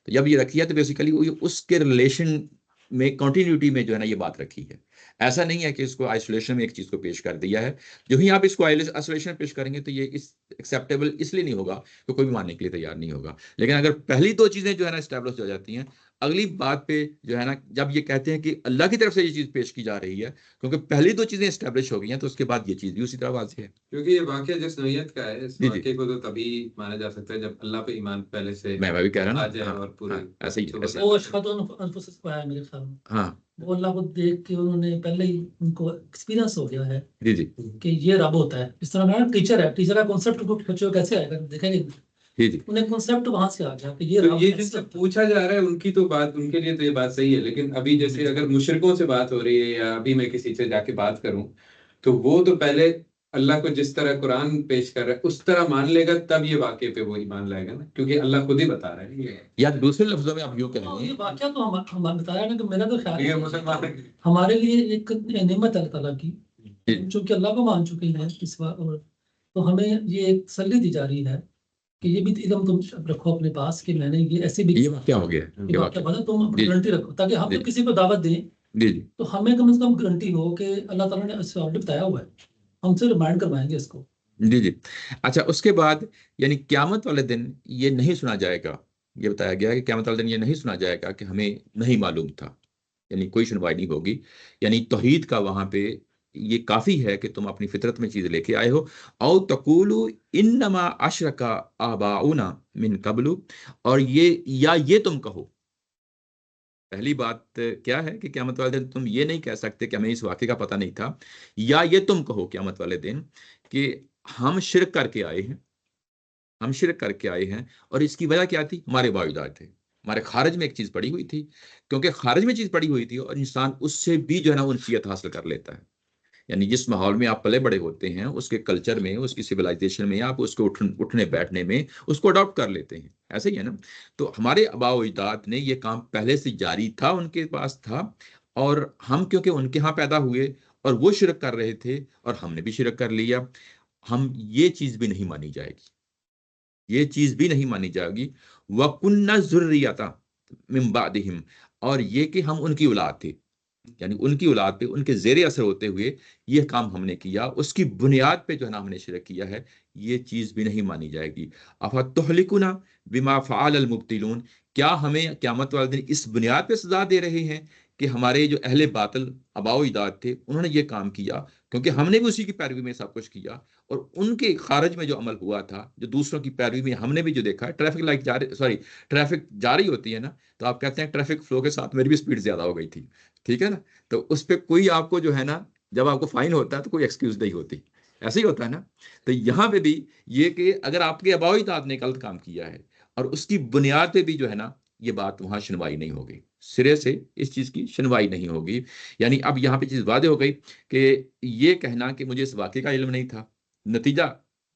S1: तो जब ये रखी है तो बेसिकली उसके रिलेशन में, कंटिन्यूटी में जो है ना ये बात रखी है। ऐसा नहीं है कि इसको आइसोलेशन में एक चीज को पेश कर दिया है। जो ही आप इसको आइसोलेशन में पेश करेंगे तो ये इस एक्सेप्टेबल इसलिए नहीं होगा कि कोई भी मानने के लिए तैयार नहीं होगा। लेकिन अगर पहली दो चीजें जो है ना स्टैब्लिश हो जाती हैं, अगली बात पे जो है ना, जब ये कहते हैं कि अल्लाह की तरफ से ये चीज पेश की जा रही है, क्योंकि पहली दो चीजें स्टैब्लिश हो गई हैं, तो उसके बाद ये चीज भी उसी तरह वाज़ेह है।
S2: क्योंकि ये वाकया जिस नौयत का है, इस
S1: जी जी,
S2: वाकये को तो तभी माना जा सकता है जब अल्लाह पे ईमान पहले से
S1: मैं भी कह रहा
S2: आ
S1: ना,
S2: जाए
S1: हाँ
S2: और पूरे
S1: हाँ, ऐसे ही
S2: तो
S1: ऐसे
S5: वो अशहदु अन्न अनफुसकुम आया मेरे ख्याल में,
S1: हाँ
S5: वो अल्लाह को देख के उन्होंने पहले ही उनको एक्सपीरियंस हो गया है
S1: जी जी
S5: कि ये रब होता है। इस तरह ना टीचर है, टीचर का कॉन्सेप्ट बच्चों को कैसे आएगा, देखेंगे
S1: जी जी
S5: उन्हें कॉन्सेप्ट वहां से आ गया कि ये
S2: तो
S5: रब
S2: ये
S5: ऐसे
S2: जिनसे
S5: होता है।
S2: पूछा जा रहा है उनकी तो बात, उनके लिए तो ये बात सही है। लेकिन अभी जैसे अगर मुशरिकों से बात हो रही है, या अभी मैं किसी से जाके बात करूं, तो वो तो पहले अल्लाह को जिस तरह कुरान पेश कर रहा है उस तरह मान लेगा, तब ये वाकये पे वो ईमान लाएगा ना, क्योंकि अल्लाह खुद ही बता रहा है ये।
S1: या दूसरे लफ्जों में आप यूं
S5: तो
S1: कहेंगे,
S5: ये वाकया तो हम बताया ना कि मेरा तो ख्याल
S2: ये
S5: है
S2: मुसलमान है।
S5: हमारे लिए एक नेमत है अल्लाह ताला की,
S1: जी
S5: हम चूंकि अल्लाह को मान चुके हैं इस बार, और तो हमें ये एक तसल्ली दी जा रही है कि ये भी इल्म तुम रखो अपने पास कि मैंने ये ऐसे भी
S1: ये वाकया हो गया है,
S5: ये
S1: ये
S5: वाकया
S1: वाकया,
S5: बता, तुम अपनी
S1: जी
S5: गारंटी रखो, ताकि हम
S1: जी
S5: जब किसी को दावत दें
S1: जी जी
S5: तो हमें कम से कम गारंटी हो कि अल्लाह ताला ने इससे ऑलरेडी बताया हुआ है, हमसे रिमाइंड करवाएंगे इसको।
S1: जी जी। अच्छा, उसके बाद यानी क़यामत वाले दिन ये नहीं सुना जाएगा, ये बताया गया है कि क़यामत वाले दिन ये नहीं सुना जाएगा कि हमें नहीं मालूम था, यानी कोई सुनवाई नहीं होगी। यानी तौहीद का वहां पे ये काफी है कि तुम अपनी फितरत में चीज लेके आए हो। औ तकूलु इन्नमा अशरका आबाउना मिन कबलु, और ये, या ये तुम कहो, पहली बात क्या है कि क़यामत वाले दिन तुम ये नहीं कह सकते कि हमें इस वाक़े का पता नहीं था, या ये तुम कहो क़यामत वाले दिन कि हम शिरक करके आए हैं, हम शिरक करके आए हैं। और इसकी वजह क्या थी? हमारे वालिदैन थे, हमारे खारिज में एक चीज पड़ी हुई थी, क्योंकि खारिज में चीज पड़ी हुई थी और इंसान उससे भी जो है ना उनसीयत हासिल कर लेता है। यानी जिस माहौल में आप पले बड़े होते हैं, उसके कल्चर में, उसकी सिविलाइजेशन में, आप उसको उठने बैठने में उसको अडॉप्ट कर लेते हैं, ऐसे ही है ना। तो हमारे आबा व अजदाद ने ये काम पहले से जारी था, उनके पास था, और हम क्योंकि उनके यहाँ पैदा हुए और वो शिरक कर रहे थे और हमने भी शिरक कर लिया, हम ये चीज भी नहीं मानी जाएगी, ये चीज भी नहीं मानी जाएगी। वकुन्ना जुर्रियता मिन बादिहिम, और ये कि हम उनकी औलाद थे, यानी उनकी औलाद पे उनके जेर असर होते हुए ये काम हमने किया, उसकी बुनियाद पे जो है ना हमने शिरक किया है, ये चीज भी नहीं मानी जाएगी। अफतुहलिकुना बिमा फ़अल अल मुब्तिलून, क्या हमें क़यामत वाले दिन इस बुनियाद पे सजा दे रहे हैं कि हमारे जो अहले बातिल आबाओ इजाद थे उन्होंने ये काम किया, क्योंकि हमने भी उसी की पैरवी में सब कुछ किया, और उनके खारिज में जो अमल हुआ था, जो दूसरों की पैरवी में हमने भी जो देखा है, ट्रैफिक लाइट जा रही, सॉरी, ट्रैफिक जा रही होती है ना, तो आप कहते हैं ट्रैफिक फ्लो के साथ मेरी भी स्पीड ज्यादा हो गई थी, ठीक है ना, तो उस पर कोई आपको जो है ना, जब आपको फाइन होता है तो कोई एक्सक्यूज नहीं होती, ऐसे ही होता है ना। तो यहाँ पे भी ये कि अगर आपके आबाओ अजदाद ने गलत काम किया है और उसकी बुनियाद पे भी जो है ना, ये बात वहां सुनवाई नहीं होगी, सिरे से इस चीज की सुनवाई नहीं होगी। यानी अब यहाँ पे चीज वादे हो गई कि ये कहना कि मुझे इस वाक़े का इल्म नहीं था, नतीजा,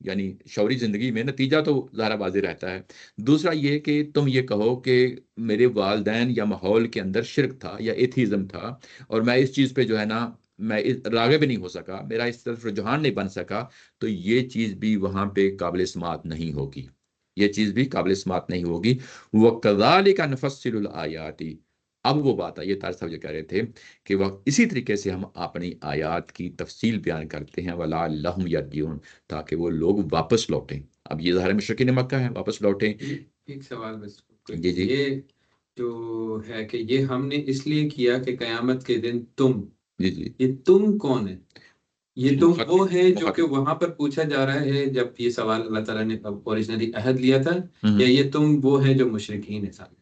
S1: यानी शौरी जिंदगी में नतीजा तो ज़ाहिर वाज़ेह रहता है। दूसरा ये कि तुम ये कहो कि मेरे वालिदैन या माहौल के अंदर शिरक था या एथीज़म था, और मैं इस चीज़ पे जो है ना, मैं राग़िब नहीं हो सका, मेरा इस तरफ रुझान नहीं बन सका, तो ये चीज़ भी वहाँ पे काबिल समात नहीं होगी, ये चीज़ भी काबिल समात नहीं होगी। वकज़ालिका नफ़स्सिलुल आयाति, अब वो बात आई, ये तार साहब जो कह रहे थे कि वह इसी तरीके से हम अपनी आयात की तफसील बयान करते हैं, वलअल्लहुम यरजिऊन, ताकि वो लोग वापस लौटें। अब ये ज़ाहिर मुशरिकीन मक्का है, वापस लौटें।
S2: एक सवाल बस,
S1: जी जी
S2: ये जो है कि ये हमने इसलिए किया कि कयामत के दिन तुम,
S1: जी जी,
S2: ये तुम कौन है? ये तुम वो है जो कि
S1: मुखातिब,
S2: वहां पर पूछा जा रहा है जब ये सवाल अल्लाह ताला ने ओरिजिनली अहद लिया था,
S1: हम्म,
S2: या ये तुम वो है जो मुशरिकीन है सामने?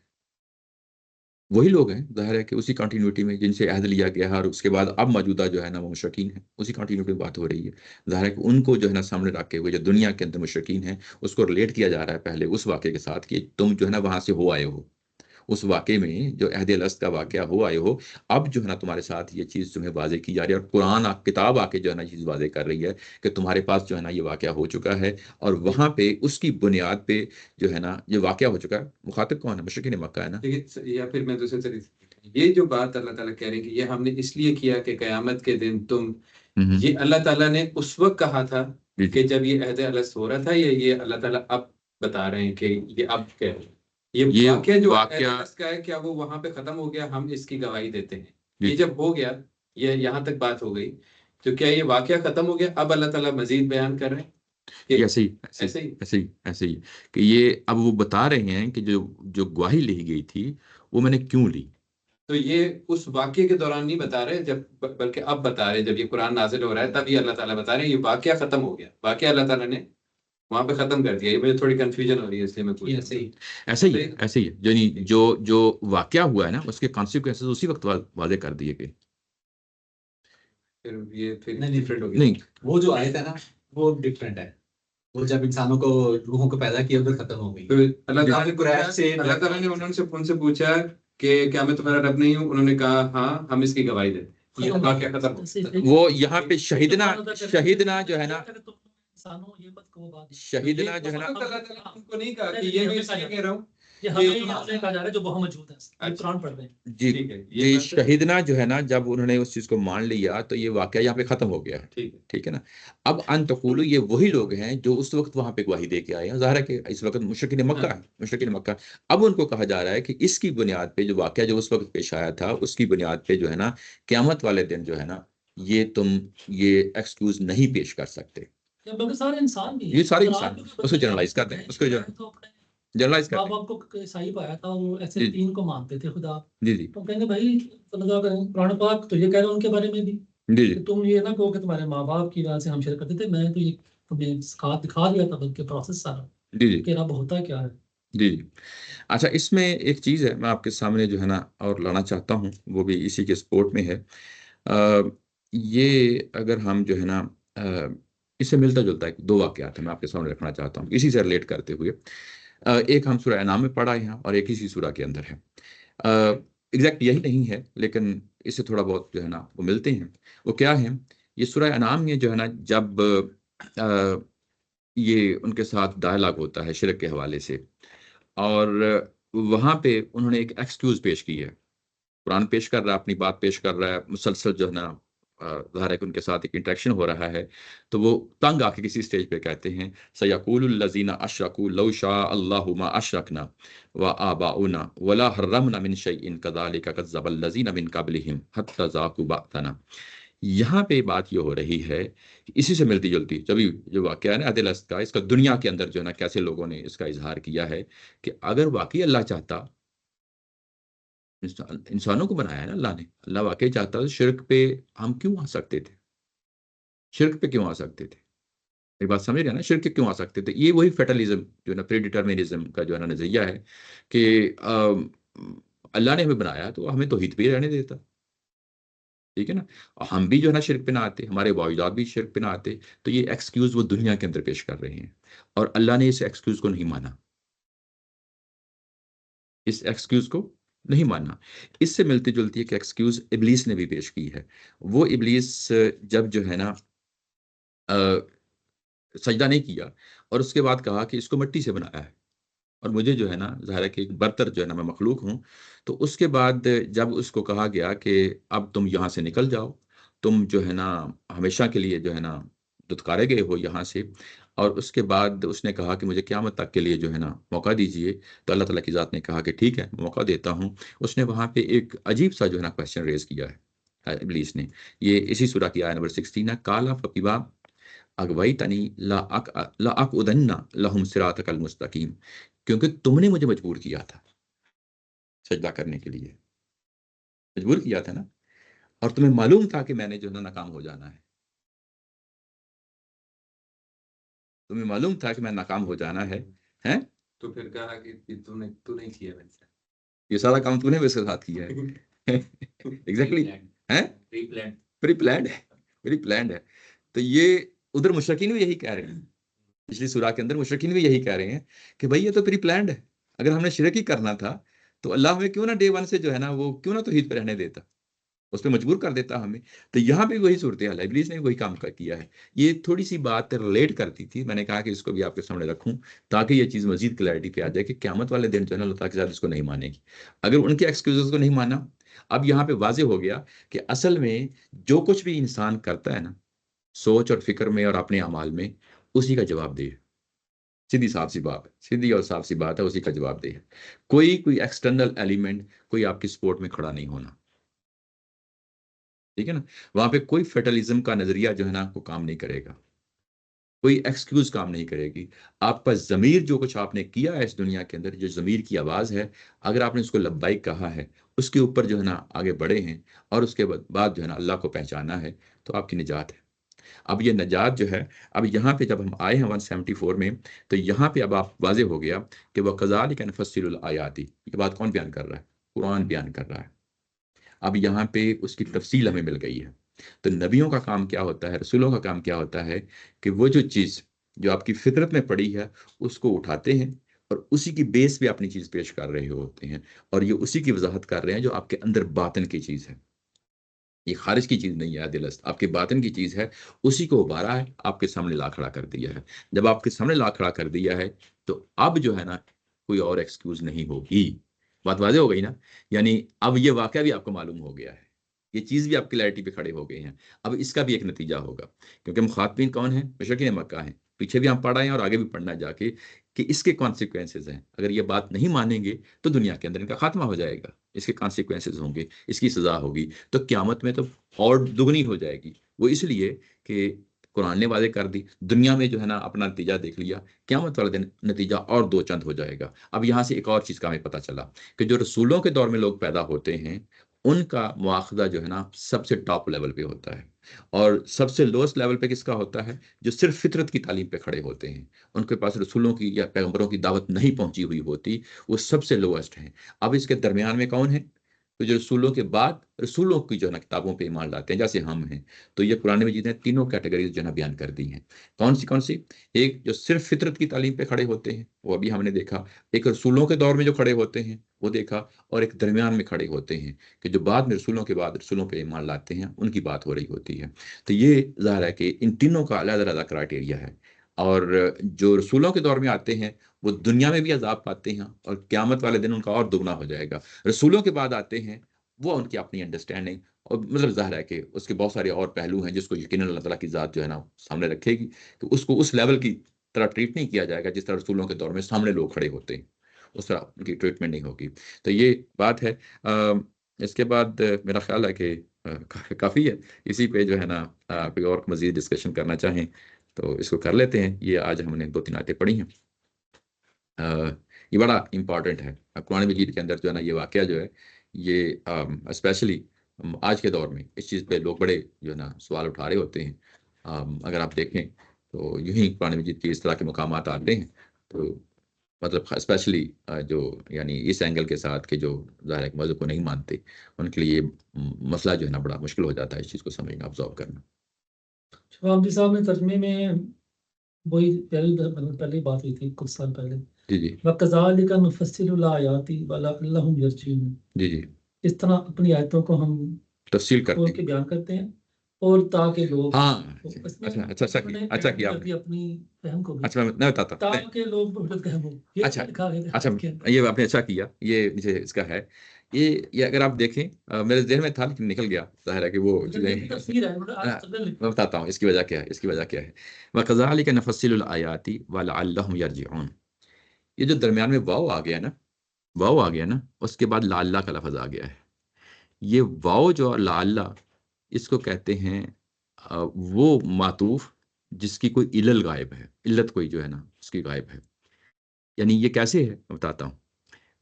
S1: वही लोग हैं, ज़ाहिर है कि उसी कंटिन्यूटी में जिनसे अहद लिया गया है, और उसके बाद अब मौजूदा जो है ना वो मुशरिकीन है, उसी कंटिन्यूटी में बात हो रही है। ज़ाहिर है कि उनको जो है ना सामने रख के हुए जो दुनिया के अंदर मुशरिकीन हैं, उसको रिलेट किया जा रहा है पहले उस वाक़े के साथ कि तुम जो है ना वहां से हो आए हो, उस वाक़े में जो अहद अलस्त का वाक़या हो आए हो, अब जो है ना तुम्हारे साथ ये चीज़ तुम्हें वाज़े की जा रही है और कुरान किताब आके जो है ना ये चीज़ वाज़े कर रही है कि तुम्हारे पास जो है ना ये वाक़या हो चुका है और वहाँ पे उसकी बुनियाद पे जो है ना ये वाक़या हो चुका है। मुखातिब कौन है? मुशरिकीन मक्का है ना?
S2: देखिए, या फिर मैं दूसरे तरीके से, ये जो बात अल्लाह ताला कह रहे हैं कि ये हमने इसलिए किया कि क़यामत के दिन तुम, ये अल्लाह ताला ने उस वक़्त कहा था
S1: जी,
S2: कि
S1: जी।
S2: जब ये अहद अलस्त हो रहा था, या ये अल्लाह ताला अब बता रहे हैं कि ये अब क्या है? ये
S1: ये
S2: वाक़या जो अहद
S1: वाक़या
S2: अलस्त का है, क्या वो वहाँ पे ख़त्म हो गया, हम इसकी गवाही देते हैं?
S1: जी,
S2: ये जब हो गया, ये यहाँ तक बात हो गई, तो क्या ये वाक़या ख़त्म हो गया, अब अल्लाह ताला मज़ीद बयान कर रहे हैं
S1: ये
S2: कि
S1: ऐसे ही ऐसे ही
S2: ऐसे ही?
S1: ऐसे ही ऐसे ही कि ये अब वो बता रहे हैं कि जो जो गवाही ली गई थी, वो मैंने क्यों ली?
S2: तो ये उस वाक़ये के दौरान नहीं बता रहे, जब बल्कि अब बता रहे हैं, जब ये कुरान नाज़िल हो रहा है, तब ये अल्लाह ताला बता रहे हैं, ये वाक़या ख़त्म हो गया। वाक़या अल्लाह ताला ने वहाँ पे ख़त्म कर दिया। ये मुझे थोड़ी कन्फ्यूज़न हो रही है, इसलिए मैं पूछ
S4: ये
S2: रहा
S4: ऐसे ही
S2: हूँ।
S1: ऐसे ही
S2: ऐसे
S1: है,
S2: ही?
S1: ऐसे ही है। यानी जो जो वाक़या हुआ है ना, उसके कॉन्सिक्वेंसेज़ उसी वक़्त वाज़े कर दिए गए।
S2: फिर ये फिर
S4: नहीं, नहीं,
S2: डिफरेंट हो गया।
S1: नहीं,
S4: वो जो आयत है ना, वो डिफरेंट है। वो जब इंसानों को, रूहों को पैदा किया, उधर खत्म हो गई।
S2: तो अल्लाह ताला ने
S4: कुरैश
S2: पूछा,
S4: से
S2: अल्लाह ताला ने उनसे पूछा कि क्या मैं तुम्हारा रब नहीं हूँ? उन्होंने कहा हाँ, हम इसकी गवाही देते हैं। ये वाक़या ख़त्म हो गया।
S1: वो यहाँ पे शहीदना जो है ना,
S5: इंसानों ये मत कहो बात।
S1: शहीदना जो है ना,
S2: अल्लाह ताला ने उनको नहीं कहा कि ये मैं इसलिए कह रहा हूँ
S5: ये
S2: कि
S5: हमें हमसे कहा जा रहा है जो बहुत मौजूद है।
S2: अच्छा।
S5: कुरान पढ़ रहे हैं।
S1: जी,
S2: ठीक है,
S1: जी,
S2: ये बात है।
S1: शहीदना जो है ना, जब उन्होंने उस चीज़ को मान लिया, तो ये वाक़या यहाँ पे ख़त्म हो गया है।
S2: ठीक है।
S1: ठीक है ना? अब अन तक़ूलू, ये वही लोग हैं जो उस वक़्त वहाँ पे गवाही दे के आए हैं। ज़ाहिर है कि इस वक़्त मुशरिकीन मक्का है, मुशरिकीन मक्का। अब उनको कहा जा रहा है कि इसकी बुनियाद पे जो वाक़या जो उस वक़्त पेश आया था, उसकी बुनियाद पे जो है ना, क़यामत वाले दिन जो है ना, ये तुम ये एक्सक्यूज़ नहीं पेश कर सकते।
S5: या बल्कि सारे इंसान भी
S1: ये
S5: हैं।
S1: सारे
S5: अगर
S1: इंसान
S5: आप भी कोई
S1: उसको
S5: बच्चा
S1: जनरलाइज़ कर दें,
S5: है,
S1: उसको
S5: तो अपने
S1: जनरलाइज़ कर
S5: माँ
S1: दें।
S5: बाप को ईसाई पाया था, वो ऐसे
S1: जी,
S5: 3 को मानते थे खुदा।
S1: जी, जी।
S5: तो कहेंगे भाई अल्लाह का कुरान पाक तो ये कह रहा है उनके बारे में भी
S1: जी,
S5: कि
S1: जी।
S5: तुम ये ना कहो कि तुम्हारे माँ बाप की वजह से हम शिरक करते थे। मैं तो ये तुम्हें दिखा दिया था बल्कि प्रोसेस सारा
S1: जी, जी।
S5: कि रब होता क्या है।
S1: जी, जी। अच्छा, इसमें एक चीज़ है, मैं आपके सामने जो है ना और लाना चाहता हूँ, वो भी इसी के सपोर्ट में है। ये अगर हम जो है ना, इससे मिलता-जुलता एक 2 वाक़यात है, मैं आपके सामने रखना चाहता हूँ, इसी से रिलेट करते हुए। एक हम सूरह अनाम में पढ़ा है यहाँ और एक इसी सूरह के अंदर है। एग्ज़ैक्ट यही नहीं है, लेकिन इससे थोड़ा बहुत जो है ना वो मिलते हैं। वो क्या है, ये सूरह अनाम में जो है ना, जब अ, ये उनके साथ डायलॉग होता है शिरक के हवाले से, और वहाँ पे उन्होंने एक एक्सक्यूज़ पेश की है। कुरान पेश कर रहा है, अपनी बात पेश कर रहा है, मुसलसल जो है ना, ज़ाहिर है कि उनके साथ एक इंटरेक्शन हो रहा है, तो वो तंग आके किसी स्टेज पे कहते हैं, सयक़ूलुल लज़ीना अशरकू लौ शाअ अल्लाहु मा अशरकना व आबाउना वला हर्रमना मिन शैइन कज़ालिका कज़्ज़बल लज़ीना मिन क़ब्लिहिम हत्ता ज़ाक़ू बअसना। यहाँ पे बात ये हो रही है कि इसी से मिलती-जुलती, जब ये जो वाक़या है ना अदल अस्त का, इसका दुनिया के अंदर जो है ना कैसे लोगों ने इसका इज़हार किया है कि अगर वाक़ई अल्लाह चाहता, इंसानों को बनाया है ना अल्लाह ने, अल्लाह वाक़ई चाहता तो शिर्क पे हम क्यों आ सकते थे? शिर्क पे क्यों आ सकते थे? मेरी बात समझ रहे हैं ना? शिर्क पे क्यों आ सकते थे? ये वही फैटलिज़्म जो है ना, प्रीडिटर्मिनिज़्म का जो है ना नज़रिया है कि अल्लाह ने हमें बनाया तो हमें तौहीद पे ही रहने देता। ठीक है ना? और हम भी जो है ना शिर्क पे ना आते, हमारे वालिदात भी शिर्क पे ना आते, तो ये एक्सक्यूज़ वो दुनिया के अंदर पेश कर रहे हैं और अल्लाह ने इस एक्सक्यूज़ को नहीं माना। इस एक्सक्यूज़ को नहीं माना। इससे मिलती-जुलती एक एक्सक्यूज़ इब्लीस ने भी पेश की है। वो इब्लीस जब जो है ना अ, सजदा नहीं किया और उसके बाद कहा कि इसको मिट्टी से बनाया है और मुझे जो है ना ज़ाहिर है कि एक बरतर जो है ना मैं मखलूक हूँ। तो उसके बाद जब उसको कहा गया कि अब तुम यहाँ से निकल जाओ, तुम जो है ना हमेशा के लिए जो है ना दुत्कारे गए हो यहाँ से, और उसके बाद उसने कहा कि मुझे क़यामत तक के लिए जो है ना मौका दीजिए। तो अल्लाह ताला की ज़ात ने कहा कि ठीक है, मौका देता हूँ। उसने वहाँ पे एक अजीब-सा जो है ना क्वेश्चन रेज़ किया है इब्लीस ने। ये इसी सूरह की आयत नंबर 16 है, काला फ़बिमा अग़वैतनी लअक़उदन्ना लहुम सिरातकल मुस्तकीम। क्योंकि तुमने मुझे मजबूर किया था सजदा करने के लिए, मजबूर किया था ना, और तुम्हें मालूम था कि मैंने जो है ना नाकाम हो जाना है। तुम्हें मालूम था कि मैं नाकाम हो जाना है, हैं?
S2: तो फिर कहा कि तूने ही किया वैसे।
S1: ये सारा काम तूने मेरे साथ किया है। एग्ज़ैक्टली, हैं?
S4: Pre plan.
S1: प्री प्लान्ड है, प्री प्लान्ड है। तो ये उधर मुशरिकीन भी यही कह रहे हैं। पिछली सूरा के अंदर मुशरिकीन भी यही कह रहे हैं कि भई ये तो प्री प्लान्ड है। अगर हमने शिरक ही करना था, तो अल्लाह हमें क्यों ना डे वन से जो है ना वो क्यों ना तौहीद पर रहने देता, उस पर मजबूर कर देता हमें। तो यहाँ भी वही सूरत हाल है, इब्लीस ने भी वही काम किया है। ये थोड़ी सी बात रिलेट करती थी, मैंने कहा कि इसको भी आपके सामने रखूं ताकि ये चीज़ मजीद क्लैरिटी पे आ जाए कि क़यामत वाले दिन जो है ना अल्लाह ताला के साथ इसको नहीं मानेगी, अगर उनके एक्सक्यूजेस को नहीं माना। अब यहाँ पे वाजे हो गया कि असल में जो कुछ भी इंसान करता है ना सोच और फिक्र में और अपने अमाल में, उसी का जवाब दे। सीधी साफ सी बात है, सीधी और साफ सी बात है, उसी का जवाब दे। कोई एक्सटर्नल एलिमेंट कोई आपकी सपोर्ट में खड़ा नहीं होना, ठीक है ना। वहां पे कोई फेटलिज्म का नजरिया जो है ना वो काम नहीं करेगा, कोई एक्सक्यूज काम नहीं करेगी। आपका जमीर जो कुछ आपने किया है इस दुनिया के अंदर, जो जमीर की आवाज है, अगर आपने उसको लब्बाइक कहा है, उसके ऊपर जो है ना आगे बढ़े हैं और उसके बाद जो है ना अल्लाह को पहचाना है, तो आपकी निजात है। अब ये नजात जो है, अब यहाँ पे जब हम आए हैं 174 में, तो यहाँ पे अब आप वाजे हो गया कि वह कज़ालिक नफ़स्सिलुल आयाती, ये बात कौन बयान कर रहा है? कुरान बयान कर रहा है। अब यहाँ पे उसकी तफसील हमें मिल गई है। तो नबियों का काम क्या होता है, रसूलों का काम क्या होता है कि वो जो चीज़ जो आपकी फितरत में पड़ी है उसको उठाते हैं और उसी की बेस पे अपनी चीज़ पेश कर रहे होते हैं, और ये उसी की वजाहत कर रहे हैं जो आपके अंदर बातिन की चीज़ है। ये खारिज की चीज़ नहीं है, दिलस्त आपके बातिन की चीज़ है। उसी को उबारा है, आपके सामने ला खड़ा कर दिया है। जब आपके सामने ला खड़ा कर दिया है तो अब जो है ना कोई और एक्सक्यूज नहीं होगी। बात वाज़ेह हो गई ना। यानी अब ये वाकया भी आपको मालूम हो गया है, ये चीज़ भी आप क्लैरिटी पे खड़े हो गए हैं। अब इसका भी एक नतीजा होगा, क्योंकि मुखातबीन कौन है? मुशरिकीन मक्का हैं। पीछे भी हम पढ़ आए हैं और आगे भी पढ़ना जाके कि इसके कॉन्सिक्वेंसेज हैं। अगर ये बात नहीं मानेंगे तो दुनिया के अंदर इनका खात्मा हो जाएगा, इसके कॉन्सिक्वेंसेज होंगे, इसकी सजा होगी। तो क़यामत में तो और दुगनी हो जाएगी। वो इसलिए कि कुरान ने वादे कर दी, दुनिया में जो है ना अपना नतीजा देख लिया, क़यामत वाले दिन नतीजा और दो चंद हो जाएगा। अब यहाँ से एक और चीज़ का हमें पता चला कि जो रसूलों के दौर में लोग पैदा होते हैं उनका मुआखज़ा जो है ना सबसे टॉप लेवल पे होता है, और सबसे लोएस्ट लेवल पे किसका होता है? जो सिर्फ फितरत की तालीम पे खड़े होते हैं, उनके पास रसूलों की या पैगंबरों की दावत नहीं पहुंची हुई होती, वो सबसे लोएस्ट हैं। अब इसके दरमियान में कौन है? तो जो रसूलों के बाद रसूलों की जो है ना किताबों पे ईमान लाते हैं, जैसे हम हैं। तो ये कुरान मजीद ने तीनों कैटेगरीज जो है ना बयान कर दी हैं। कौन सी? एक जो सिर्फ फितरत की तालीम पे खड़े होते हैं, वो अभी हमने देखा। एक रसूलों के दौर में जो खड़े होते हैं वो देखा, और एक दरमियान में खड़े होते हैं कि जो बाद में रसूलों के बाद रसूलों पे ईमान लाते हैं, उनकी बात हो रही होती है। तो ये ज़ाहिर है कि इन तीनों का अलग-अलग क्राइटेरिया है। और जो रसूलों के दौर में आते हैं वो दुनिया में भी अज़ाब पाते हैं और क़यामत वाले दिन उनका और दुगना हो जाएगा। रसूलों के बाद आते हैं वो उनकी अपनी अंडरस्टैंडिंग, और मतलब ज़ाहिर है कि उसके बहुत सारे और पहलू हैं जिसको यकीनन अल्लाह ताला की ज़ात जो है ना सामने रखेगी, कि उसको उस लेवल की तरह ट्रीट नहीं किया जाएगा जिस तरह रसूलों के दौर में सामने लोग खड़े होते हैं, उस तरह उनकी ट्रीटमेंट नहीं होगी। तो ये बात है। इसके बाद मेरा ख्याल है कि काफ़ी है। इसी पे जो है ना कोई और मज़ीद डिस्कशन करना चाहें तो इसको कर लेते हैं। ये आज हमने 2-3 आयतें पढ़ी हैं। ये बड़ा इम्पोर्टेंट है। कुरान मजीद के अंदर जो है ना ये वाक़या जो है ये स्पेशली आज के दौर में इस चीज़ पे लोग बड़े जो है ना सवाल उठा रहे होते हैं। अगर आप देखें तो यूँ ही कुरान मजीद के इस तरह के मकामात आते हैं, तो मतलब स्पेशली जो यानी इस एंगल के साथ कि जो ज़ाहिर है मज़हब को नहीं मानते, उनके लिए मसला जो है ना बड़ा मुश्किल हो जाता है इस चीज़ को समझना, ऑब्ज़र्व करना।
S5: शवाब जी साहब ने तर्जमे में वही पहली बात हुई थी कुछ साल पहले,
S1: जी, जी।
S5: वकज़ालिका नुफ़स्सिलुल आयाति वलअल्लहुम यरजिऊन।
S1: जी, जी।
S5: इस तरह अपनी आयतों को हम
S1: तफ़सील करते
S5: खोल
S1: हैं।
S5: के बयान करते हैं, और ताकि लोग
S1: हाँ,
S5: तो इसमें
S1: अच्छा
S5: उन्होंने
S1: अच्छा
S5: ऐड भी
S1: किया
S5: कर
S1: आपने।
S5: दिया अपनी फहम को भी,
S1: अच्छा मैं बताता हूँ।
S5: ताकि लोग मुहदत हो। ये
S1: अच्छा,
S5: लिखा गया था
S1: अच्छा,
S5: इसके अंदर।
S1: ये आपने अच्छा किया, ये मुझे इसका है। ये अगर आप देखें मेरे ज़हन में था लेकिन निकल गया, ज़ाहिर है कि वो
S5: मतलब ये
S1: चीज़ें
S5: तफसीर है, उन्होंने आज तक लिखा।
S1: मैं बताता हूँ इसकी वजह क्या है, इसकी वजह क्या है। वकज़ालिक नफ़स्सिलुल आयाति वलअल्लहुम यरजिऊन। ये जो दरमियान में वाव आ गया ना, वाव आ गया ना, उसके बाद लअल्लाह का लफ़्ज़ आ गया है। ये वाव जो लअल्लाह, इसको कहते हैं वो मातूफ़ जिसकी कोई इल्ल गायब है, इल्लत कोई जो है ना उसकी गायब है। यानी ये कैसे है मैं बताता हूँ।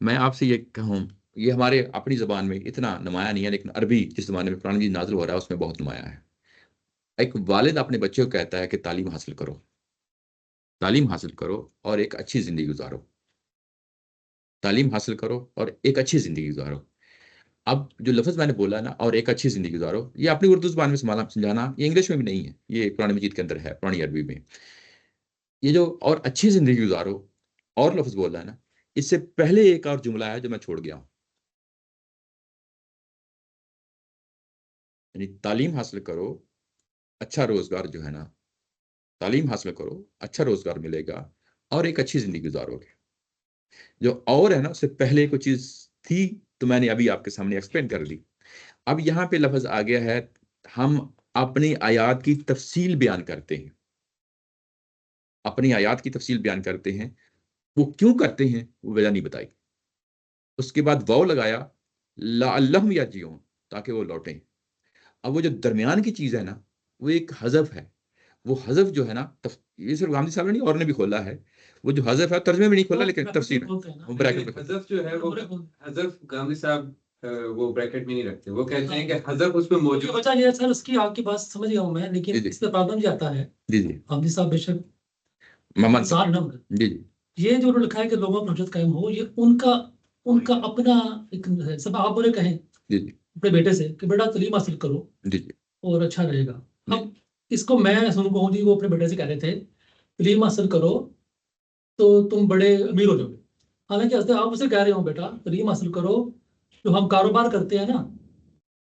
S1: मैं आपसे ये कहूँ, ये हमारे अपनी ज़बान में इतना नुमाया नहीं है, लेकिन अरबी जिस ज़माने में कुरान मजीद नाज़िल हो रहा है उसमें बहुत नुमाया है। एक वालिद अपने बच्चे को कहता है कि तालीम हासिल करो और एक अच्छी ज़िंदगी गुज़ारो। तालीम हासिल करो और एक अच्छी ज़िंदगी गुज़ारो। अब जो लफ़्ज़ मैंने बोला ना, और एक अच्छी ज़िंदगी गुज़ारो, ये अपनी उर्दू ज़बान में समझाना, ये इंग्लिश में भी नहीं है, ये कुरान मजीद के अंदर है, पुरानी अरबी में। ये जो और अच्छी ज़िंदगी गुज़ारो और लफ़्ज़ बोला है ना, इससे पहले एक और जुमला है जो मैं छोड़ गया हूँ। यानी तालीम हासिल करो, अच्छा रोजगार जो है ना, तालीम हासिल करो, अच्छा रोजगार मिलेगा और एक अच्छी जिंदगी गुजारोगे। जो और है ना, उससे पहले कोई चीज थी तो मैंने अभी आपके सामने एक्सप्लेन कर दी। अब यहाँ पे लफ्ज आ गया है, हम अपनी आयात की तफसील बयान करते हैं, अपनी आयात की तफसील बयान करते हैं। वो क्यों करते हैं वो वजह नहीं बताई। उसके बाद वाव लगाया, लअल्लहुम यरजिऊन, ताकि वो लौटें। अब वो जो दरमियान की चीज है ना, वो एक हज़फ है। वो हज़फ जो है ना, ये सिर्फ गांधी साहब ने नहीं, और ने भी खोला है। वो जो हज़फ है, तर्जमे में नहीं खोला, लेकिन तफसीर में वो ब्रैकेट में खोला।
S2: हज़फ जो है वो हज़फ गांधी साहब वो ब्रैकेट में नहीं रखते। वो कहते हैं कि हज़फ उसमें मौजूद।
S5: बचा ये सर, उसकी आपकी बात समझ गया हूं मैं, लेकिन
S1: जी, जी।
S5: इसमें प्रॉब्लम ये आता है,
S1: जी जी,
S5: गांधी साहब बेशक
S1: मैं मानता
S5: इंसान
S1: हूँ।
S5: नम्र,
S1: जी जी,
S5: ये जो उन्होंने लिखा है कि लोगों पर हुज्जत कायम हो, ये उनका उनका अपना एक है। सब आप बोले कहें
S1: जी जी,
S5: अपने बेटे से कि बेटा तालीम हासिल करो
S1: जी जी,
S5: और अच्छा रहेगा।
S1: जी।
S5: अब इसको मैं सुन कहूँ जी, वो अपने बेटे से कह रहे थे तालीम हासिल करो तो तुम बड़े अमीर हो जाओगे। हालांकि हंसते आप उसे कह रहे हो बेटा तालीम हासिल करो, जो हम कारोबार करते हैं ना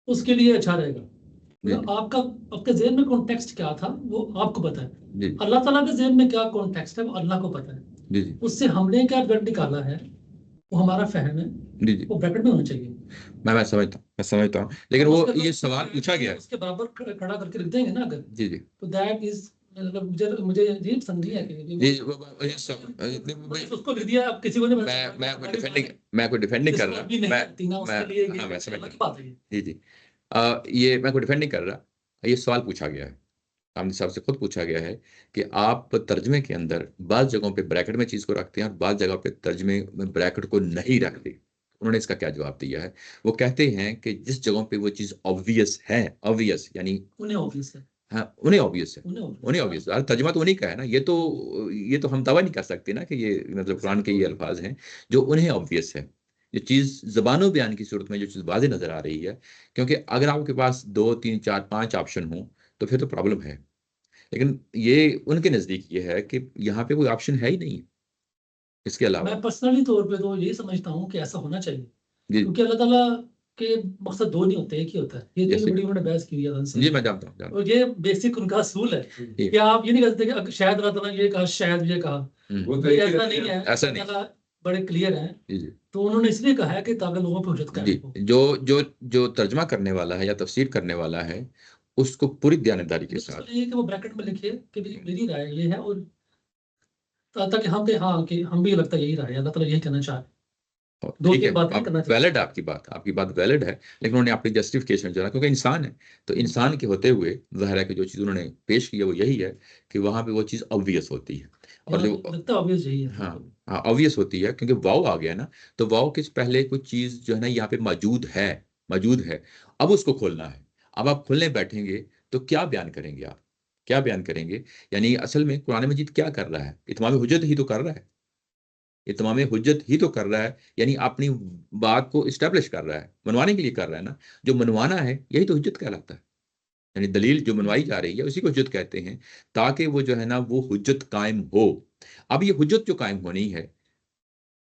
S5: उसके लिए अच्छा रहेगा।
S1: जी
S5: मतलब आपका आपके ज़हन में कॉन्टेक्स्ट क्या था वो आपको पता है,
S1: जी,
S5: अल्लाह ताला के ज़हन में क्या कॉन्टेक्स्ट है वो अल्लाह को पता है।
S1: जी जी,
S5: उससे हमने क्या गढ़ निकाला है वो हमारा फहम है,
S1: जी जी,
S5: वो ब्रैकेट में होना चाहिए।
S1: मैं समझता हूँ, मैं समझता हूँ, लेकिन
S5: हम
S1: वो
S5: उसके
S1: ये सवाल पूछा गया है।
S5: उसके बराबर खड़ा करके रख देंगे ना अगर,
S1: जी जी,
S5: तो दैट इज, मतलब मुझे मुझे अजीब समझी है कि
S1: जी
S5: उसको लिख दिया, अब किसी को नहीं
S1: मैं कोई डिफेंड नहीं कर
S5: जिसको
S1: रहा।
S5: अभी नहीं आती ना उसके लिए
S1: हाँ,
S5: ये
S1: मैं समझ
S5: अलग
S1: गया।
S5: बात है।
S1: जी जी, ये मैं कोई डिफेंड नहीं कर रहा। ये सवाल पूछा गया है, आमदी साहब से खुद पूछा गया है कि आप तर्जमे के अंदर बाज़ जगहों पे ब्रैकेट में चीज़ को रखते हैं और बाज़ जगह पे तर्जमे में ब्रैकेट को नहीं रखते। उन्होंने इसका क्या जवाब दिया है? वो कहते हैं कि जिस जगहों पे वो चीज़ ऑब्वियस है, ऑब्वियस यानी
S5: उन्हें ऑब्वियस है,
S1: हाँ, उन्हें ऑब्वियस है,
S5: उन्हें obvious
S1: उन्हें
S5: है।
S1: ऑब्वियस है। तर्जमा तो उन्हीं का है ना। ये तो हम दावा नहीं कर सकते ना कि ये मतलब कुरान के ये अल्फाज हैं जो उन्हें ऑब्वियस है। ये चीज़ ज़बानो बयान की सूरत में जो चीज़ वाज़ेह नज़र आ रही है, क्योंकि अगर आपके पास 2, 3, 4, 5 ऑप्शन हों, तो फिर तो प्रॉब्लम है। लेकिन ये उनके नज़दीक ये है कि यहाँ पे कोई ऑप्शन है ही नहीं, इसके अलावा।
S5: मैं पर्सनली तौर पे तो यही समझता हूँ कि ऐसा होना चाहिए,
S1: जी,
S5: क्योंकि अल्लाह ताला के मकसद दो नहीं होते, एक ही होता है। ये इतनी
S1: जैसे
S5: बड़ी उन्होंने बहस की है
S1: जी, मैं जानता हूँ,
S5: और ये बेसिक उनका असूल है
S1: जी।
S5: कि आप ये नहीं कह सकते कि शायद अल्लाह ताला ये कहा, शायद ये कहा।
S2: वो तो
S5: भाई
S2: एक ही
S5: ऐसा
S2: रहते
S5: नहीं
S2: हैं।
S5: है,
S1: ऐसा
S5: अल्लाह
S1: नहीं।
S5: ताला बड़े क्लियर हैं।
S1: जी, जी।
S5: तो उन्होंने इसलिए कहा है कि ताकि लोगों पर हुज्जत
S1: जी,
S5: कायम हो।
S1: जो जो जो तर्जमा करने वाला है या तफसीर करने वाला है, उसको पूरी दयानतदारी के
S5: ये
S1: साथ।
S5: तो ये है कि वो ब्रैकेट में लिखिए कि भाई मेरी राय ये है, और ताकि हम कहें हाँ कि हम भी लगता है यही राय है, अल्लाह ताला यही कहना चाह रहे हैं। दो
S1: ठीक है,
S5: तीन बातें नहीं
S1: अब
S5: करना चाहिए।
S1: वैलिड है आपकी बात वैलिड है, लेकिन उन्होंने अपनी जस्टिफिकेशन जो है, क्योंकि इंसान है, तो इंसान के होते हुए ज़ाहिर है कि जो चीज़ उन्होंने पेश की है वो यही है कि वहाँ पे वो चीज़ ऑब्वियस होती है। और
S5: यहाँ
S1: जो
S5: लगता है ऑब्वियस यही है।
S1: हाँ, हाँ, ऑब्वियस होती है क्योंकि वाव आ गया ना, तो वाव के पहले कुछ चीज़ जो है ना यहाँ पे मौजूद है। अब उसको खोलना है। अब आप खोलने बैठेंगे तो क्या बयान करेंगे आप? क्या बयान करेंगे? यानी असल में कुरान मजीद क्या कर रहा है? इत्माम हुज्जत ही तो कर रहा है। इत्माम हुज्जत ही तो कर रहा है, यानी अपनी बात को एस्टेब्लिश कर रहा है, मनवाने के लिए कर रहा है ना। जो मनवाना है यही तो हुज्जत कहलाता है। यानी दलील जो मनवाई जा रही है उसी को हुज्जत कहते हैं, ताकि वो जो है ना वो हुज्जत कायम हो। अब ये हुज्जत जो कायम होनी है,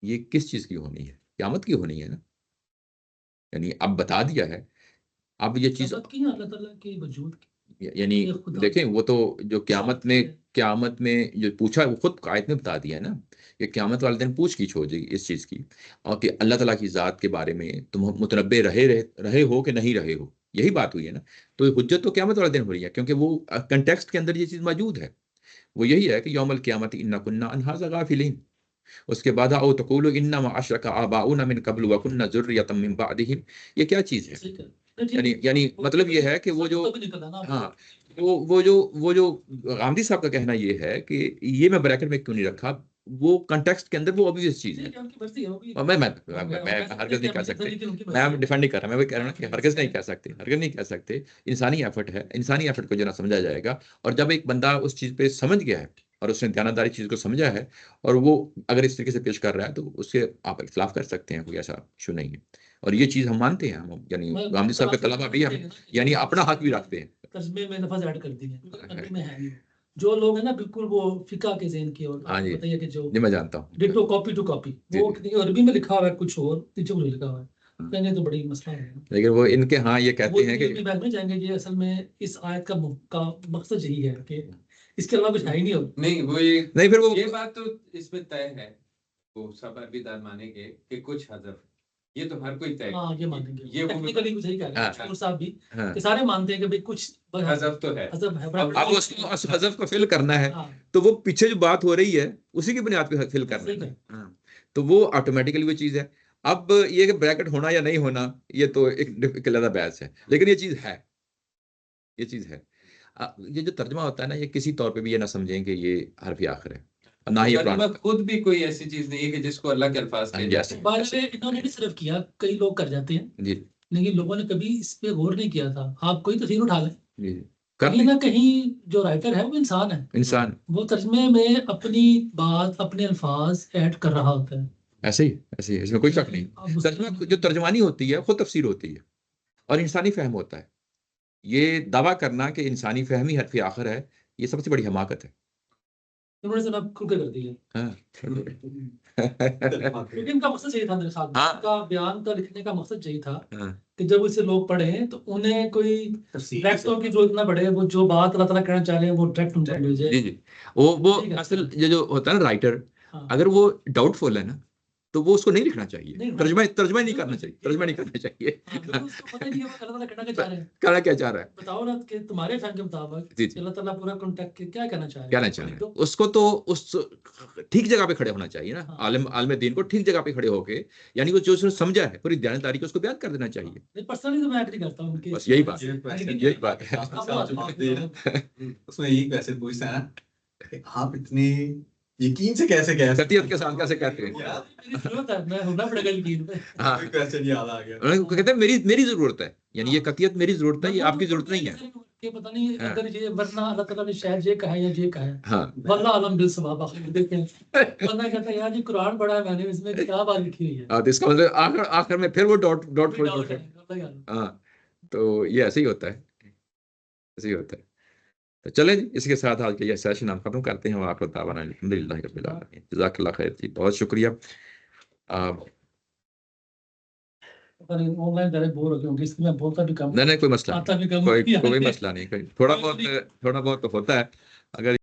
S1: ये किस चीज़ की होनी है? क़यामत की होनी है ना। यानी अब बता दिया है, अब ये चीज़
S5: शपथ की है अल्लाह ताला के वजूद की,
S1: यानी
S5: ये खुदा
S1: देखें, वो तो जो
S5: है।
S1: क़यामत में जो पूछा है वो खुद आयत में बता दिया है ना, कि क़यामत वाले दिन पूछ-गिछ हो जाएगी इस चीज़ की, और कि अल्लाह ताला की ज़ात के बारे में तुम मुतनब्बे रहे हो कि नहीं रहे हो, यही बात हुई है ना। तो हुज्जत तो क़यामत वाले दिन हो रही है, क्योंकि वो कॉन्टेक्स्ट के अंदर ये चीज़ मौजूद है। वो यही है कि यौमल क़ियामति इन्ना कुन्ना अन हाज़ा गाफ़िलीन। उसके बाद औ तक़ूलू इन्नमा अशरका आबाउना मिन क़ब्ल व कुन्ना ज़ुर्रियतम मिन बअदिहिम। ये क्या चीज़ है?
S5: ठीक है। नहीं, ठीक
S1: यानी मतलब ये है कि वो जो
S5: तो भी निकला ना
S1: हाँ, वो जो गांधी साहब का कहना ये है कि ये मैं ब्रैकेट में क्यों नहीं रखा, वो कॉन्टेक्स्ट के अंदर वो ऑब्वियस चीज़ है।
S5: ठीक है, उनकी मर्जी है, वो भी
S1: और मैं हरगिज़ नहीं कह सकते। मैं डिफेंड नहीं कर रहा, मैं वही कह रहा हूँ ना कि हरगिज़ नहीं कह सकते। इंसानी एफर्ट है, इंसानी एफर्ट को जो ना समझा जाएगा, और जब एक बंदा उस चीज़ पे समझ गया है और उसने दयानतदारी चीज़ को समझा है, और वो अगर इस तरीके से पेश कर रहा है, तो उससे आप इख्तिलाफ कर सकते हैं, कोई ऐसा इश्यू नहीं है। और ये चीज़ हम मानते हैं, हम यानी गांधी साहब के तलबा भी हम यानी अपना हक भी रखते हैं।
S5: तर्जमे में लफ्ज़ ऐड कर दिए, अरबी में है नहीं। जो लोग हैं ना बिल्कुल वो फिका के ज़हन की, और
S1: हाँ
S5: आपको
S1: जी,
S5: बताइए कि जो
S1: जी मैं जानता हूँ।
S5: डिट्टो कॉपी टू कॉपी,
S1: जी,
S5: वो
S1: जी।
S5: कितनी अरबी में लिखा हुआ है कुछ और, नीचे कुछ लिखा हुआ है। कहेंगे तो बड़ी मसला है।
S1: लेकिन वो इनके हाँ ये
S5: वो
S1: कहते हैं कि
S5: बैग में जाएंगे ये असल में इस आयत का मकसद यही है कि इसके अलावा कुछ है ही नहीं अब।
S2: नहीं वो ये
S1: नहीं फिर वो
S2: ये बात तो इसमें तय है, वो सब अरबीदार मानेंगे कि कुछ हज़फ, ये तो हर कोई तय
S5: हाँ ये मानेंगे,
S2: ये वो
S5: टेक्निकली कुछ सही कह रहे हैं
S1: हाँ।
S5: शूर साहब भी
S1: हाँ
S5: कि सारे मानते हैं कि भाई कुछ
S2: हज़फ तो है।
S5: हज़फ है,
S1: अब उसको उस हज़फ को फिल करना है
S5: हाँ,
S1: तो वो पीछे जो बात हो रही है उसी की बुनियाद पे फिल करना
S5: सही
S1: है।
S5: है।
S1: हाँ, तो वो ऑटोमेटिकली वो चीज़ है। अब ये कि ब्रैकेट होना या नहीं होना ये तो एक अलग बहस है, लेकिन ये चीज़ है, ये चीज़ है। ये जो तर्जमा होता है ना ये किसी तौर पे भी ये ना समझें कि ये हरफ आखिर है, और ना ही
S2: तर्जुमा खुद भी कोई ऐसी चीज नहीं है कि जिसको अल्लाह के अल्फाज कहे जा
S1: Yes.
S2: सकें।
S5: बाद में इन्होंने भी सिर्फ किया, कई लोग कर जाते हैं
S1: जी
S5: लेकिन लोगों ने कभी इस पे गौर नहीं किया था। आप कोई तफसीर उठा लें,
S1: जी
S5: कहीं ना कहीं जो राइटर है वो इंसान है,
S1: इंसान
S5: वो तर्जमे में अपनी बात अपने अल्फाज ऐड कर रहा होता है।
S1: ऐसे ही इसमें कोई शक नहीं।
S5: अब
S1: तर्जमा जो तर्जमानी होती है खुद तफसीर होती है और इंसानी फहम होता है। ये दावा करना कि इंसानी फहम ही हरफ आखिर है ये सबसे बड़ी हमाकत है।
S5: उन्होंने जनाब खुल के कर दिया,
S1: हाँ।
S5: क्योंकि इनका मकसद यही था मेरे साथ,
S1: हाँ।
S5: इनका बयान का लिखने का मकसद यही था
S1: हाँ।
S5: कि जब इसे लोग पढ़ें तो उन्हें कोई
S4: तफसीर
S5: डायरेक्टों की जरूरत ना पड़े, वो जो बात अल्लाह ताला कहना चाह रहे हैं वो डायरेक्ट उनको मिल जाए।
S1: जी जी वो
S5: ठीक है।
S1: असल जो होता है ना राइटर,
S5: हाँ।
S1: अगर वो डाउटफुल है ना तो वो उसको नहीं लिखना चाहिए,
S5: नहीं,
S1: तर्जमा नहीं
S5: बिल्कुल,
S1: करना चाहिए, तर्जमा नहीं करना चाहिए।
S5: हाँ, बिल्कुल उसको पता ही नहीं है वो अल्लाह ताला कहना क्या चाह रहे हैं।
S1: कहना क्या चाह रहा है,
S5: बताओ ना कि तुम्हारे फहम के मुताबिक
S1: जी जी
S5: अल्लाह ताला पूरा कॉन्टेक्ट क्या कहना चाह रहे हैं,
S1: कहना चाह रहे
S5: लिख दो।
S1: हैं। उसको तो उस ठीक जगह पे खड़े होना चाहिए ना,
S5: हाँ।
S1: आलिम दीन को ठीक जगह पे खड़े होके, यानी वो जो उसने समझा है पूरी दयानदारी को उसको बयान कर देना चाहिए।
S5: नहीं, पर्सनली तो मैं एग्री करता हूँ उनकी
S1: बस यही बात
S5: से,
S1: है,
S5: लेकिन
S1: यही बात है।
S4: उसमें यही क्वेश्चन पूछता है ना कि आप इतने यकीन से कैसे कह सकते
S1: कतियत के साथ कैसे कहते हैं।
S4: यार,
S5: मेरी जरूरत है, मैं होना पड़ेगा यकीन पे।
S1: हाँ
S4: कोई क्वेश्चन याद आ गया।
S1: उन्होंने कहते हैं मेरी जरूरत है, यानी ये कतियत मेरी जरूरत है, ये
S5: मतलब
S1: आपकी जरूरत नहीं है।
S5: कि पता नहीं
S1: हाँ।
S5: अगर ये वरना अल्लाह ताला ने शायद ये कहा है या ये कहा है,
S1: हाँ
S5: वल्लाह आलम बिल सवाब। आखिर देखें बंदा कहता है यार ये कुरान पढ़ा है मैंने, इसमें क्या बात लिखी हुई है,
S1: तो इसका मतलब आखिर में फिर वो डॉट
S5: कोई डाउट है, अल्लाह ही आलम।
S1: हाँ तो ये ऐसे ही होता है, ऐसे ही होता है। तो चलें जी, इसके साथ आज का ये सेशन हम खत्म करते हैं। आपको दावाना अल्हम्दुलिल्लाह रब्बिल आलमीन, जज़ाकल्लाह खैर जी, बहुत शुक्रिया।
S5: पता नहीं ऑनलाइन ज़्यादा बोर हो गया हूँ, इसलिए मैं बोलता भी कम,
S1: नहीं कोई मसला
S5: आता भी कम,
S1: कोई मसला नहीं, कोई थोड़ा बहुत तो होता है। अगर